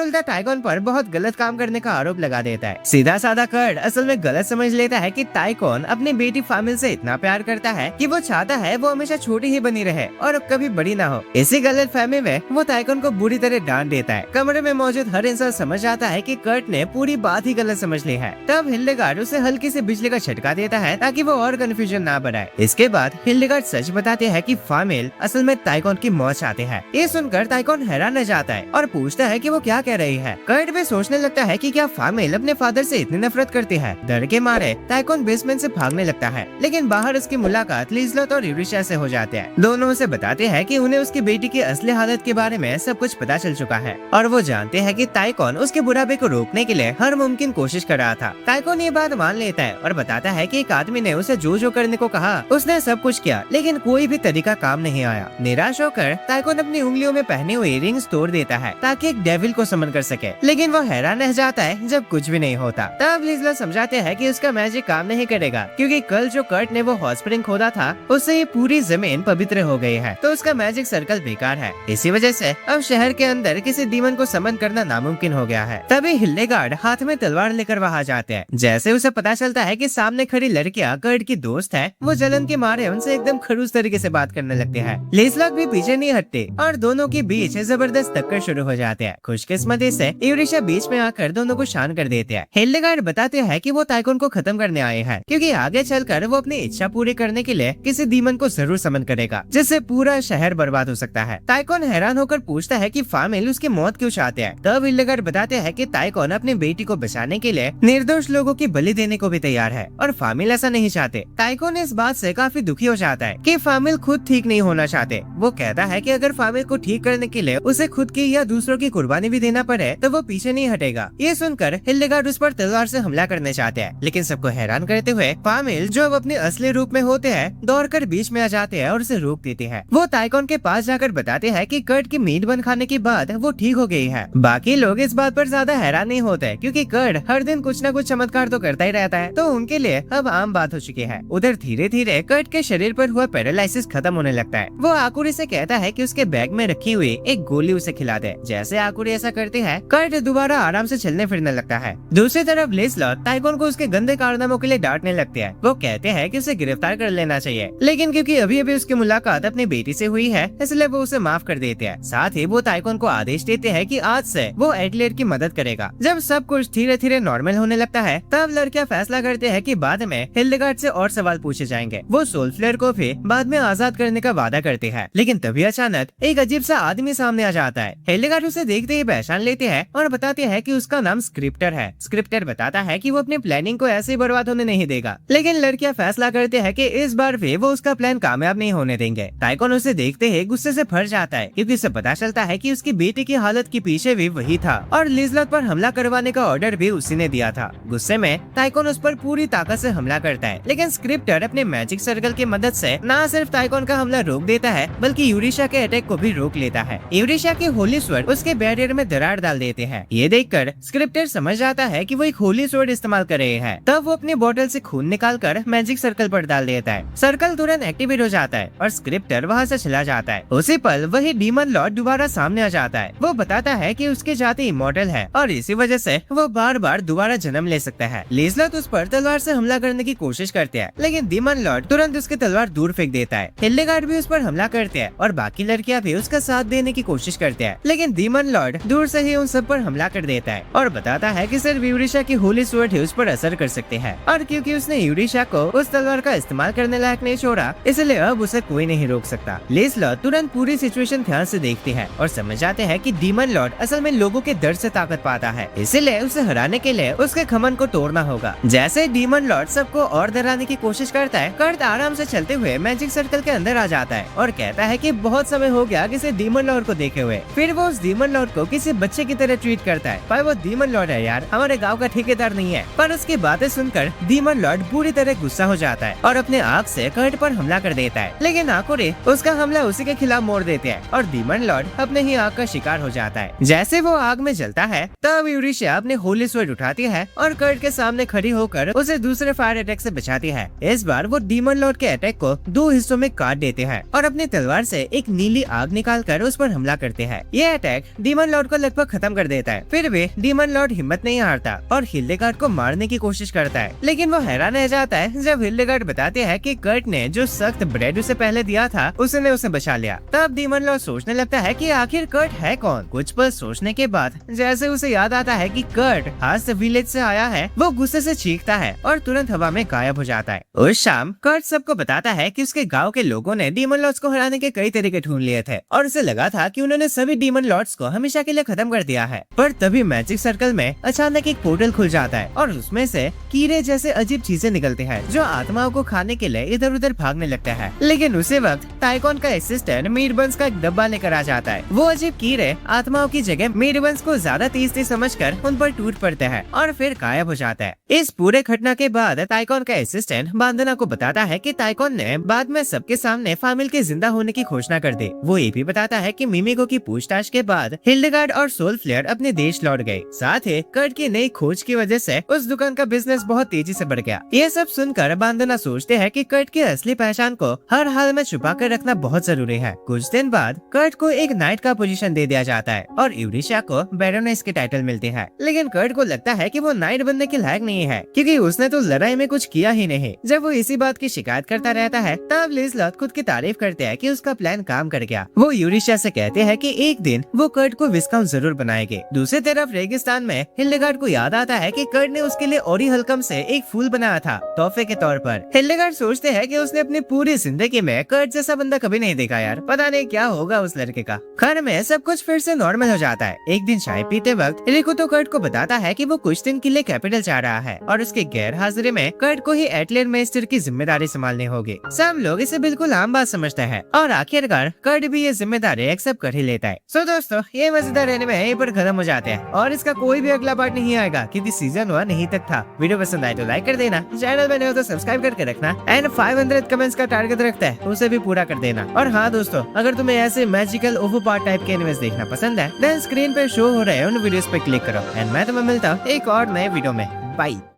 उल्टा ताइकोन पर बहुत गलत काम करने का आरोप लगा देता है। सीधा साधा कर्ट असल में गलत समझ लेता है कि ताइकोन अपनी बेटी फामिल से इतना प्यार करता है कि वो चाहता है वो हमेशा छोटी ही बनी रहे और कभी बड़ी ना हो। इसी गलत फहमी में वो ताइकोन को बुरी तरह डांट देता है। कमरे में मौजूद हर इंसान समझ आता है कि कर्ट ने पूरी बात ही गलत समझ ली है। तब हिल्डेगार्ड उसे हल्की से बिजली का झटका देता है ताकि वो और कंफ्यूजन ना बढ़ाए। इसके बाद हिल्डेगार्ड सच बताते हैं कि फामिल असल में ताइकोन की मौत चाहते हैं। ये सुनकर ताइकोन हैरान रह जाता है और पूछता है कि वो क्या कह रही है। कर्ट भी सोचने लगता है कि क्या फामिल अपने फादर से इतनी नफरत करती है। डर के मारे ताइकोन बेसमेंट से भागने लगता है, लेकिन बाहर उसकी मुलाकात लिज़लोथ और यूरिशा से हो जाते हैं। दोनों उसे बताते हैं कि उन्हें उसकी बेटी की असली हालत के बारे में सब कुछ पता चल चुका है और वो जानते हैं कि ताइकोन उसके बुढ़ापे को रोकने के लिए हर मुमकिन कोशिश कर रहा था। ताइकोन ये बात मान लेता है और बताता है कि एक आदमी ने उसे जो करने को कहा उसने सब कुछ किया, लेकिन कोई भी तरीका काम नहीं आया। निराश होकर ताइकोन अपनी उंगलियों में पहने हुए रिंग्स तोड़ देता है ताकि एक डेविल को समन कर सके, लेकिन वो हैरान रह जाता है जब कुछ भी नहीं होता। तब लिज़लोथ समझाते हैं कि उसका मैजिक काम नहीं करेगा, क्योंकि कल जो कर्ट ने वो हॉट स्प्रिंग खोदा था उससे ये पूरी जमीन पवित्र हो गई है, तो उसका मैजिक सर्कल बेकार है। इसी वजह से अब शहर के अंदर किसी डीमन को समन करना नामुमकिन हो गया है। तभी हिल्डेगार्ड हाथ में तलवार लेकर वहाँ जाते हैं। जैसे उसे पता चलता है कि सामने खड़ी लड़कियां कर्ट की दोस्त है, वो जलन के मारे उनसे एकदम खड़ूस तरीके से बात करने लगते हैं। लिज़लोथ भी पीछे नहीं हटते और दोनों के बीच जबरदस्त टक्कर शुरू हो जाते हैं। खुशकिस्मती से यूरिशा बीच में आकर दोनों को शांत कर देते हैं। हिल्डेगार्ड बताते हैं कि वो ताइकोन को खत्म करने आए हैं, क्योंकि आगे चलकर वो अपनी इच्छा पूरी करने के लिए किसी डीमन को जरूर समन करेगा, जिससे पूरा शहर बर्बाद हो सकता है। ताइकोन हैरान होकर पूछता है कि फामिल उसकी मौत क्यों चाहते हैं। तब हिल्डेगार्ड बताते हैं कि ताइकोन अपनी बेटी को बचाने के लिए निर्दोष लोगों की बलि देने को भी तैयार है और फामिल ऐसा नहीं चाहते। ताइकोन इस बात से काफी दुखी हो जाता है कि फामिल खुद ठीक नहीं होना चाहते। वो कहता है कि अगर फामिल को ठीक करने के लिए उसे खुद की या दूसरों की कुर्बानी भी देना पड़े तो वो पीछे नहीं हटेगा। ये सुनकर हिल्डेगार्ड उस पर तलवार से हमला करने चाहते हैं, लेकिन सबको हैरान करते हुए फामिल जो अब अपने असली रूप में होते हैं दौड़कर बीच में आ जाते हैं और उसे रोक देते हैं। वो ताइकोन के पास जाकर बताते हैं कि कर्ट की मीट बन खाने के बाद वो ठीक हो गई है। बाकी लोग इस बात पर ज्यादा हैरान नहीं होते, क्योंकि कर्ट हर दिन कुछ न कुछ चमत्कार तो करता ही रहता है, तो उनके लिए अब आम बात हो चुकी है। उधर धीरे धीरे कर्ट के शरीर पर हुआ पैरालिसिस खत्म होने लगता है। वो आकुरी से कहता है कि उसके बैग में रखी हुई एक गोली उसे खिला दे। जैसे आकुरी ऐसा करती है, कर्ट दोबारा आराम से चलने फिरने लगता है। दूसरी तरफ लिज़लोथ ताइकोन को उसके गंदे कारनामों के लिए डांटने लगते हैं। वो कहते हैं कि उसे गिरफ्तार कर लेना चाहिए, लेकिन क्योंकि अभी अभी उसकी मुलाकात अपनी बेटी से हुई है, इसलिए वो उसे माफ कर देते हैं। साथ ही वो ताइकोन को आदेश देते हैं कि आज से वो एडलेड की मदद करेगा। जब सब कुछ धीरे धीरे नॉर्मल होने लगता है, तब लड़कियां फैसला करते हैं कि बाद में हिल्डेगार्ड से और सवाल पूछे जाएंगे। वो सोलफ्लेयर को भी बाद में आजाद करने का वादा करते हैं, लेकिन तभी अचानक एक अजीब सा आदमी सामने आ जाता है। हिल्डेगार्ड उसे देखते ही पहचान लेते हैं और बताते हैं कि उसका नाम स्क्रिप्टर है। स्क्रिप्टर बताता है कि वो अपनी प्लानिंग को ऐसे ही बर्बाद होने नहीं देगा, लेकिन लड़कियां फैसला करते हैं कि इस बार भी वो उसका प्लान कामयाब नहीं होने देंगे। ताइकोन उसे देखते ही गुस्से से भर जाता है, क्योंकि उसे पता चलता है कि उसकी बेटी की हालत के पीछे भी वही था और लिज़लोथ पर हमला करवाने का ऑर्डर भी उसी ने दिया था। गुस्से में ताइकोन उस पर पूरी ताकत से हमला करता है, लेकिन स्क्रिप्टर अपने मैजिक सर्कल की मदद से न सिर्फ ताइकोन का हमला रोक देता है, बल्कि यूरिशा के अटैक को भी रोक लेता है। यूरिशा के होली स्वॉर्ड उसके बैरियर में दरार डाल देते हैं। ये देखकर स्क्रिप्टर समझ जाता है कि वो एक होली स्वॉर्ड इस्तेमाल कर रहे हैं। तब वो अपनी बोतल से खून निकालकर मैजिक सर्कल पर डाल देता है। सर्कल तुरंत एक्टिवेट हो जाता है और स्क्रिप्टर वहाँ से चला जाता है। उसी पल वही डीमन लॉर्ड दोबारा सामने आ जाता है। वो बताता है कि उसकी जाति इमॉर्टल है और इसी वजह से वो बार बार दोबारा जन्म ले सकता है। लिज़लोथ उस पर तलवार से हमला करने की कोशिश करते हैं, लेकिन डीमन लॉर्ड तुरंत उसकी तलवार दूर फेंक देता है। हिल्डेगार्ड भी उस पर हमला करते हैं और बाकी लड़कियां भी उसका साथ देने की कोशिश करते हैं, लेकिन डीमन लॉर्ड दूर से ही उन सब पर हमला कर देता है और बताता है कि सिर्फ यूरिशा की होली स्वॉर्ड ही उस पर असर कर सकते हैं, और क्योंकि उसने यूरिशा को उस तलवार का इस्तेमाल करने लायक नहीं छोड़ा, इसलिए अब उसे कोई नहीं रोक सकता। लिज़लोथ तुरंत पूरी सिचुएशन ध्यान से देखती है और समझ जाते हैं कि डीमन लॉर्ड असल में लोगों के दर्द से ताकत पाता है, इसलिए उसे हराने के लिए उसके घमंड को तोड़ना होगा। जैसे डीमन लॉर्ड सबको और डराने की कोशिश करता है, कर्ट आराम से चलते हुए मैजिक सर्कल के अंदर आ जाता है और कहता है कि बहुत समय हो गया किसी डीमन लॉर्ड को देखे हुए। फिर वो उस डीमन लॉर्ड को किसी बच्चे की तरह ट्रीट करता है, पर वो डीमन लॉर्ड है यार, हमारे गाँव का ठेकेदार नहीं है। पर उसकी बातें सुनकर डीमन लॉर्ड पूरी तरह गुस्सा हो जाता है और अपने आग से कर्ट पर हमला कर देता है, लेकिन आकुरे उसका हमला उसी के खिलाफ मोड़ देते हैं और डीमन लॉर्ड अपने ही आग का शिकार हो जाता है। जैसे वो आग में जलता है तब यूरेशिया अपने होली स्वर्ड उठाती है और कर्ट के सामने खड़ी होकर उसे दूसरे फायर अटैक से बचाती है। इस बार वो डीमन लॉर्ड के अटैक को 2 हिस्सों में काट देते हैं और अपनी तलवार से एक नीली आग निकालकर उस पर हमला करते हैं। ये अटैक डीमन लॉर्ड को लगभग खत्म कर देता है। फिर भी डीमन लॉर्ड हिम्मत नहीं हारता और हिल्डेगार्ड को मारने की कोशिश करता है, लेकिन वो हैरान रह जाता है जब हिल्डेगार्ड बताते हैं कि कर्ट ने जो सख्त ब्रेड उसे पहले दिया था उसने उसे बचा लिया। तब डीमन लॉर्ड सोचने लगता है कि आखिर कर्ट है कौन। कुछ पल सोचने के बाद जैसे उसे याद आता है कि कर्ट हास्ट विलेज से आया है, वो गुस्से से चीखता है और तुरंत हवा में गायब हो जाता है। उस शाम कर्ट सबको बताता है कि उसके गांव के लोगों ने डीमन लॉर्ड्स को हराने के कई तरीके ढूंढ लिए थे और उसे लगा था कि उन्होंने सभी डीमन लॉर्ड्स को हमेशा के लिए खत्म कर दिया है। पर तभी मैजिक सर्कल में अचानक एक पोर्टल खुल जाता है और उसमें से कीड़े जैसे अजीब चीजें निकलती हैं जो आत्माओं को खाने के लिए इधर उधर भागने लगता है। लेकिन उसी वक्त टाइकॉन का असिस्टेंट मीटबंस का एक डब्बा लेकर आ जाता है। वो अजीब कीड़े आत्माओं की जगह मीटबंस को ज्यादा तेज समझकर उन पर टूट पड़ते हैं और फिर गायब हो जाता है। इस पूरे घटना के बाद टाइकॉन का असिस्टेंट बांदना को बताता है कि टाइकॉन ने बाद में सबके सामने फामिल के जिंदा होने की घोषणा कर दी। वो ये भी बताता है कि मिमिको की पूछताछ के बाद हिल्डेगार्ड और सोल फ्लेयर अपने देश लौट गए। साथ ही कर्ट की नई खोज की वजह से उस दुकान का बिजनेस बहुत तेजी से बढ़ गया। ये सब सुनकर बांदना सोचते हैं कि कर्ट की असली पहचान को हर हाल में छुपा कर रखना बहुत जरूरी है। कुछ दिन बाद कर्ट को एक नाइट का पोजीशन दे दिया जाता है और यूरेशिया को बैरोनेस की टाइटल मिलती है। लेकिन कर्ट को लगता है कि वो नाइट बनने के लायक नहीं है क्योंकि उसने तो लड़ाई में कुछ किया ही नहीं। जब वो इसी बात की शिकायत करता रहता है तब लिज़लॉट खुद की तारीफ करते हैं कि उसका प्लान काम कर गया। वो यूरेशिया से कहते हैं कि एक दिन वो कर्ट को विस्काउंट जरूर बनाएंगे। दूसरी तरफ रेगिस्तान में हिल्डेगार्ड को याद आता है कि कर्ट ने उसके लिए ओरी हल्कम से एक फूल बनाया था तोहफे के तौर पर। हिल्डेगार्ड सोचते हैं कि उसने अपनी पूरी जिंदगी में कर्ट जैसा बंदा कभी नहीं देखा यार, पता नहीं क्या होगा उस लड़के का। घर में सब कुछ फिर से नॉर्मल हो जाता है। एक दिन चाय पीते वक्त रिको तो कर्ट को बताता है कि वो कुछ दिन के लिए कैपिटल जा रहा है और उसके गैर हाजिरी में कर्ट को ही एटलेर मेस्टर की जिम्मेदारी संभालनी होगी। सब लोग इसे बिल्कुल आम बात समझते हैं और आखिरकार कर्ट भी ये जिम्मेदारी एक्सेप्ट कर ही लेता है। सो दोस्तों, ये मजेदार एनिमे यहीं पर खत्म हो जाते हैं और इसका कोई भी अगला पार्ट नहीं आएगा क्योंकि सीजन 1 यहीं तक था। वीडियो पसंद आए तो लाइक कर देना, चैनल में नए हो तो सब्सक्राइब करके रखना एंड 500 कमेंट्स का टारगेट रखता है उसे भी पूरा कर देना। और हाँ दोस्तों, अगर तुम्हें ऐसे मैजिकल ओवर पार्ट टाइप के एनिमेस देखना पसंद है देन स्क्रीन पे शो हो रहे हैं उन वीडियोस पे क्लिक करो एंड मैं तुम्हें मिलता हूँ एक और नए वीडियो में। बाय।